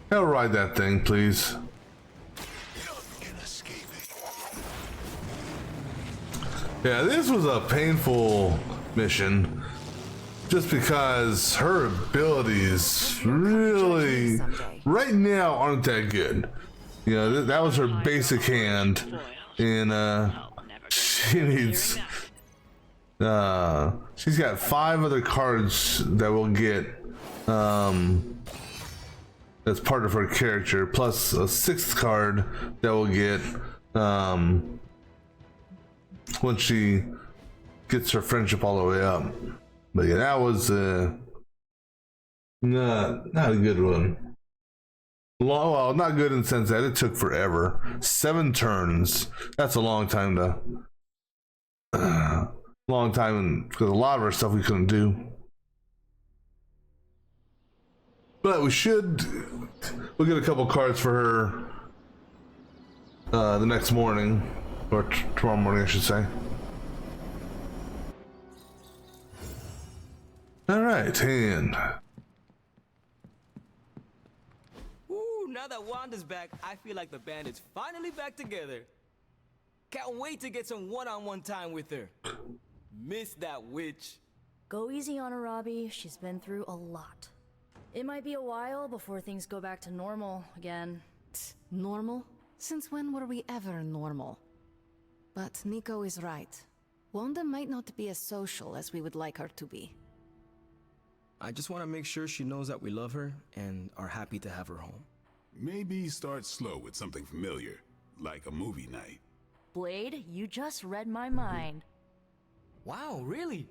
Hellride that thing, please. Yeah, this was a painful mission just because her abilities really right now aren't that good. You know, that was her basic hand, and she needs she's got 5 other cards that will get as part of her character, plus a 6th card that will get once she gets her friendship all the way up. But yeah, that was not a good one. Well, not good in the sense that it took forever. 7 turns. That's a long time because a lot of our stuff we couldn't do. But we'll get a couple cards for her the next morning, or tomorrow morning, I should say. All right, and Now that Wanda's back, I feel like the band is finally back together. Can't wait to get some one-on-one time with her. Miss that witch. Go easy on her, Robbie. She's been through a lot. It might be a while before things go back to normal again. Normal? Since when were we ever normal? But Nico is right. Wanda might not be as social as we would like her to be. I just want to make sure she knows that we love her and are happy to have her home. Maybe start slow with something familiar, like a movie night. Blade, you just read my mind. Wow, really?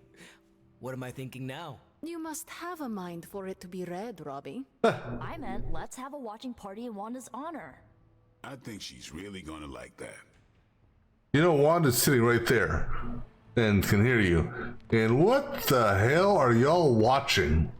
What am I thinking now? You must have a mind for it to be read, Robbie. I meant let's have a watching party in Wanda's honor. I think she's really gonna like that. You know, Wanda's sitting right there and can hear you. And what the hell are y'all watching?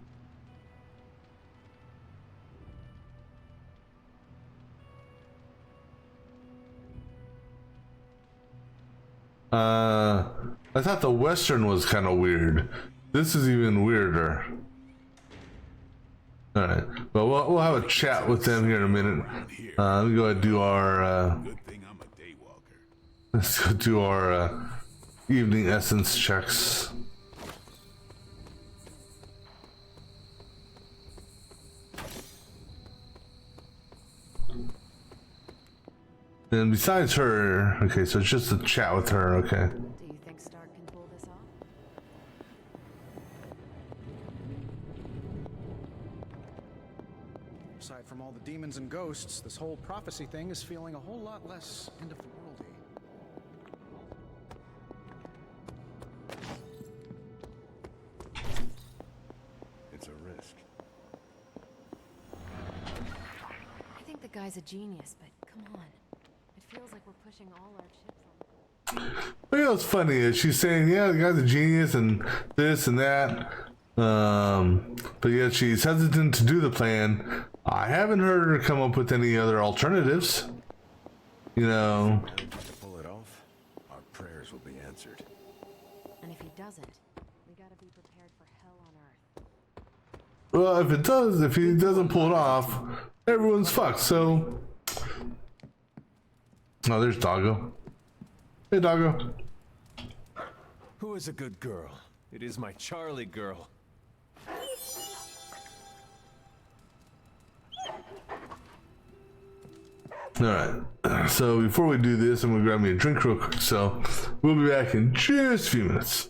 I thought the Western was kind of weird. This is even weirder. All right, well, we'll have a chat with them here in a minute. Let me go ahead and do our. Let's go do our evening essence checks. And besides her, okay, so it's just a chat with her, okay. Do you think Stark can pull this off? Aside from all the demons and ghosts, this whole prophecy thing is feeling a whole lot less end of the worldy. It's a risk. I think the guy's a genius, but come on. It feels like we're pushing all our chips on. Well, you know what's funny is she's saying, yeah, the guy's a genius and this and that. But yet she's hesitant to do the plan. I haven't heard her come up with any other alternatives. You know. To pull it off, our prayers will be answered. And if he doesn't, we gotta be prepared for hell on Earth. Well, if he doesn't pull it off, everyone's fucked, so. Oh, there's Doggo. Hey, Doggo. Who is a good girl? It is my Charlie girl. Alright, so before we do this, I'm gonna grab me a drink real quick, so we'll be back in just a few minutes.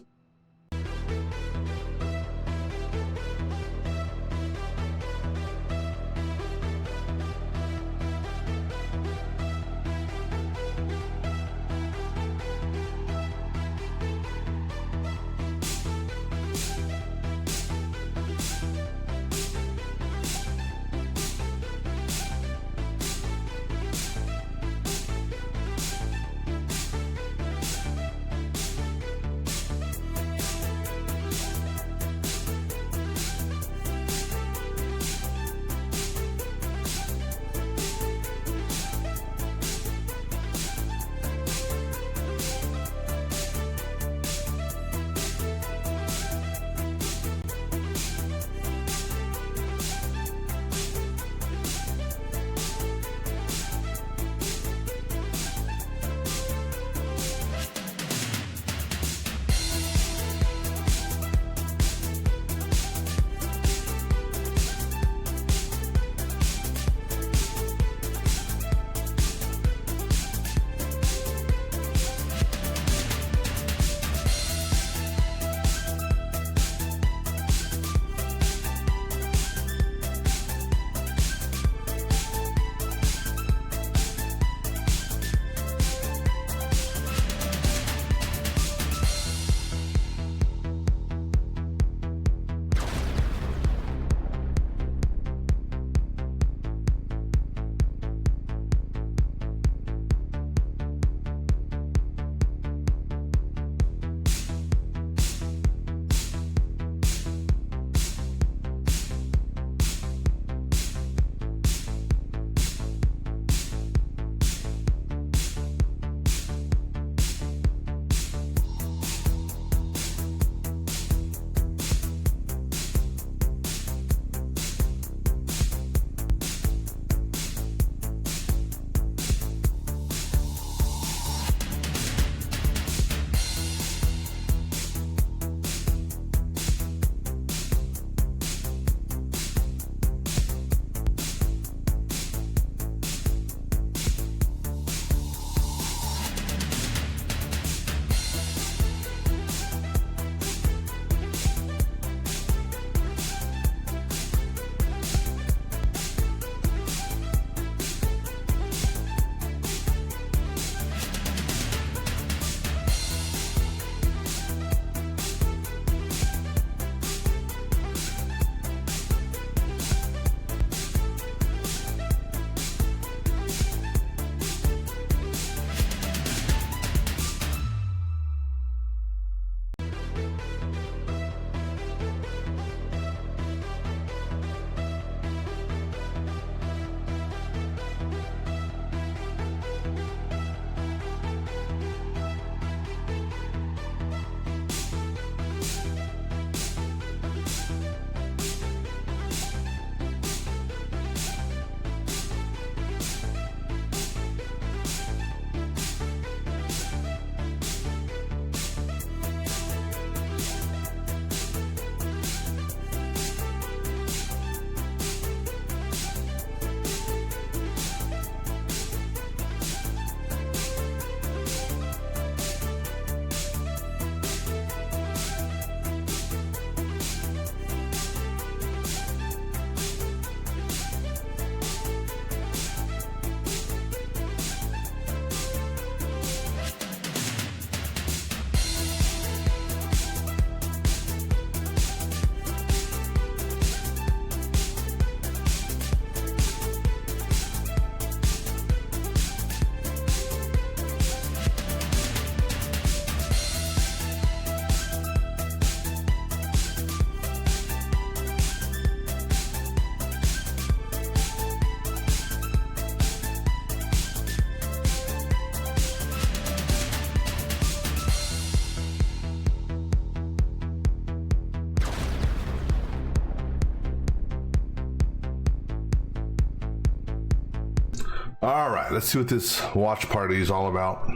All right, let's see what this watch party is all about.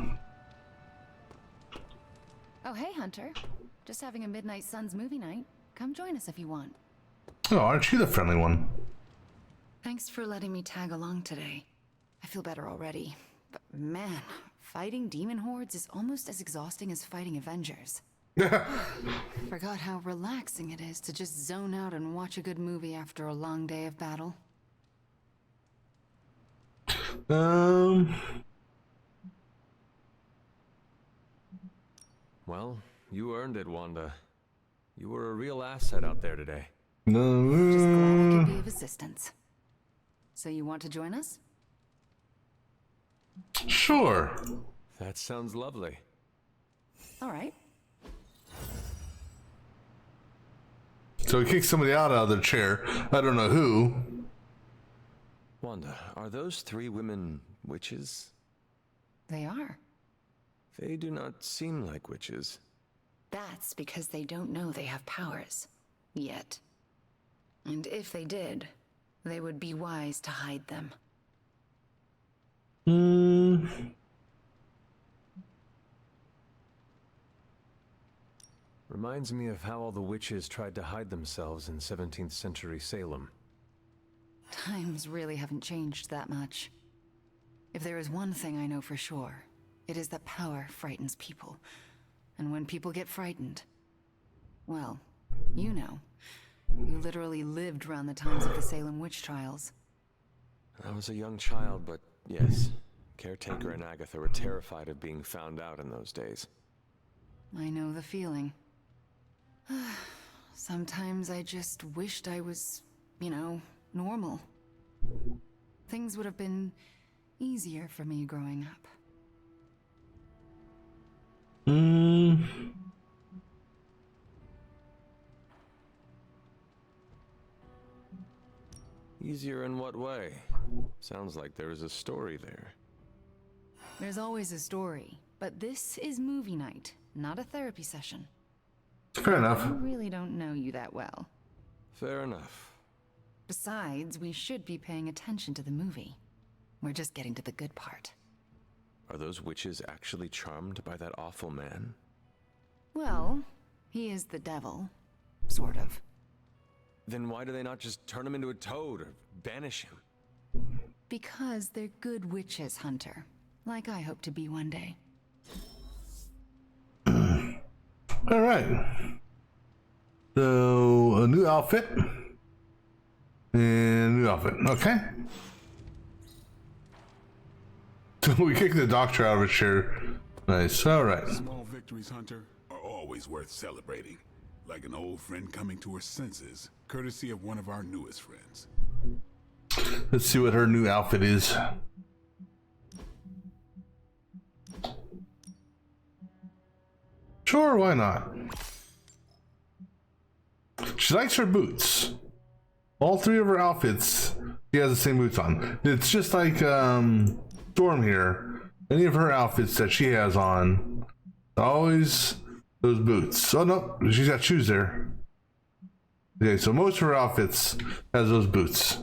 Oh, hey, Hunter. Just having a Midnight Suns movie night. Come join us if you want. Oh, aren't you the friendly one? Thanks for letting me tag along today. I feel better already. But man, fighting demon hordes is almost as exhausting as fighting Avengers. Forgot how relaxing it is to just zone out and watch a good movie after a long day of battle. Well, you earned it, Wanda. You were a real asset out there today. Just glad I could be of assistance. So you want to join us? Sure. That sounds lovely. All right. So he kicked somebody out of their chair. I don't know who. Wanda, are those three women witches? They are. They do not seem like witches. That's because they don't know they have powers. Yet. And if they did, they would be wise to hide them. Reminds me of how all the witches tried to hide themselves in 17th century Salem. Times really haven't changed that much. If there is one thing I know for sure, it is that power frightens people. And when people get frightened, well, you know. You literally lived around the times of the Salem witch trials. I was a young child, but yes, Caretaker and Agatha were terrified of being found out in those days. I know the feeling. Sometimes I just wished I was, you know, normal. Things would have been easier for me growing up. Easier in what way? Sounds like there is a story there. There's always a story, but this is movie night, not a therapy session. Fair enough. I really don't know you that well. Fair enough. Besides, we should be paying attention to the movie. We're just getting to the good part. Are those witches actually charmed by that awful man? Well, he is the devil. Sort of. Then why do they not just turn him into a toad or banish him? Because they're good witches, Hunter. Like I hope to be one day. All right. So a new outfit and new outfit. Okay. So we kicked the doctor out of a chair. Nice. All right. Small victories, Hunter, are always worth celebrating. Like an old friend coming to her senses, courtesy of one of our newest friends. Let's see what her new outfit is. Sure, why not? She likes her boots. All three of her outfits, she has the same boots on. It's just like Storm here. Any of her outfits that she has on, always those boots. Oh no, she's got shoes there. Okay, so most of her outfits has those boots.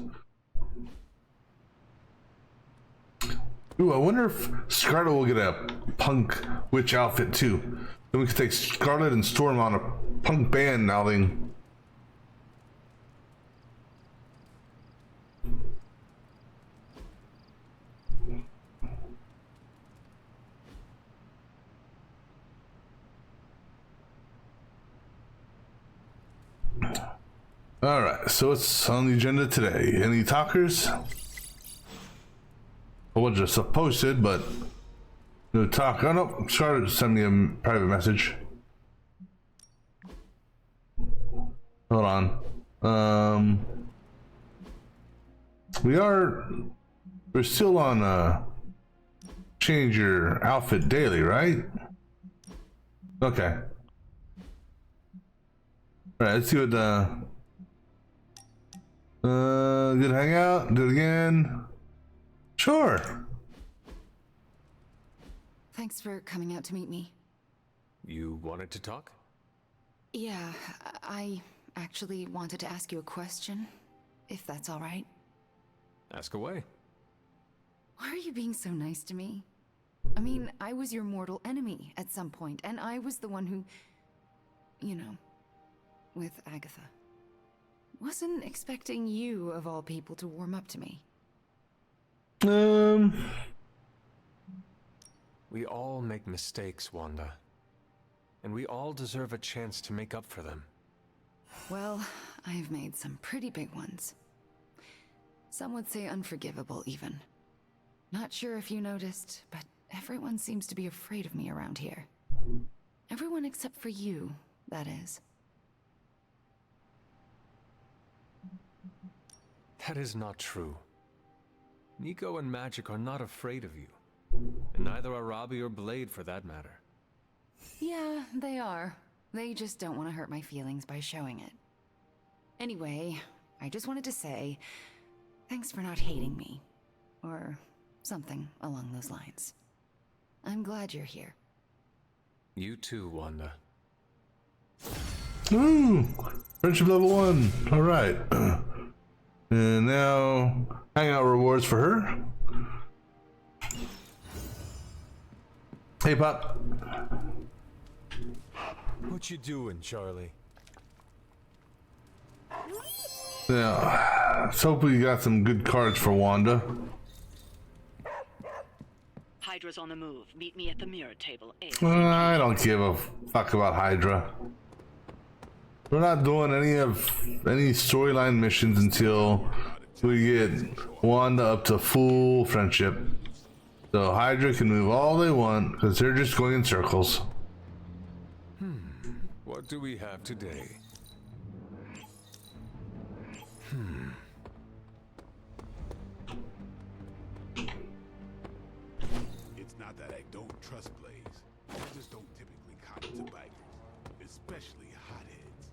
Ooh, I wonder if Scarlet will get a punk witch outfit too. Then we could take Scarlet and Storm on a punk band outing. All right, so what's on the agenda today? Any talkers? I wasn't just posted, but no talk. Oh no, Scarlet sent me a private message. Hold on. We're still on change your outfit daily, right? Okay. All right, let's see what good hangout, do it again. Sure. Thanks for coming out to meet me. You wanted to talk? Yeah, I actually wanted to ask you a question, if that's all right. Ask away. Why are you being so nice to me? I mean, I was your mortal enemy at some point, and I was the one who... you know, with Agatha. Wasn't expecting you, of all people, to warm up to me. We all make mistakes, Wanda. And we all deserve a chance to make up for them. Well, I've made some pretty big ones. Some would say unforgivable, even. Not sure if you noticed, but everyone seems to be afraid of me around here. Everyone except for you, that is. That is not true. Nico and Magic are not afraid of you. And neither are Robbie or Blade, for that matter. Yeah, they are. They just don't want to hurt my feelings by showing it. Anyway, I just wanted to say, thanks for not hating me. Or something along those lines. I'm glad you're here. You too, Wanda. Ooh, friendship level 1. All right. And now, hangout rewards for her. Hey, Pop. What you doing, Charlie? Now, let's hope we got some good cards for Wanda. Hydra's on the move. Meet me at the mirror table. I don't give a fuck about Hydra. We're not doing any storyline missions until we get Wanda up to full friendship. So Hydra can move all they want because they're just going in circles. What do we have today? It's not that I don't trust Blaze. I just don't typically cotton to bikers, especially hotheads.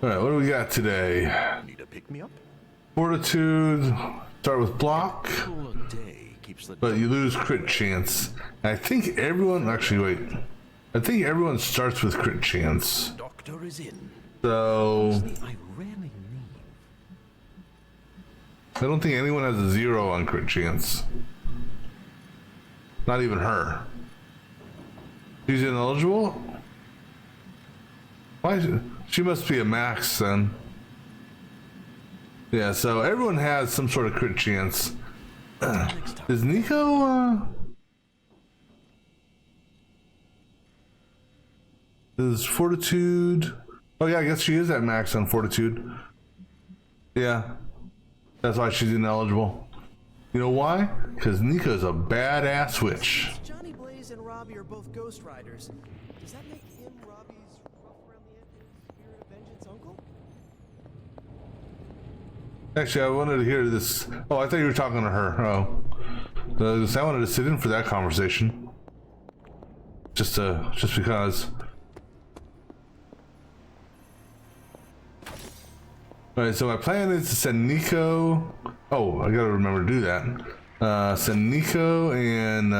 Alright, what do we got today? Need a pick-me-up? Fortitude. Start with block. But you lose crit chance. I think everyone... Actually, wait. I think everyone starts with crit chance. Doctor is in. So... I rarely leave. I don't think anyone has a 0 on crit chance. Not even her. She's ineligible? Why? She must be a max then. Yeah, so everyone has some sort of crit chance. Is Nico, is Fortitude... Oh yeah, I guess she is at max on Fortitude. Yeah. That's why she's ineligible. You know why? Because Nico's a badass witch. Johnny Blaze and Robbie are both Ghost Riders. Does that make him Robbie's rough around the edges, spirit of vengeance uncle? Actually, I wanted to hear this. Oh, I thought you were talking to her. Oh. I wanted to sit in for that conversation. Just because. Alright, so my plan is to send Nico. Oh, I gotta remember to do that. Send Nico and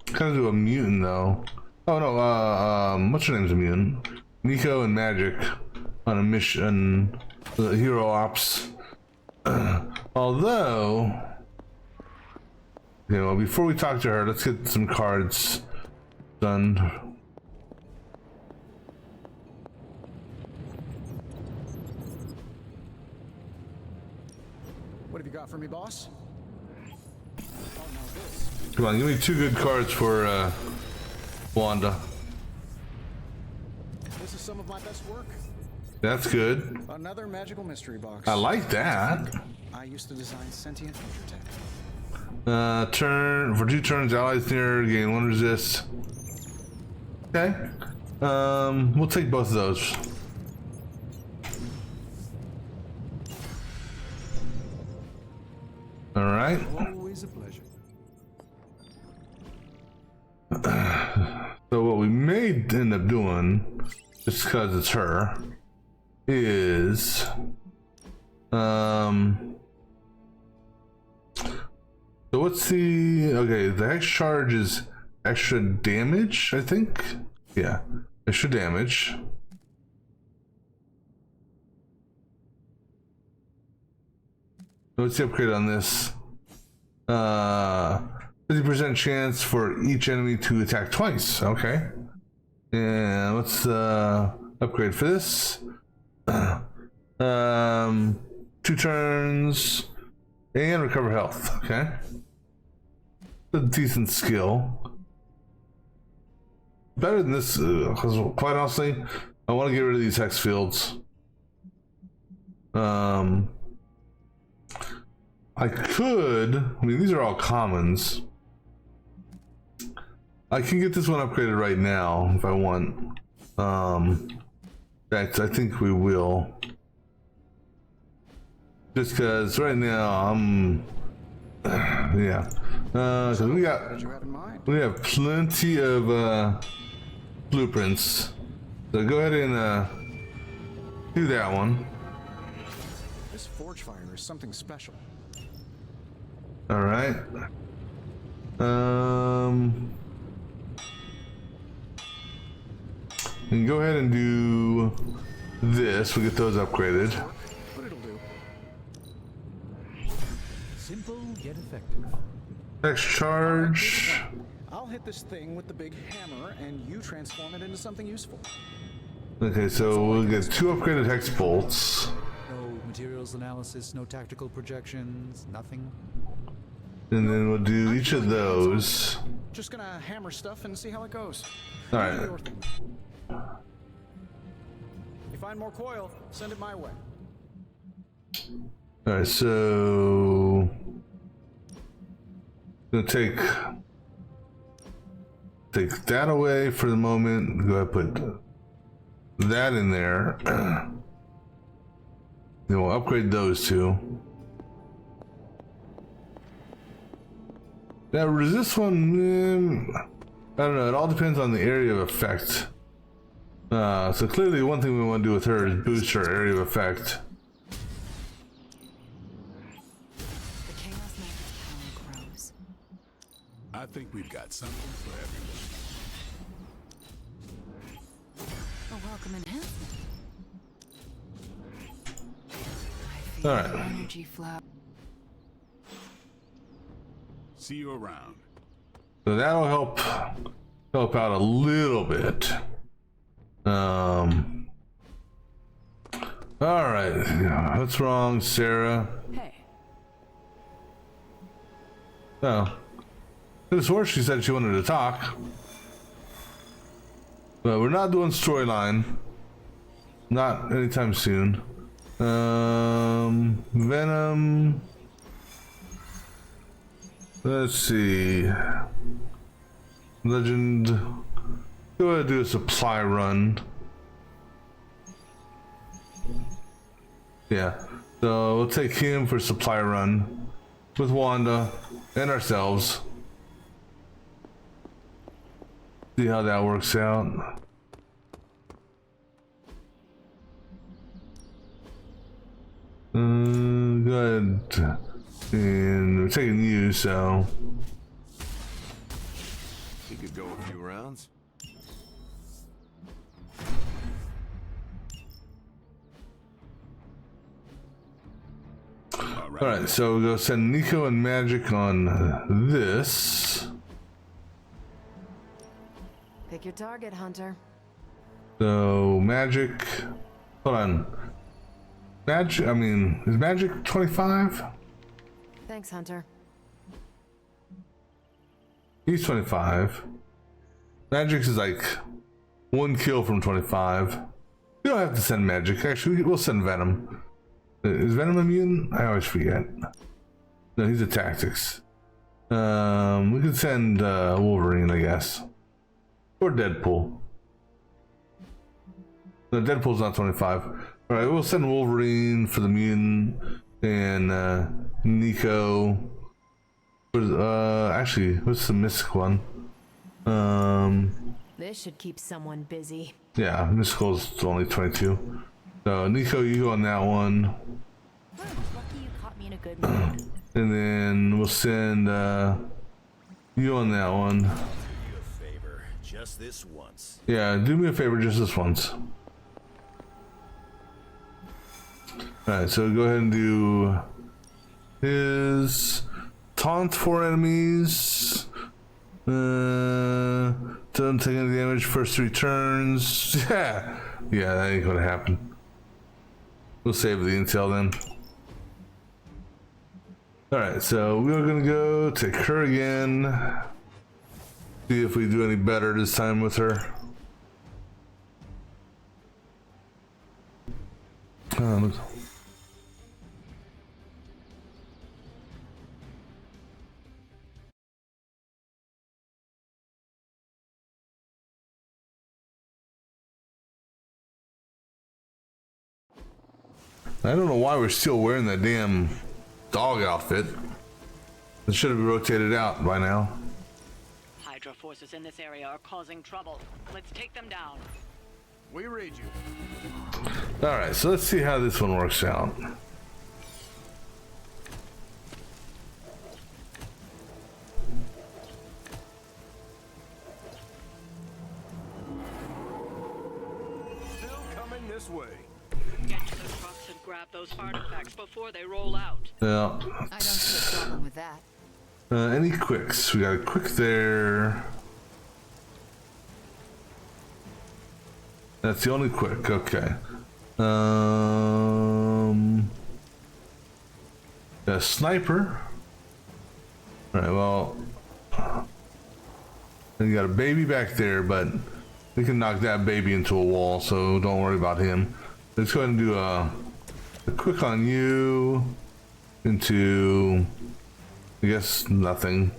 kind of do a mutant though. Oh no, what's her name's a mutant? Nico and Magic on a mission, the Hero Ops. Although, you know, before we talk to her, let's get some cards done. What have you got for me, boss? Oh, no, this. Come on, give me 2 good cards for Wanda. This is some of my best work. That's good. Another magical mystery box. I like that. I used to design sentient future tech. Turn for 2 turns, allies near gain 1 resist. Okay. We'll take both of those. All right. Always a pleasure. So what we may end up doing, just because it's her, is so what's the the hex charge is extra damage, I think. Yeah, extra damage. What's the upgrade on this? 50% chance for each enemy to attack twice. Okay. And what's the upgrade for this? 2 turns and recover health. Okay. A decent skill. Better than this, because quite honestly, I want to get rid of these hex fields. I could, I mean, these are all commons. I can get this one upgraded right now if I want. In fact, I think we will. Just because right now I'm, yeah. So we have plenty of blueprints. So go ahead and do that one. This forge fire is something special. All right. And go ahead and do this. We'll get those upgraded. But it'll do. Simple yet effective. Next charge. I'll hit this thing with the big hammer, and you transform it into something useful. Okay, so we'll get 2 upgraded hex bolts. No materials analysis, no tactical projections, nothing. And then we'll do each of those. Just gonna hammer stuff and see how it goes. All right. You find more coil, send it my way. All right, so gonna take that away for the moment. Go ahead and put that in there. Then we'll upgrade those 2. Now, resist one, I don't know, it all depends on the area of effect. So clearly one thing we want to do with her is boost her area of effect. The chaos magic's power grows. I think we've got something for everyone. A welcome enhancement. All right. Energy flow. See you around. So that'll help out a little bit. All right. What's wrong, Sarah? Hey. Oh. This horse, she said she wanted to talk. But we're not doing storyline. Not anytime soon. Venom. Let's see. Legend. Go ahead and do a supply run. Yeah. So we'll take him for supply run with Wanda and ourselves. See how that works out. Good. And we're taking you, so. You could go a few rounds. Alright, so we'll go send Nico and Magic on this. Pick your target, Hunter. So, Magic. Hold on. Magic, I mean, is Magic 25? Thanks, Hunter. He's 25. Magic's is like 1 kill from 25. We don't have to send Magic. Actually, we'll send Venom. Is Venom immune? I always forget. No, he's a tactics. We could send Wolverine, I guess. Or Deadpool. No, Deadpool's not 25. Alright, we'll send Wolverine for the mutant and Nico. Actually, what's the Mystic one? This should keep someone busy. Yeah, Mystical's only 22. So Nico, you go on that one. Lucky you caught me in a good mood. And then we'll send you on that one. Do you a favor, just this once. Yeah, do me a favor, just this once. Alright, so go ahead and do is taunt 4 enemies. Doesn't take any damage first 3 turns. Yeah, that ain't gonna happen. We'll save the intel then. Alright, so we're gonna go take her again. See if we do any better this time with her. I don't know why we're still wearing that damn dog outfit. It should have been rotated out by now. Hydra forces in this area are causing trouble. Let's take them down. We read you. Alright, so let's see how this one works out. Still coming this way. Get to the trucks and grab those artifacts before they roll out. Yeah. I don't see a problem with that. Any quicks? We got a quick there. That's the only quick. Okay. A sniper. All right. Well, and you got a baby back there, but we can knock that baby into a wall, so don't worry about him. Let's go ahead and do a quick on you into, I guess, nothing.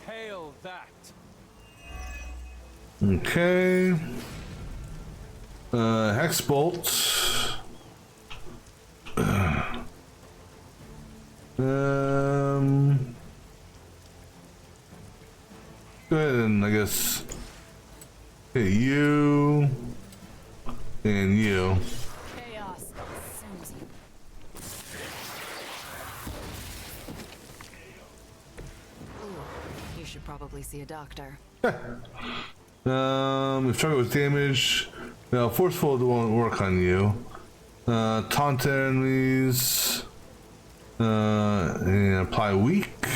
Hail that. Okay. Hex bolt. Go ahead and I guess hit you and you. Chaos. Ooh, you should probably see a doctor. If target was damaged, now forceful won't work on you. Taunt enemies. And apply weak.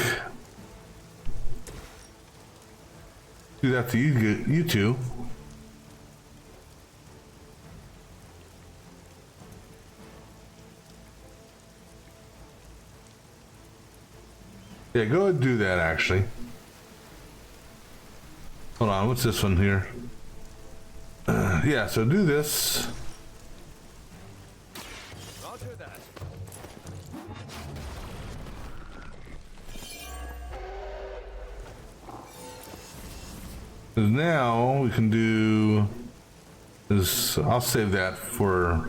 Do that to you two. Yeah, go ahead and do that actually. Hold on, what's this one here? Yeah, so do this. Roger that. Because now we can do this. I'll save that for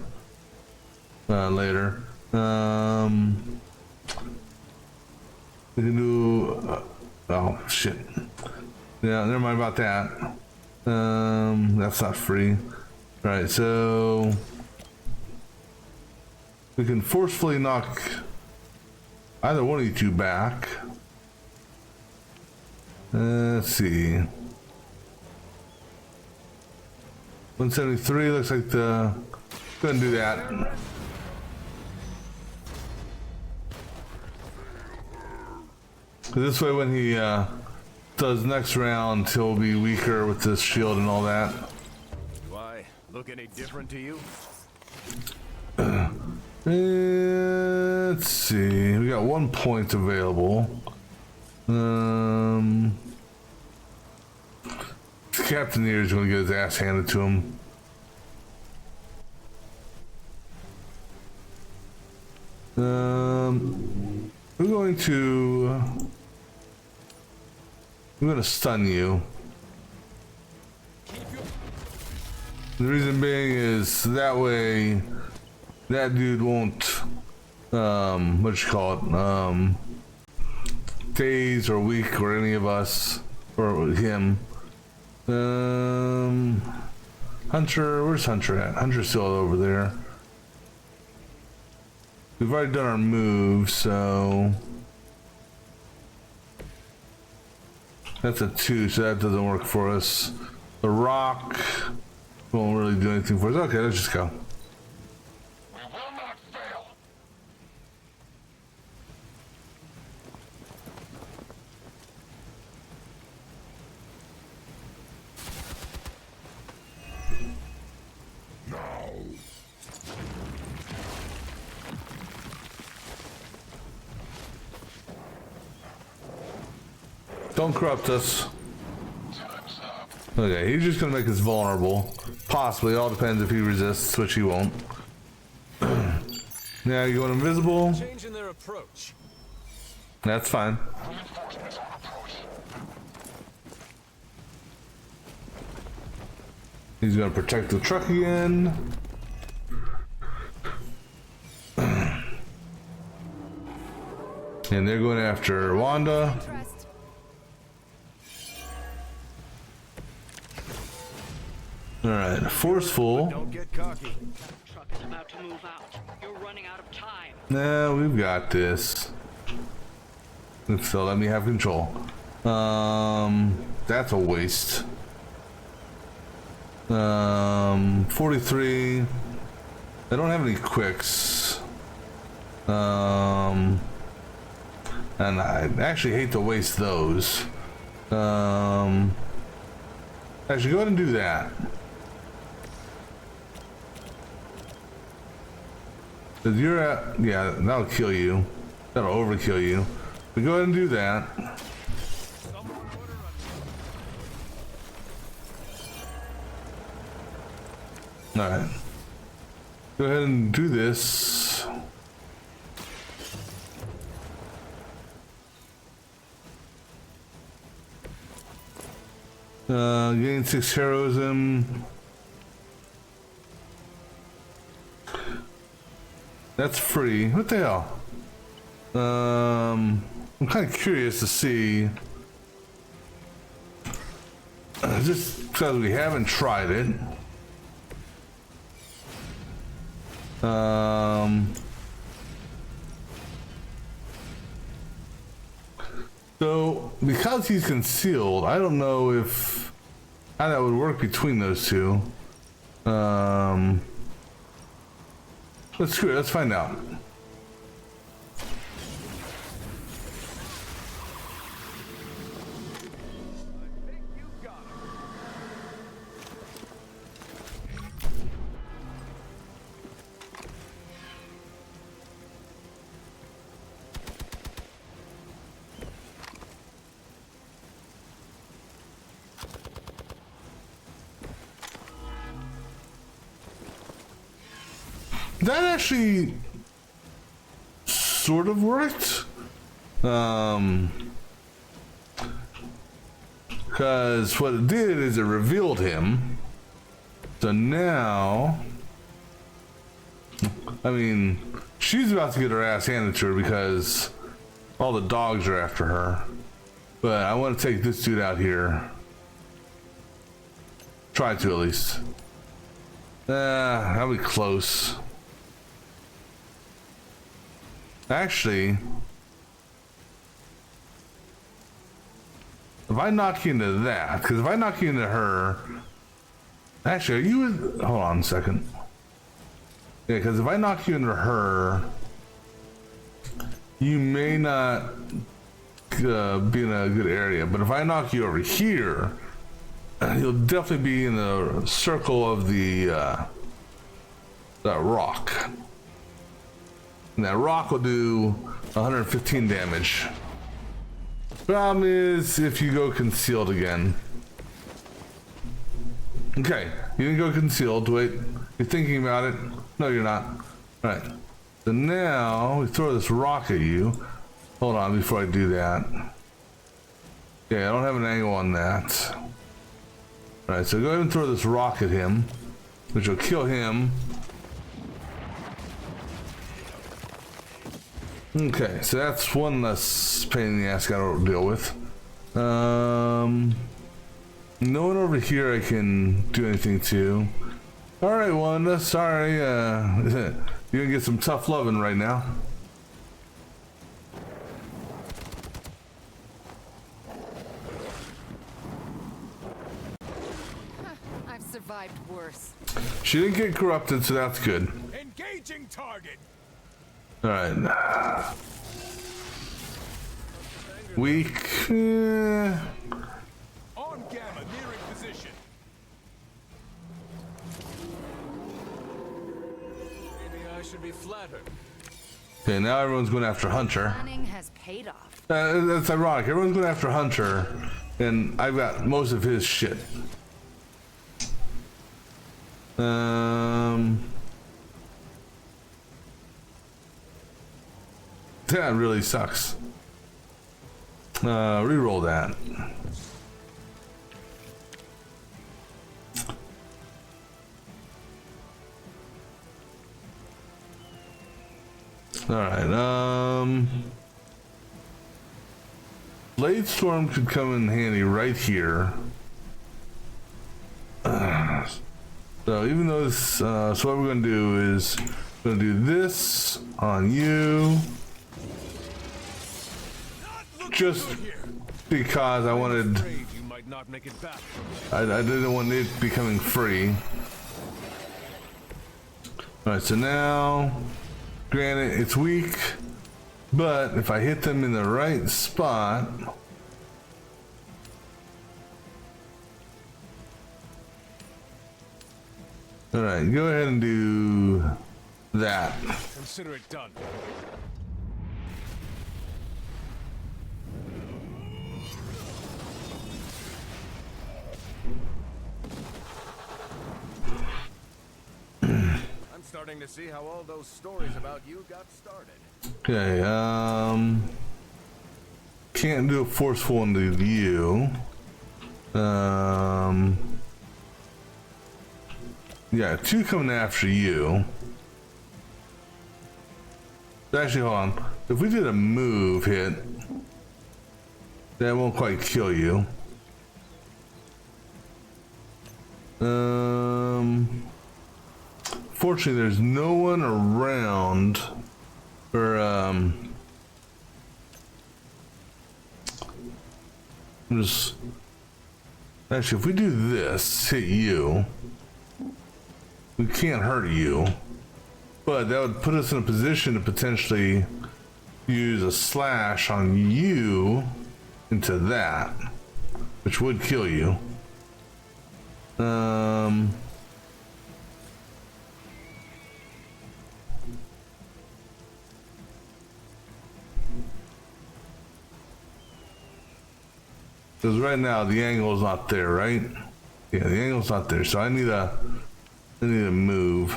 later. We can do. Oh shit. Yeah, never mind about that. That's not free. All right, so we can forcefully knock either one of you two back. Let's see. 173 looks like the. Go ahead and do that. This way, when he does next round, he'll be weaker with this shield and all that. Do I look any different to you? Let's see. We got 1 point available. Captain here is going to get his ass handed to him. We're going to stun you. The reason being is that way that dude won't what you call it, daze or weak or any of us or him. Hunter, where's Hunter at? Hunter's still over there. We've already done our move, so that's a 2, so that doesn't work for us. The rock, Won't really do anything for us. Okay, let's just go. Don't corrupt us. Okay, he's just gonna make us vulnerable. Possibly, all depends if he resists, which he won't. Now you going invisible? Changing their approach. That's fine. He's gonna protect the truck again. And they're going after Wanda. Alright, forceful. Don't get cocky. Truck is about to move out. You're running out of time. Nah, we've got this. So let me have control. That's a waste. 43. I don't have any quicks. And I actually hate to waste those. Actually, go ahead and do that. Cause you're at, yeah, that'll kill you. That'll overkill you. But go ahead and do that. Alright. Go ahead and do this. Gain 6 heroism. That's free. What the hell? I'm kind of curious to see. Just because we haven't tried it. So because he's concealed, I don't know if how that would work between those two. Let's find out. That actually sort of worked. Because what it did is it revealed him. So now, I mean, she's about to get her ass handed to her because all the dogs are after her. But I want to take this dude out here. Try to at least. That'll be close. Actually, if I knock you into that, because if I knock you into her, actually, are you? Hold on a second. Yeah, because if I knock you into her, you may not be in a good area. But if I knock you over here, you'll definitely be in the circle of that rock. And that rock will do 115 damage. Problem is if you go concealed again. Okay, you didn't go concealed. Wait, you're thinking about it? No, you're not. All right. So now we throw this rock at you. Hold on before I do that. Okay, I don't have an angle on that. All right, so go ahead and throw this rock at him, which will kill him. Okay, so that's one less pain in the ass I gotta deal with. No one over here I can do anything to. Alright, Wanda, sorry, you're gonna get some tough loving right now. I've survived worse. She didn't get corrupted, so that's good. Engaging target. All right. Weak. On Gamma, nearing position. Maybe I should be flattered. Okay, now everyone's going after Hunter. Planning has paid off. That's ironic. Everyone's going after Hunter, and I've got most of his shit. That really sucks. Reroll that. All right. Blade Storm could come in handy right here. So even though this, so what we're gonna do is we're gonna do this on you, just because I wanted. I didn't want it becoming free. All right, so now, granted, it's weak, but if I hit them in the right spot. All right, go ahead and do that. Consider it done. I'm starting to see how all those stories about you got started. Okay, can't do a forceful into you. Yeah, two coming after you. Actually, hold on. If we did a move hit, that won't quite kill you. Fortunately, there's no one around for just actually, if we do this, hit you. We can't hurt you, but that would put us in a position to potentially use a slash on you into that, which would kill you. Because right now the angle is not there, right? Yeah, the angle's not there, so I need a move.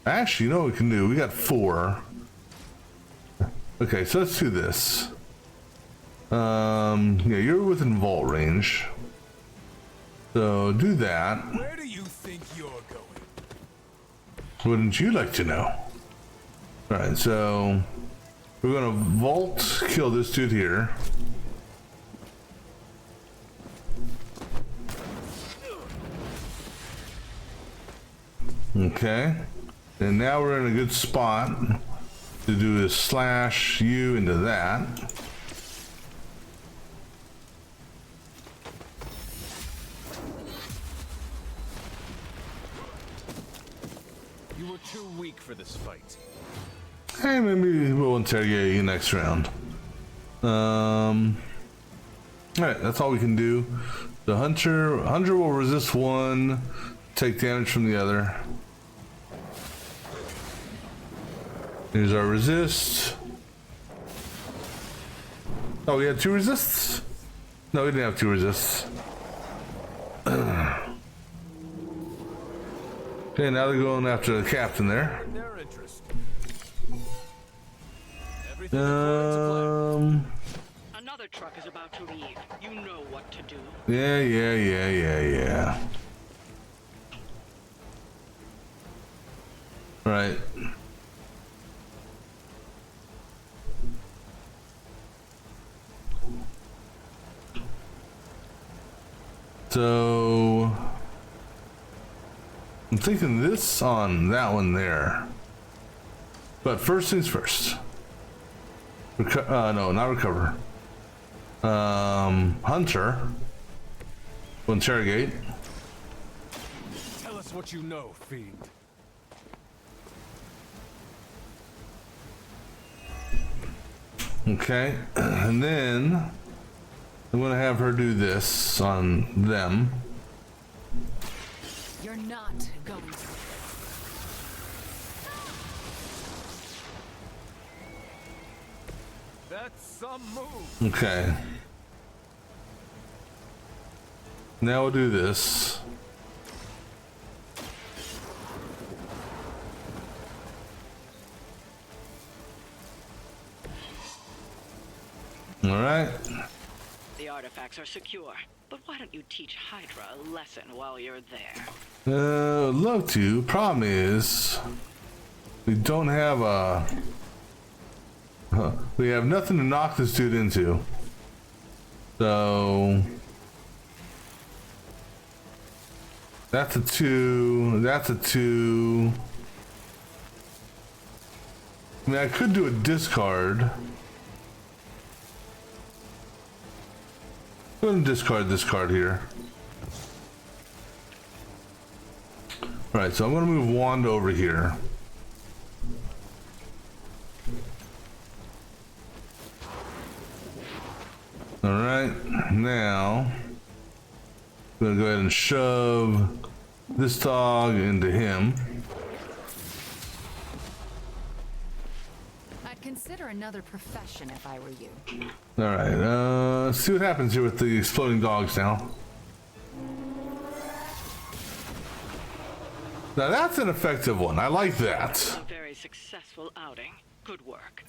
Actually, you know what we can do? We got 4. Okay, so let's do this. Yeah, you're within vault range. So do that. Where do you think you're going? Wouldn't you like to know? Alright, so we're gonna vault kill this dude here. Okay, and now we're in a good spot to do a slash you into that. You were too weak for this fight. Hey, maybe we'll interrogate you next round. Alright, that's all we can do. The Hunter will resist one, take damage from the other. Here's our resist. Oh, we had 2 resists? No, we didn't have 2 resists. Okay, now they're going after the captain there. Another truck is about to leave. You know what to do. Yeah. Right. So I'm thinking this on that one there. But first things first. No, not recover. Hunter will interrogate. Tell us what you know, fiend. Okay, and then I'm gonna have her do this on them. You're not going to. That's some move. Okay. Now we'll do this. All right. The artifacts are secure, but why don't you teach Hydra a lesson while you're there? I'd love to. Problem is, we don't have a. We have nothing to knock this dude into. So that's a 2. That's a 2. I mean, I could do a discard. I'm going to discard this card here. Alright, so I'm going to move Wanda over here. Alright, now I'm going to go ahead and shove this dog into him. I'd consider another profession if I were you. Alright, let's see what happens here with the exploding dogs now. Now that's an effective one. I like that. A very successful outing. Good work.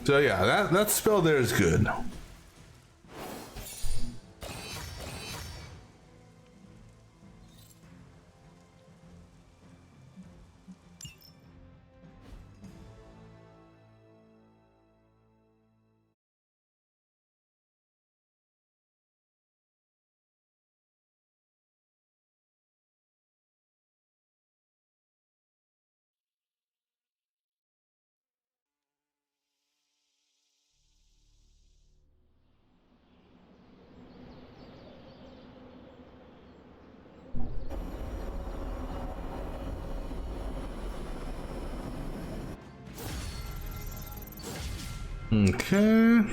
So yeah, that spell there is good. Okay.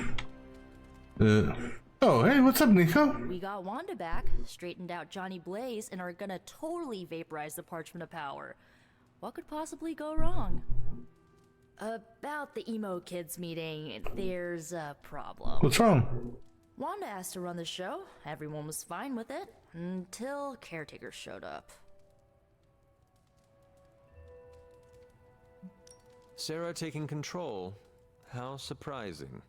Oh, hey, what's up, Nico? We got Wanda back, straightened out Johnny Blaze, and are gonna totally vaporize the Parchment of Power. What could possibly go wrong? About the emo kids meeting, there's a problem. What's wrong? Wanda asked to run the show. Everyone was fine with it, until caretakers showed up. Sarah taking control. How surprising.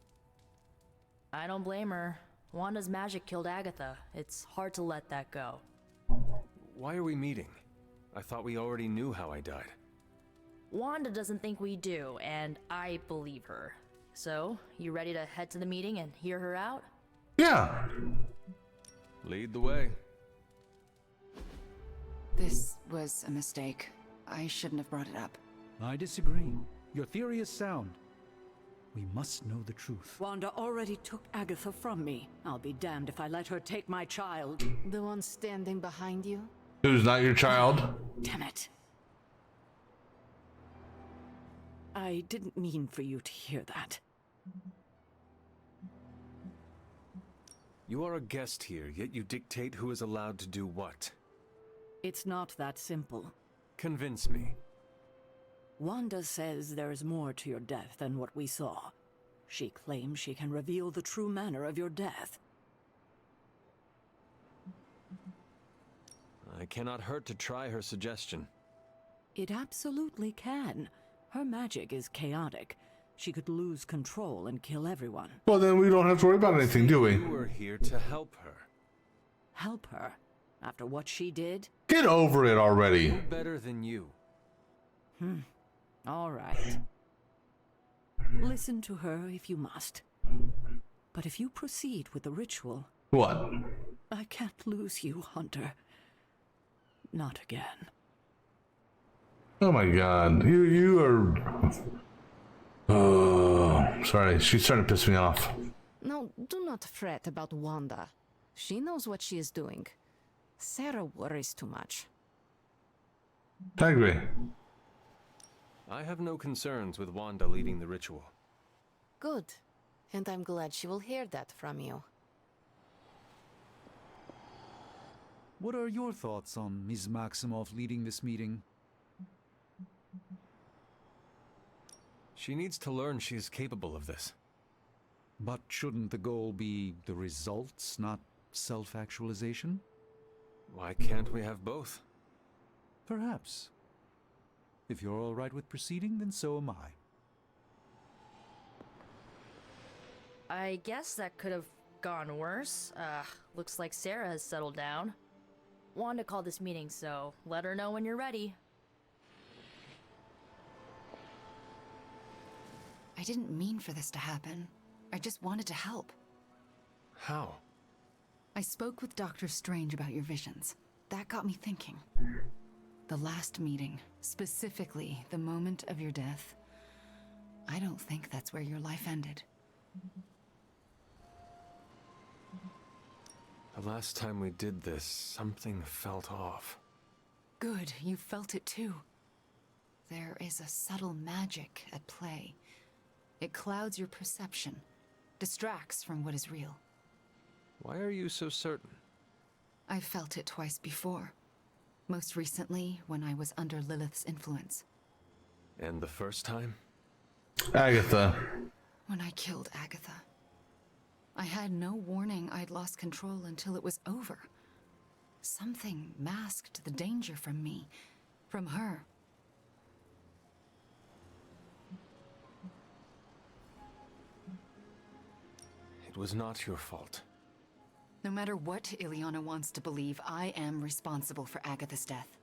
I don't blame her. Wanda's magic killed Agatha. It's hard to let that go. Why are we meeting? I thought we already knew how I died. Wanda doesn't think we do, and I believe her. So, you ready to head to the meeting and hear her out? Yeah. Lead the way. This was a mistake. I shouldn't have brought it up. I disagree. Your theory is sound. We must know the truth. Wanda already took Agatha from me. I'll be damned if I let her take my child. The one standing behind you? Who's not your child? Damn it. I didn't mean for you to hear that. You are a guest here, yet you dictate who is allowed to do what. It's not that simple. Convince me. Wanda says there's more to your death than what we saw. She claims she can reveal the true manner of your death. I cannot hurt to try her suggestion. It absolutely can. Her magic is chaotic. She could lose control and kill everyone. Well, then we don't have to worry about anything, do we? You were here to help her. Help her? After what she did? Get over it already. No better than you. All right. Listen to her if you must. But if you proceed with the ritual... What? I can't lose you, Hunter. Not again. Oh my god. You are... Oh, sorry. She's starting to piss me off. No, do not fret about Wanda. She knows what she is doing. Sarah worries too much. I agree. I have no concerns with Wanda leading the ritual. Good. And I'm glad she will hear that from you. What are your thoughts on Ms. Maximoff leading this meeting? She needs to learn she is capable of this. But shouldn't the goal be the results, not self-actualization? Why can't we have both? Perhaps. If you're all right with proceeding, then so am I. I guess that could have gone worse. Looks like Sarah has settled down. Wanda called this meeting, so let her know when you're ready. I didn't mean for this to happen. I just wanted to help. How? I spoke with Doctor Strange about your visions. That got me thinking. The last meeting, specifically the moment of your death, I don't think that's where your life ended. The last time we did this, something felt off. Good, you felt it too. There is a subtle magic at play. It clouds your perception, distracts from what is real. Why are you so certain? I've felt it twice before. Most recently, when I was under Lilith's influence. And the first time? Agatha. When I killed Agatha. I had no warning I'd lost control until it was over. Something masked the danger from me, from her. It was not your fault. No matter what Ileana wants to believe, I am responsible for Agatha's death.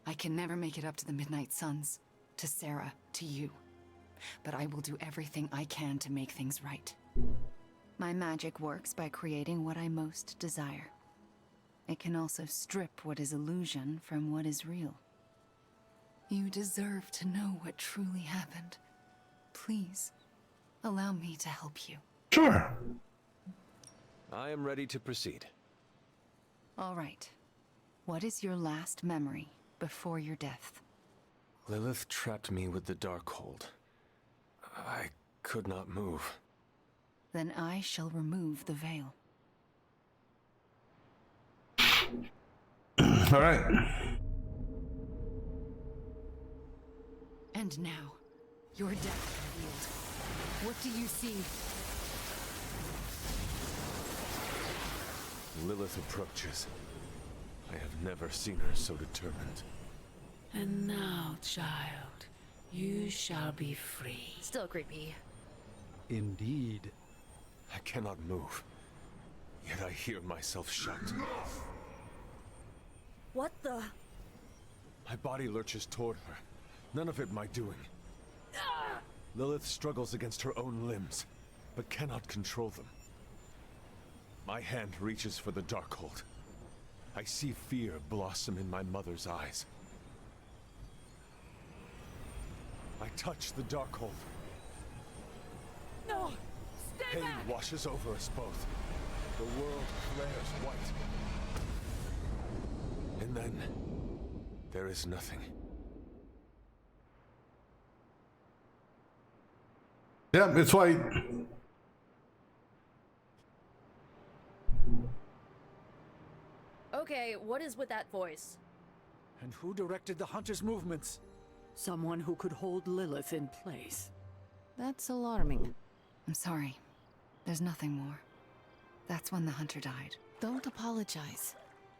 I can never make it up to the Midnight Suns, to Sarah, to you. But I will do everything I can to make things right. My magic works by creating what I most desire. It can also strip what is illusion from what is real. You deserve to know what truly happened. Please, allow me to help you. Sure. I am ready to proceed. All right. What is your last memory before your death? Lilith trapped me with the Darkhold. I could not move. Then I shall remove the veil. All right. And now, your death revealed. What do you see? Lilith approaches. I have never seen her so determined. And now, child, you shall be free. Still creepy. Indeed. I cannot move. Yet I hear myself shout. What the? My body lurches toward her. None of it my doing. Lilith struggles against her own limbs, but cannot control them. My hand reaches for the Darkhold. I see fear blossom in my mother's eyes. I touch the Darkhold. No! Stay Pain back! washes over us both. The world flares white. And then, there is nothing. Yep, it's white. Okay, what is with that voice? And who directed the Hunter's movements? Someone who could hold Lilith in place. That's alarming. I'm sorry. There's nothing more. That's when the Hunter died. Don't apologize.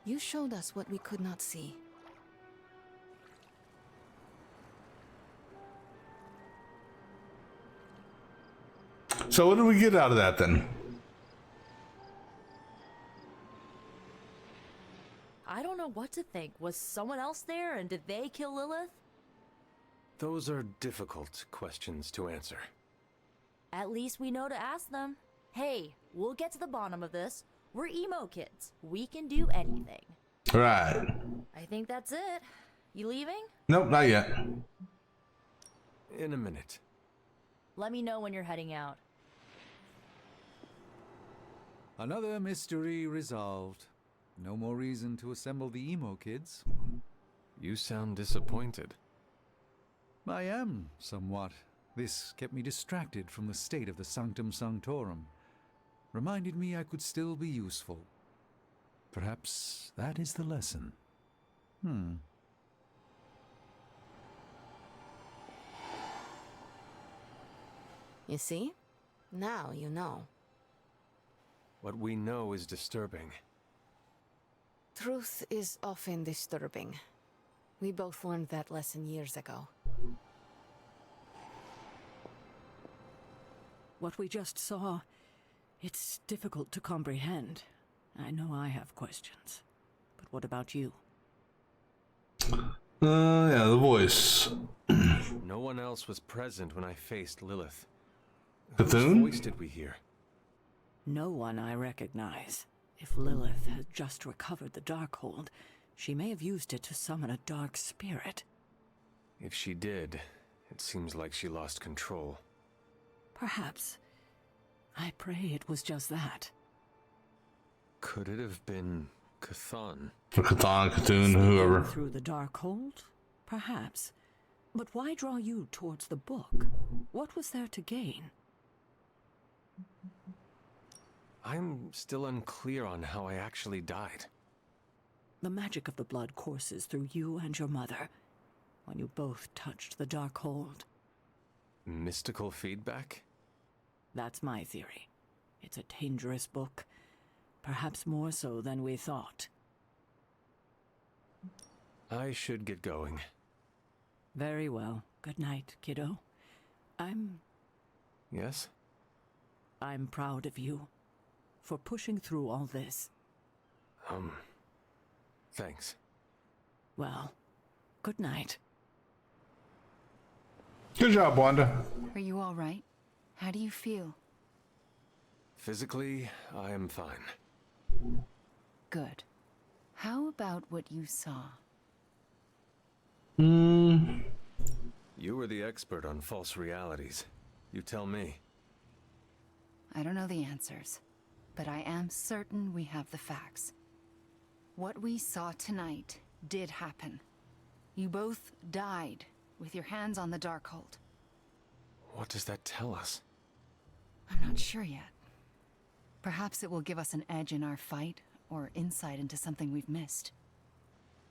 You showed us what we could not see. So what did we get out of that then? I don't know what to think. Was someone else there and did they kill Lilith? Those are difficult questions to answer. At least we know to ask them. Hey, we'll get to the bottom of this. We're emo kids. We can do anything. Right. I think that's it. You leaving? Nope, not yet. In a minute. Let me know when you're heading out. Another mystery resolved. No more reason to assemble the emo kids. You sound disappointed. I am, somewhat. This kept me distracted from the state of the Sanctum Sanctorum. Reminded me I could still be useful. Perhaps that is the lesson. You see? Now you know. What we know is disturbing. Truth is often disturbing. We both learned that lesson years ago. What we just saw, it's difficult to comprehend. I know I have questions. But what about you? Yeah, the voice. No one else was present when I faced Lilith. Cthulhu? Whose voice did we hear? No one I recognize. If Lilith had just recovered the Darkhold, she may have used it to summon a dark spirit. If she did, it seems like she lost control. Perhaps. I pray it was just that. Could it have been Cthon? Cthon, Cthulhu, whoever. Through the Darkhold? Perhaps. But why draw you towards the book? What was there to gain? I'm still unclear on how I actually died. The magic of the blood courses through you and your mother when you both touched the Darkhold. Mystical feedback? That's my theory. It's a dangerous book. Perhaps more so than we thought. I should get going. Very well. Good night, kiddo. Yes? I'm proud of you for pushing through all this. Thanks. Well, good night. Good job, Wanda. Are you all right? How do you feel? Physically, I am fine. Good. How about what you saw? You were the expert on false realities. You tell me. I don't know the answers, but I am certain we have the facts. What we saw tonight did happen. You both died with your hands on the Darkhold. What does that tell us? I'm not sure yet. Perhaps it will give us an edge in our fight, or insight into something we've missed.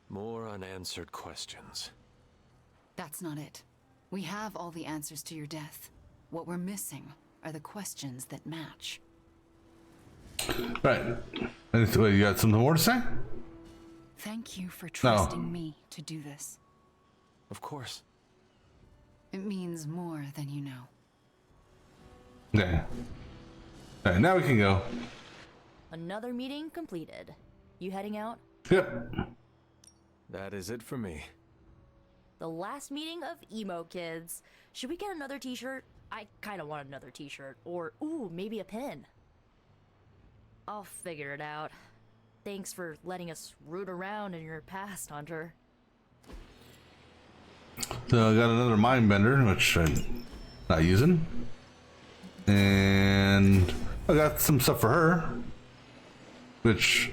More unanswered questions. That's not it. We have all the answers to your death. What we're missing are the questions that match. Right. Wait, you got something more to say? Thank you for trusting me to do this. Of course. It means more than you know. Okay. Alright, now we can go. Another meeting completed. You heading out? Yep. That is it for me. The last meeting of emo kids. Should we get another t-shirt? I kinda want another t-shirt. Or, ooh, maybe a pin. I'll figure it out. Thanks for letting us root around in your past, Hunter. So I got another mind bender, which I'm not using. And I got some stuff for her, which,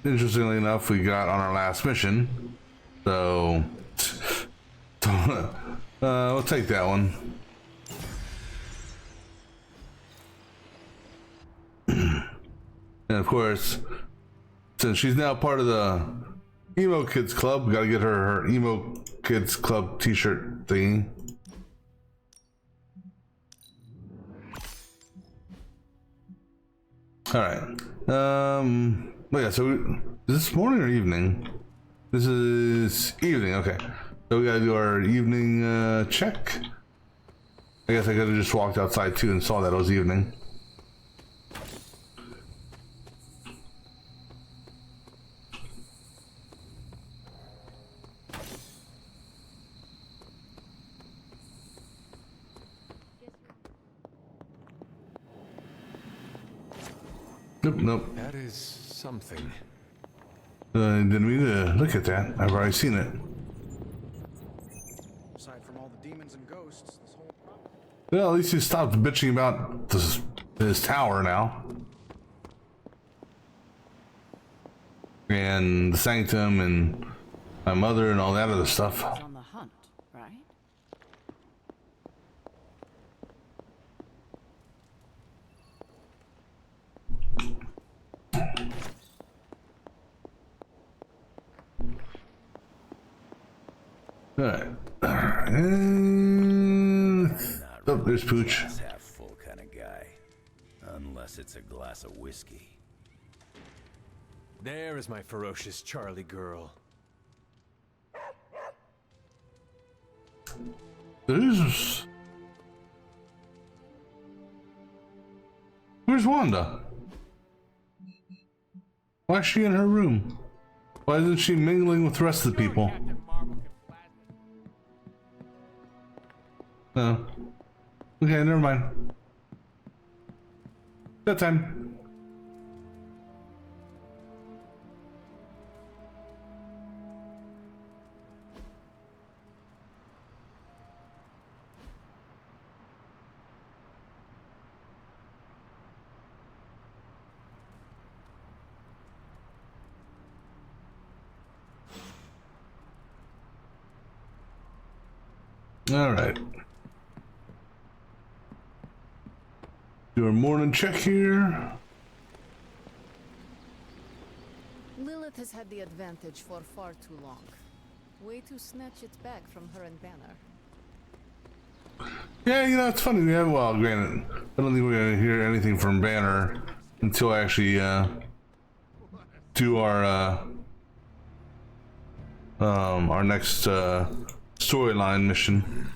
interestingly enough, we got on our last mission. So, we'll take that one. And of course, since she's now part of the Emo Kids Club, we gotta get her Emo Kids Club t-shirt thingy. Alright. But yeah, so is this morning or evening? This is evening, okay. So we gotta do our evening check. I guess I could have just walked outside too and saw that it was evening. Nope. That is something. Didn't mean to look at that. I've already seen it. Aside from all the demons and ghosts, this whole property... Well, at least he stopped bitching about this tower now. and the Sanctum and my mother and all that other stuff. On the hunt, right? Alright. Oh, there's Pooch. Half full kind of guy. Unless it's a glass of whiskey. There is my ferocious Charlie girl. Where's Wanda? Why is she in her room? Why isn't she mingling with the rest of the people? No. Okay, never mind. That time. All right. Do a morning check here. Lilith has had the advantage for far too long. Way to snatch it back from her and Banner. Yeah, you know, it's funny. We have, well, granted, I don't think we're going to hear anything from Banner until I actually do our next storyline mission.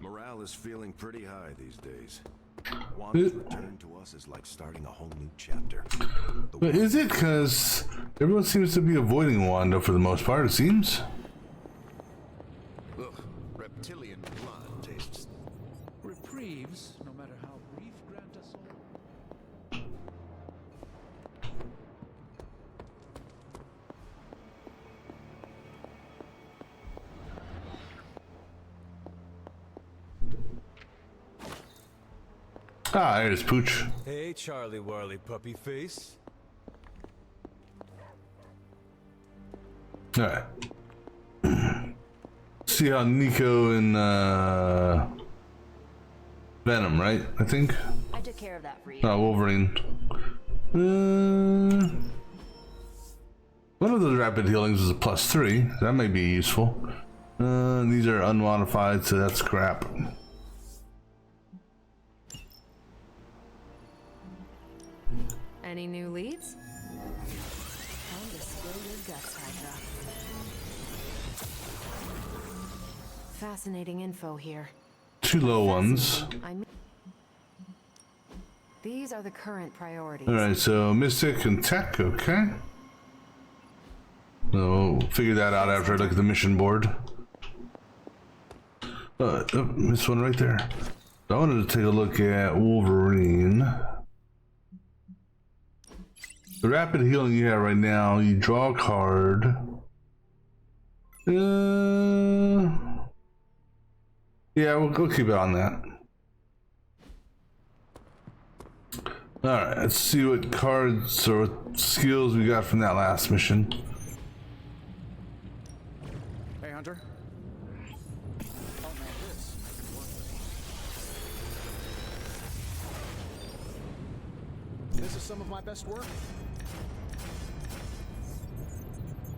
Morale is feeling pretty high these days. Wanda's return to us is like starting a whole new chapter. But is it because everyone seems to be avoiding Wanda for the most part, it seems? Ugh, reptilian blood tastes. Reprieves, no matter how brief, grant us all. Ah, there's Pooch. Hey, Charlie Warley puppy face. Alright. See how Nico and Venom, right? I think. I took care of that for you. Oh, Wolverine. One of those rapid healings is a +3. That may be useful. These are unmodified, so that's crap. Any new leads? Time to spill your guts, Hydra. Fascinating info here. 2 low ones. These are the current priorities. Alright, so Mystic and Tech, okay. So we'll figure that out after I look at the mission board. Oh, this one right there. I wanted to take a look at Wolverine. The rapid healing you have right now, you draw a card. Yeah, we'll keep it on that. Alright, let's see what cards or what skills we got from that last mission. Hey, Hunter. This is some of my best work.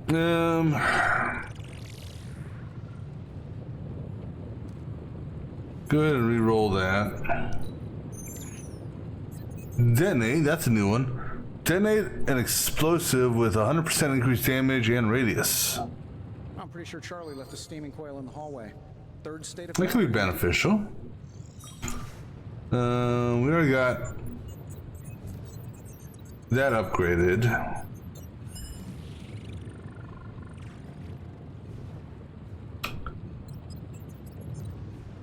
Go ahead and re-roll that. Detonate, that's a new one. Detonate an explosive with 100% increased damage and radius. I'm pretty sure Charlie left a steaming coil in the hallway. Third state of... That could be beneficial. We already got that upgraded.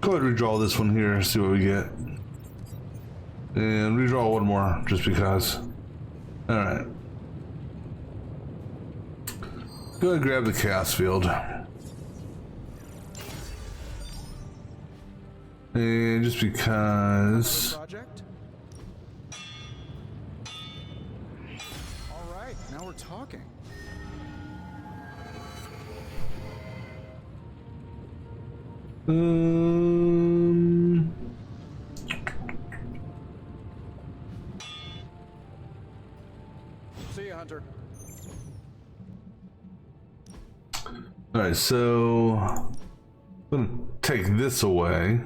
Go ahead and redraw this one here, see what we get. And redraw one more, just because. Alright. Go ahead and grab the chaos field. And just because. Project? All right, now we're talking. See you, Hunter. All right, so I'm gonna take this away.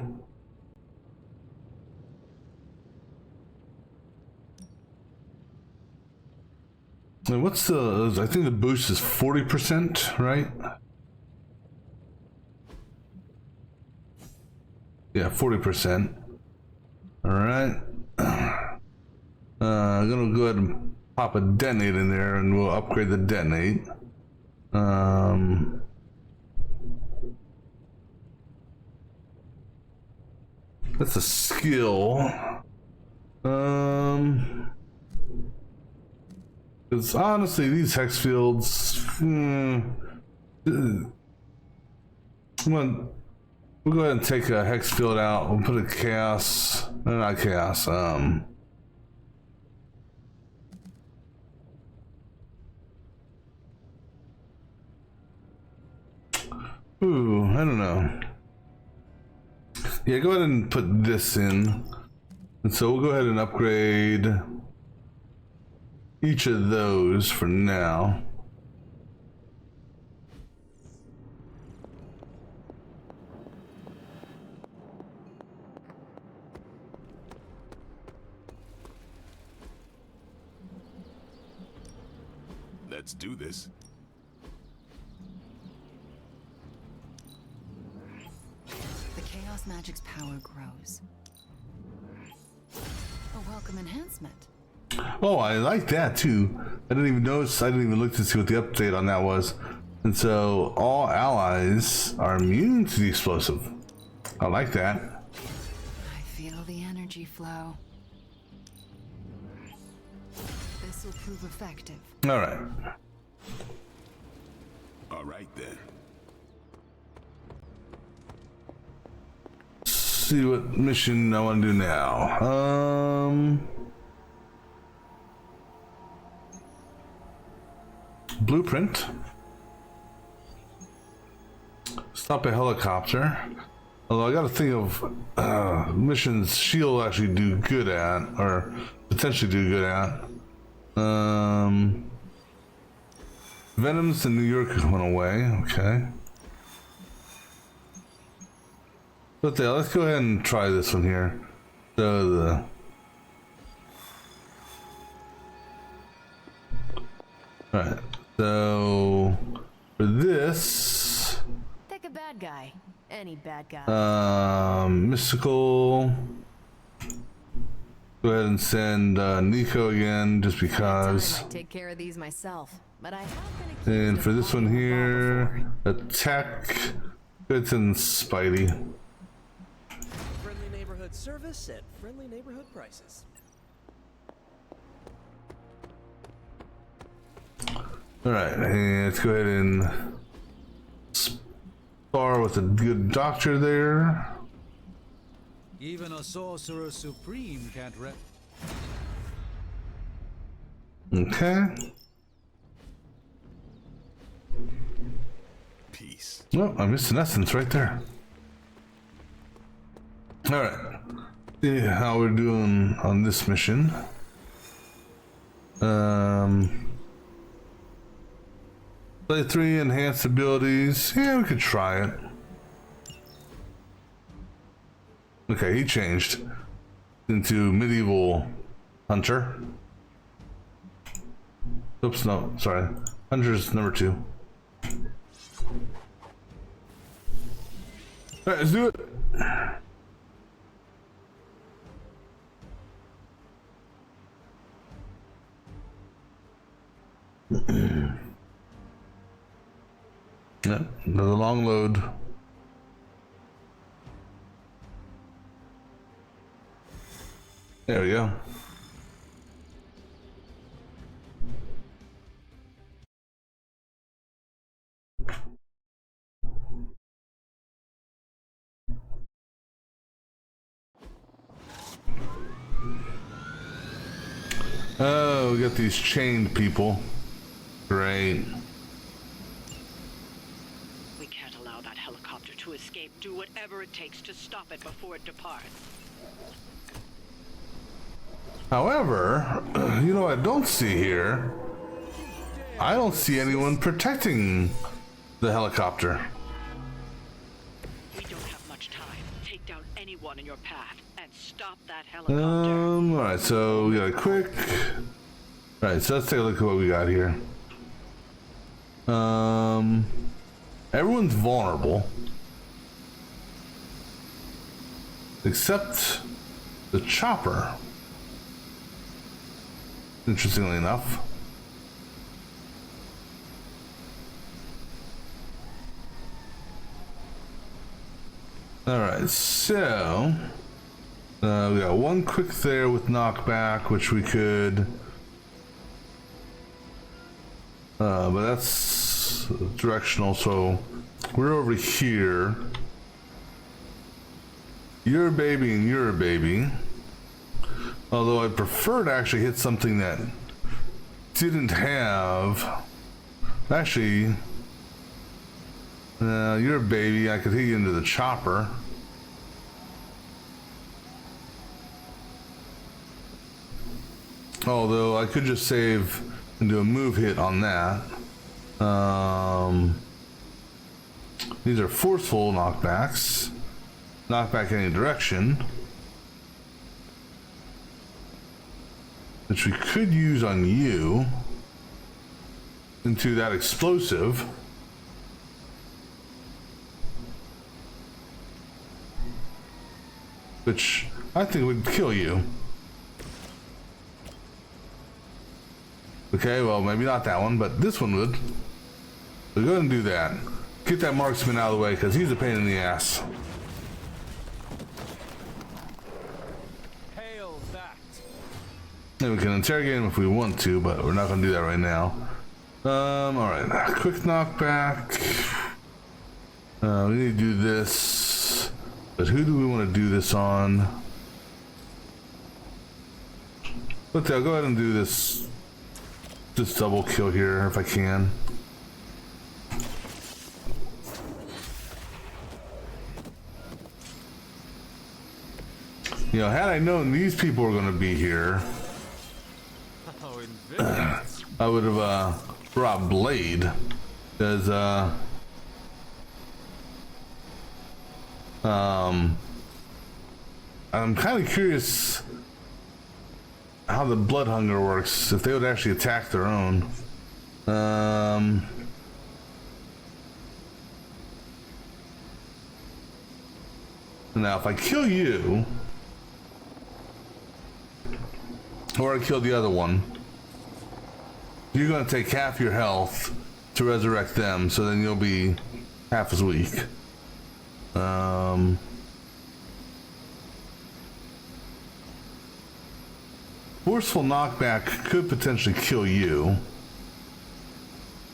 And what's the? I think the boost is 40%, right? Yeah, 40%. All right. I'm gonna go ahead and pop a detonate in there, and we'll upgrade the detonate. That's a skill. Because honestly, these hex fields. We'll go ahead and take a hex field out. We'll put a chaos. No, not chaos. Ooh, I don't know. Yeah, go ahead and put this in. And so we'll go ahead and upgrade each of those for now. Let's do this. The Chaos Magic's power grows. A welcome enhancement. Oh, I like that too. I didn't even notice. I didn't even look to see what the update on that was. And so all allies are immune to the explosive. I like that. I feel the energy flow. This will prove effective. All right. All right then. See what mission I want to do now. Blueprint. Stop a helicopter. Although I got to think of missions she'll actually do good at, or potentially do good at. Venoms in New York went away. Okay. But yeah, let's go ahead and try this one here. So Alright, so for this, Pick a bad guy. Any bad guy. mystical. Go ahead and send Nico again, just because. I'd take care of these myself, but I have been And for this one here, attack. It's in Spidey. Friendly neighborhood service at friendly neighborhood prices. Alright, and let's go ahead and spar with a good doctor there. Even a sorcerer supreme can't Okay. Peace. Oh, I missed an essence right there. Alright. See how we're doing on this mission. Play 3 enhanced abilities. Yeah, we could try it. Okay, he changed into medieval hunter. Oops, no, sorry. Hunter's number 2. Alright, let's do it. Yeah, another long load. There we go. Oh, we got these chained people. Great. We can't allow that helicopter to escape. Do whatever it takes to stop it before it departs. However, you know what I don't see here? I don't see anyone protecting the helicopter. We don't have much time. Take down anyone in your path and stop that helicopter. Alright, so we got a quick. Alright, so let's take a look at what we got here. Everyone's vulnerable. Except the chopper. Interestingly enough. Alright, so we got one quick there with knockback, which we could but that's directional, so we're over here. You're a baby and you're a baby. Although I'd prefer to actually hit something that didn't have. Actually, you're a baby. I could hit you into the chopper. Although I could just save and do a move hit on that. These are forceful knockbacks. Knockback any direction. Which we could use on you into that explosive. Which I think would kill you. Okay, well maybe not that one, but this one would. So go ahead and do that. Get that marksman out of the way because he's a pain in the ass. And we can interrogate him if we want to, but we're not going to do that right now. Alright, quick knockback. We need to do this. But who do we want to do this on? But I'll go ahead and do this double kill here if I can. You know, had I known these people were going to be here, I would have brought Blade, because I'm kind of curious how the blood hunger works, if they would actually attack their own. Now if I kill you, or I kill the other one, you're going to take half your health to resurrect them, so then you'll be half as weak. Forceful knockback could potentially kill you.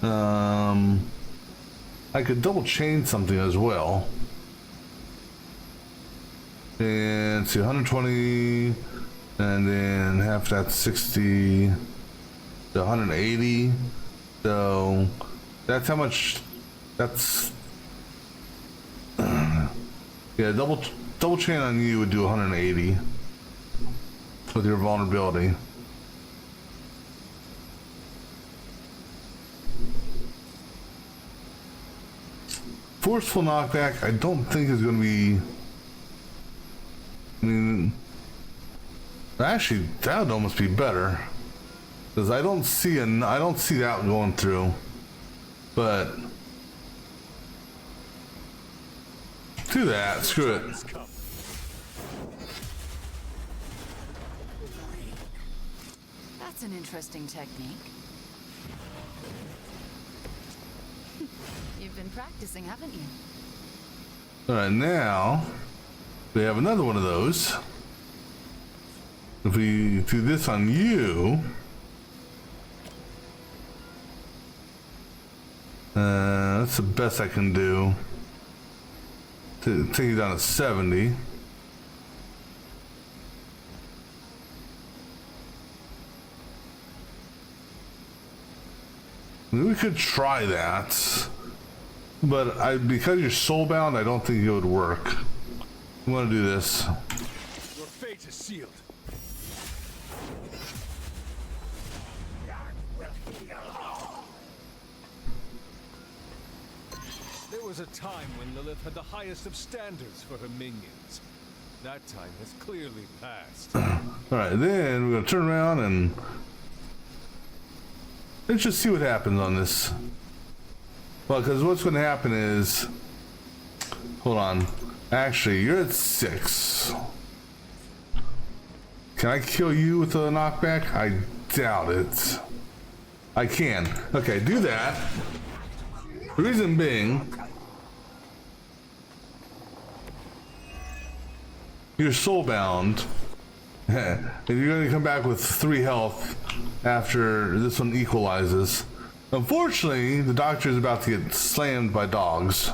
I could double chain something as well. And see, 120, and then half that's 60. To 180, so that's how much. That's yeah. Double chain on you would do 180 with your vulnerability. Forceful knockback, I don't think is going to be. I mean, actually, that would almost be better. Because I don't see that going through, but do that. Screw it. That's an interesting technique. You've been practicing, haven't you? All right, now we have another one of those. If we do this on you. That's the best I can do. To take you down to 70. I mean, we could try that, but because you're soulbound, I don't think it would work. I'm gonna do this. Your fate is sealed. There was a time when Lilith had the highest of standards for her minions. That time has clearly passed. Alright, then we're gonna turn around and let's just see what happens on this. Well, because what's gonna happen is, hold on. Actually, you're at 6. Can I kill you with a knockback? I doubt it. I can. Okay, do that. The reason being, you're soulbound, and you're going to come back with 3 health after this one equalizes. Unfortunately, the doctor is about to get slammed by dogs.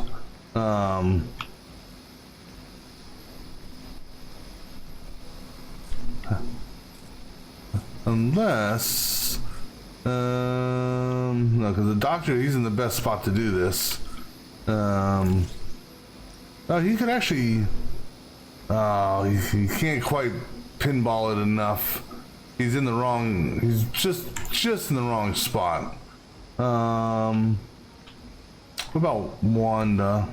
Unless, no, because the doctor, he's in the best spot to do this. Oh, he could actually, he can't quite pinball it enough. He's in the wrong, he's just in the wrong spot. What about Wanda?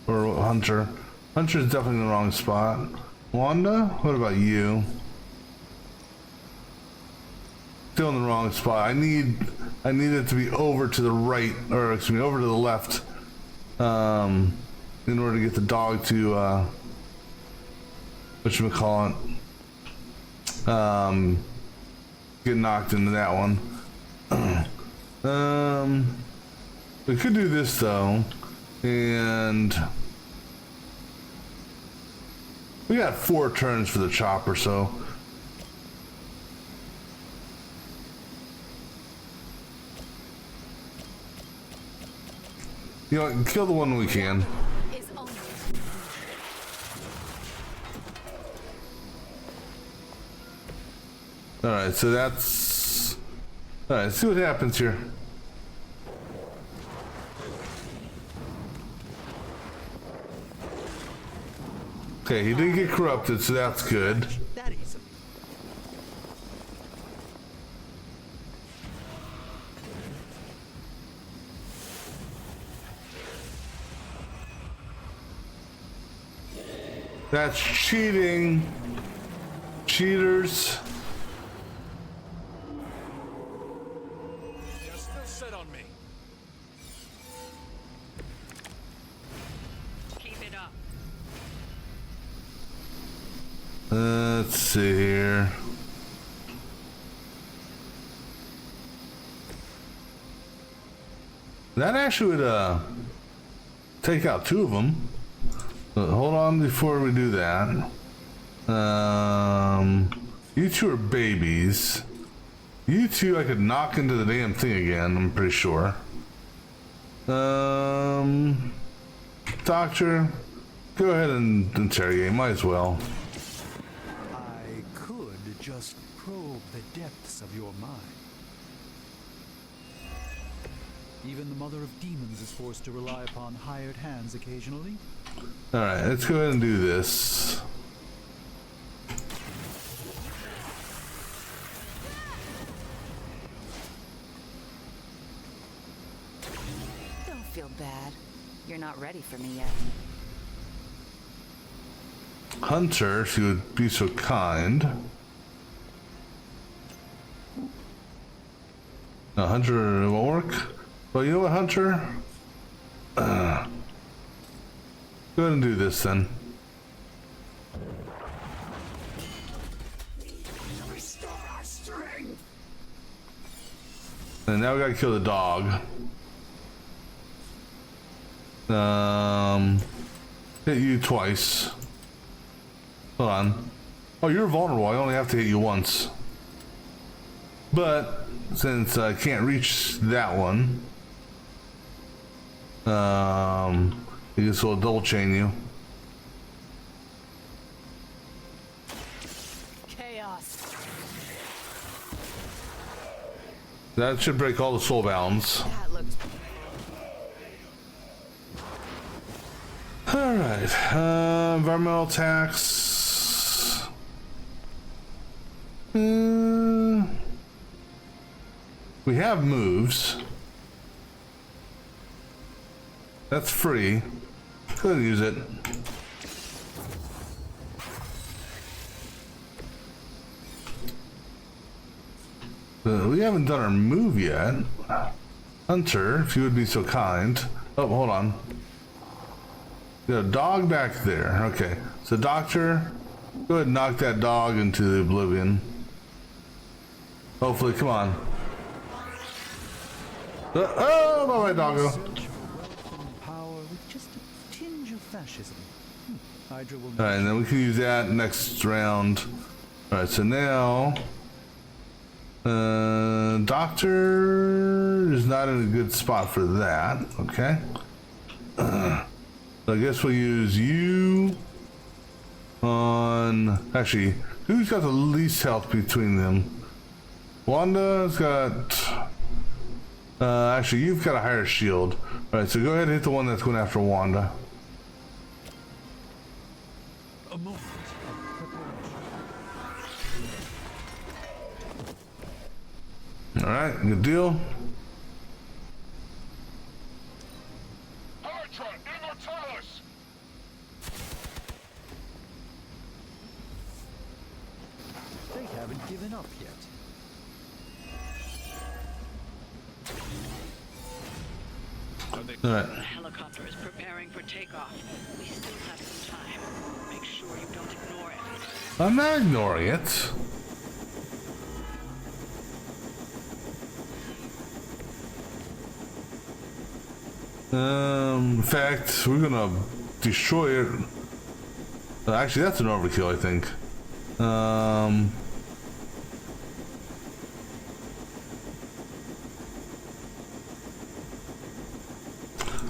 Or Hunter? Hunter's definitely in the wrong spot. Wanda, what about you? Still in the wrong spot. I need it to be over to the right, or excuse me, over to the left, in order to get the dog to whatchamacallit, get knocked into that one. We could do this though, and we got 4 turns for the chopper, so. You know, kill the one we can. Alright, so that's... Alright, see what happens here. Okay, he didn't get corrupted, so that's good. That easily. That's cheating. Cheaters. You're still set on me. Keep it up. Let's see here. That actually would take out 2 of them. But hold on before we do that. You 2 are babies. You 2 I could knock into the damn thing again, I'm pretty sure. Doctor, go ahead and interrogate, might as well. I could just probe the depths of your mind. Even the Mother of Demons is forced to rely upon hired hands occasionally. Alright, let's go ahead and do this. Don't feel bad. You're not ready for me yet. Hunter, if you would be so kind. No, Hunter, it won't work. Well, you know what, Hunter? Go ahead and do this then. And now we gotta kill the dog. Hit you twice. Hold on. Oh, you're vulnerable. I only have to hit you once. But since I can't reach that one, I guess we'll double chain you. Chaos. That should break all the soul bounds. That looks... Alright, environmental tax. We have moves. That's free. Go ahead and use it. We haven't done our move yet. Hunter, if you would be so kind. Oh, hold on. Got a dog back there. Okay. So, doctor, go ahead and knock that dog into the oblivion. Hopefully, come on. Oh, bye bye, doggo. Power with just a tinge of fascism. Hydra will. Alright, and then we can use that next round. Alright, so now. Doctor is not in a good spot for that. Okay. So I guess we'll use you on. Actually, who's got the least health between them? Wanda's got. Actually, you've got a higher shield. All right, so go ahead and hit the one that's going after Wanda. A moment. All right, good deal. They haven't given up yet. All right. The helicopter is preparing for takeoff. We still have some time. Make sure you don't ignore it. I'm not ignoring it. In fact, we're gonna destroy it. Actually, that's an overkill, I think.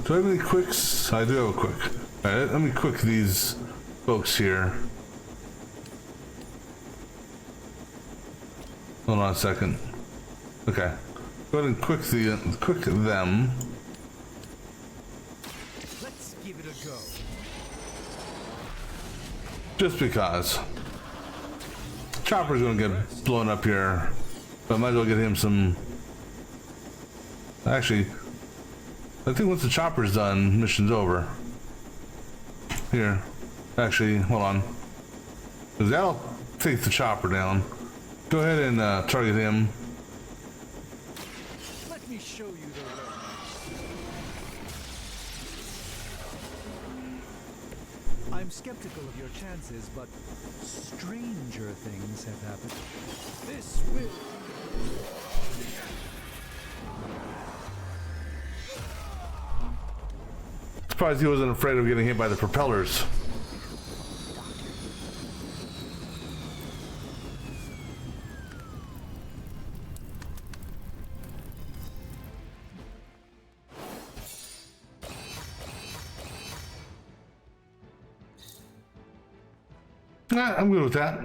Do I have any quicks? I do have a quick. Alright, let me quick these folks here. Hold on a second. Okay. Go ahead and quick them. Let's give it a go. Just because. Chopper's gonna get blown up here. But I might as well get him some. Actually, I think once the chopper's done, mission's over. Here. Actually, hold on. Because that'll take the chopper down. Go ahead and target him. Let me show you the way. I'm skeptical of your chances, but stranger things have happened. This will. Surprised he wasn't afraid of getting hit by the propellers. Nah, I'm good with that.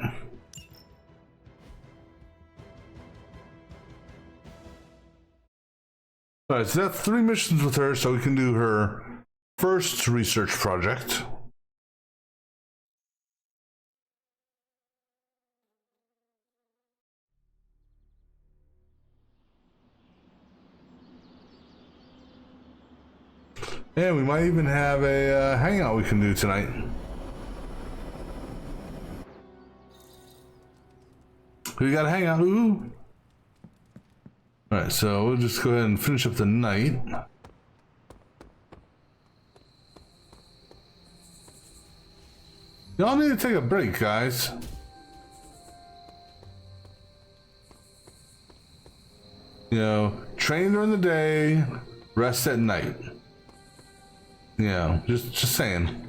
Alright, so that's 3 missions with her, so we can do her first research project. And we might even have a hangout we can do tonight. We got a hangout. Ooh. Alright, so we'll just go ahead and finish up the night. Y'all need to take a break, guys. You know, train during the day, rest at night. You know, just saying.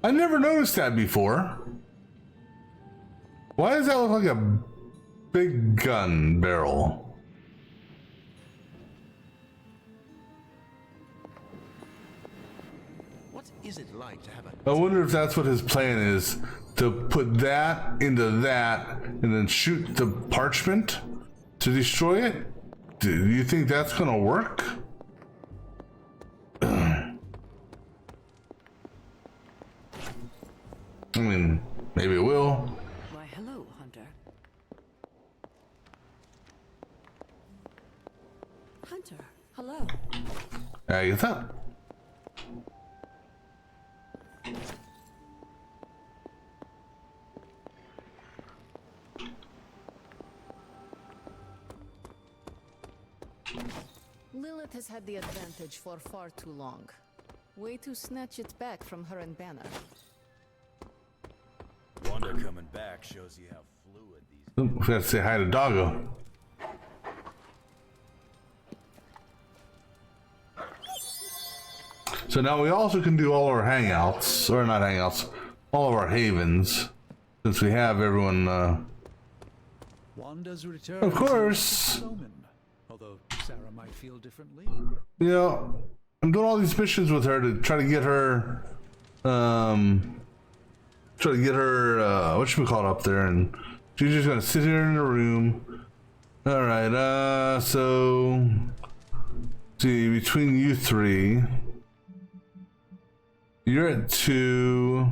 I never noticed that before. Why does that look like a big gun barrel? What's is it like to have a... I wonder if that's what his plan is, to put that into that and then shoot the parchment to destroy it? Do you think that's gonna work? I mean, maybe it will. Why, hello, Hunter. Hunter, hello. Hey, what's up? Lilith has had the advantage for far too long. Way to snatch it back from her and Banner. Wanda coming back shows you how fluid these... Ooh, we gotta say hi to Doggo. So now we also can do all our hangouts, or not hangouts, all of our havens, since we have everyone, Wanda's return. Of course. Although Sarah might feel differently. You know, I'm doing all these missions with her to try to get her, what should we call it up there, and she's just gonna sit here in the room. Alright, so, see, between you three, you're at 2,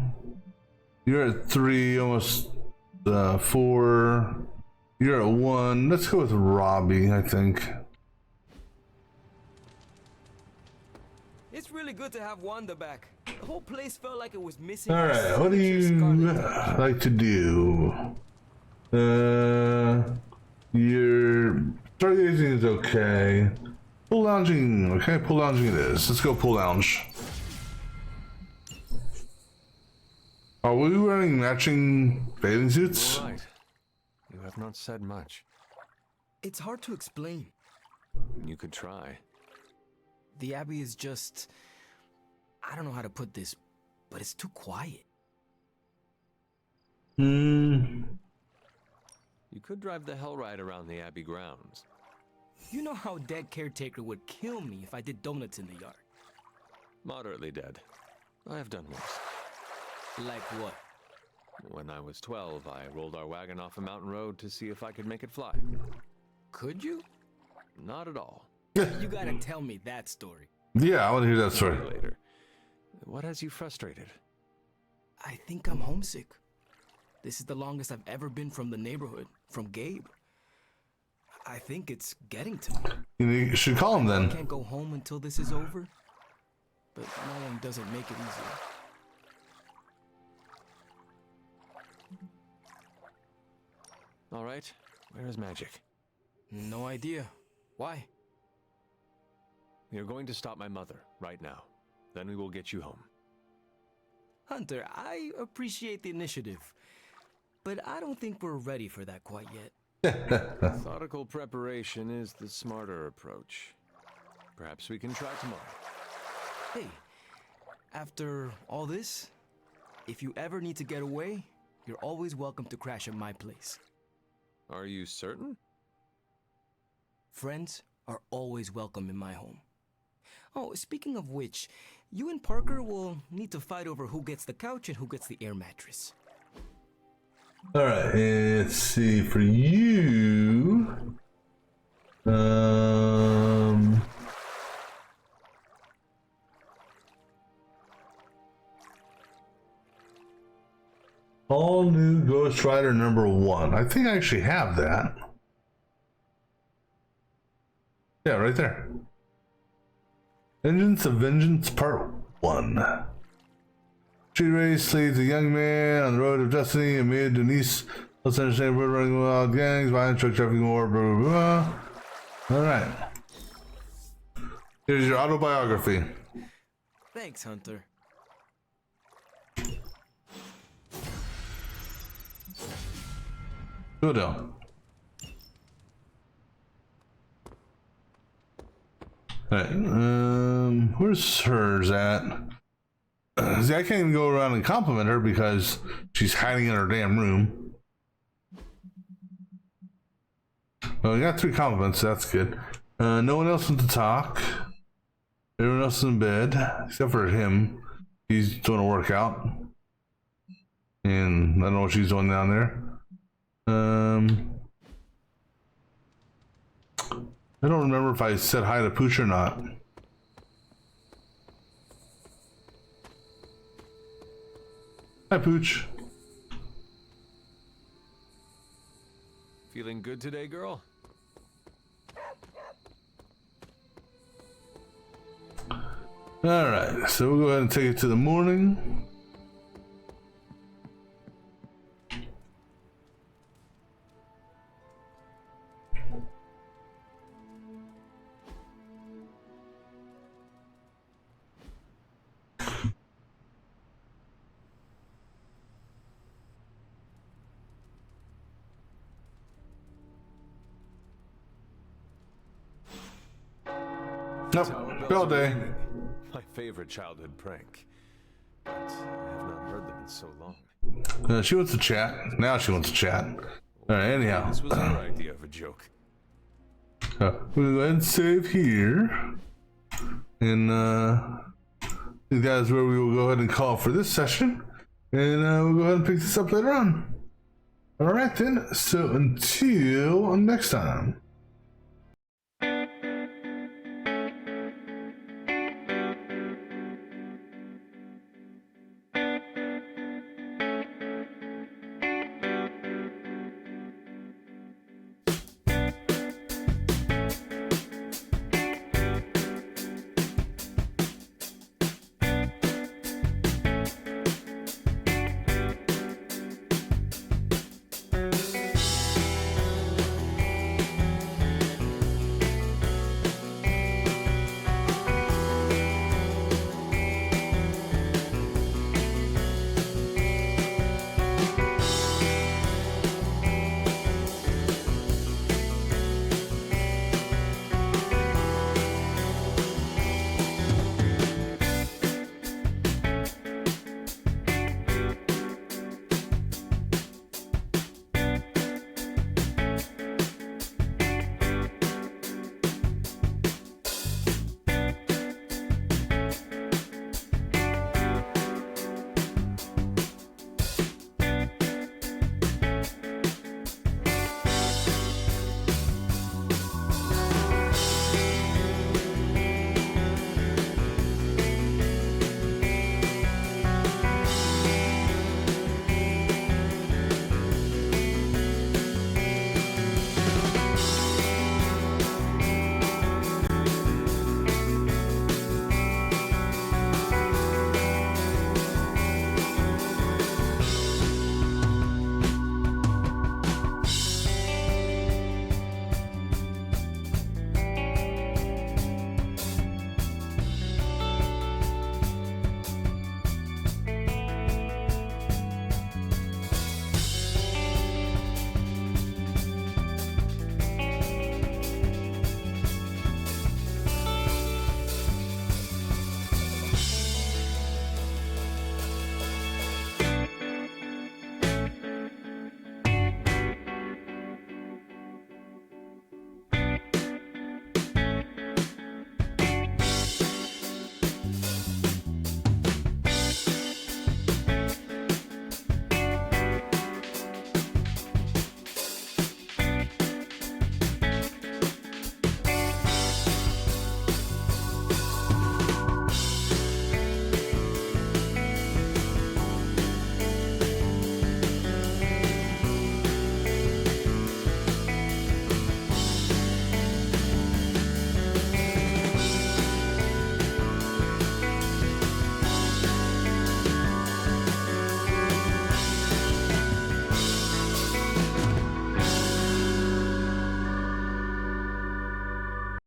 you're at 3, almost 4, you're at 1. Let's go with Robbie, I think. It's really good to have Wanda back. The whole place felt like it was missing. Alright, what do you like to do? Your stargazing is okay. Pool lounging, okay, pool lounging it is. Let's go pool lounge. Are we wearing matching bathing suits? You're right. You have not said much. It's hard to explain. You could try. The Abbey is just... I don't know how to put this, but it's too quiet. You could drive the Hellride around the Abbey grounds. You know how dead caretaker would kill me if I did donuts in the yard. Moderately dead. I have done worse. Like what? When I was 12, I rolled our wagon off a mountain road to see if I could make it fly. Could you? Not at all. You gotta tell me that story. Yeah, I want to hear that story. Later. What has you frustrated? I think I'm homesick. This is the longest I've ever been from the neighborhood, from Gabe. I think it's getting to me. You should call him then. I can't go home until this is over, but knowing doesn't make it easier. All right, where is Magic? No idea. Why? You're going to stop my mother right now. Then we will get you home. Hunter, I appreciate the initiative, but I don't think we're ready for that quite yet. Methodical preparation is the smarter approach. Perhaps we can try tomorrow. Hey, after all this, if you ever need to get away, you're always welcome to crash at my place. Are you certain? Friends are always welcome in my home. Oh, speaking of which, you and Parker will need to fight over who gets the couch and who gets the air mattress. Alright, let's see, for you... all new Ghost Rider #1. I think I actually have that. Yeah, right there. Vengeance of Vengeance Part 1. Street race leads a young man on the road of destiny amid Denise. Let's understand road running wild gangs, violent truck trafficking war, blah blah blah. Alright. Here's your autobiography. Thanks, Hunter. Good deal. Alright, where's hers at? See, I can't even go around and compliment her because she's hiding in her damn room. Well, we got 3 compliments, so that's good. No one else wants to talk. Everyone else is in bed, except for him. He's doing a workout. And I don't know what she's doing down there. I don't remember if I said hi to Pooch or not. Hi, Pooch. Feeling good today, girl? Alright, so we'll go ahead and take it to the morning. Nope, bell day. My favorite childhood prank. But I have not heard them in so long. She wants to chat. Now she wants to chat. Alright, anyhow. This was her idea of a joke. We'll go ahead and save here. And I think that is where we will go ahead and call for this session. And we'll go ahead and pick this up later on. Alright then, so until next time.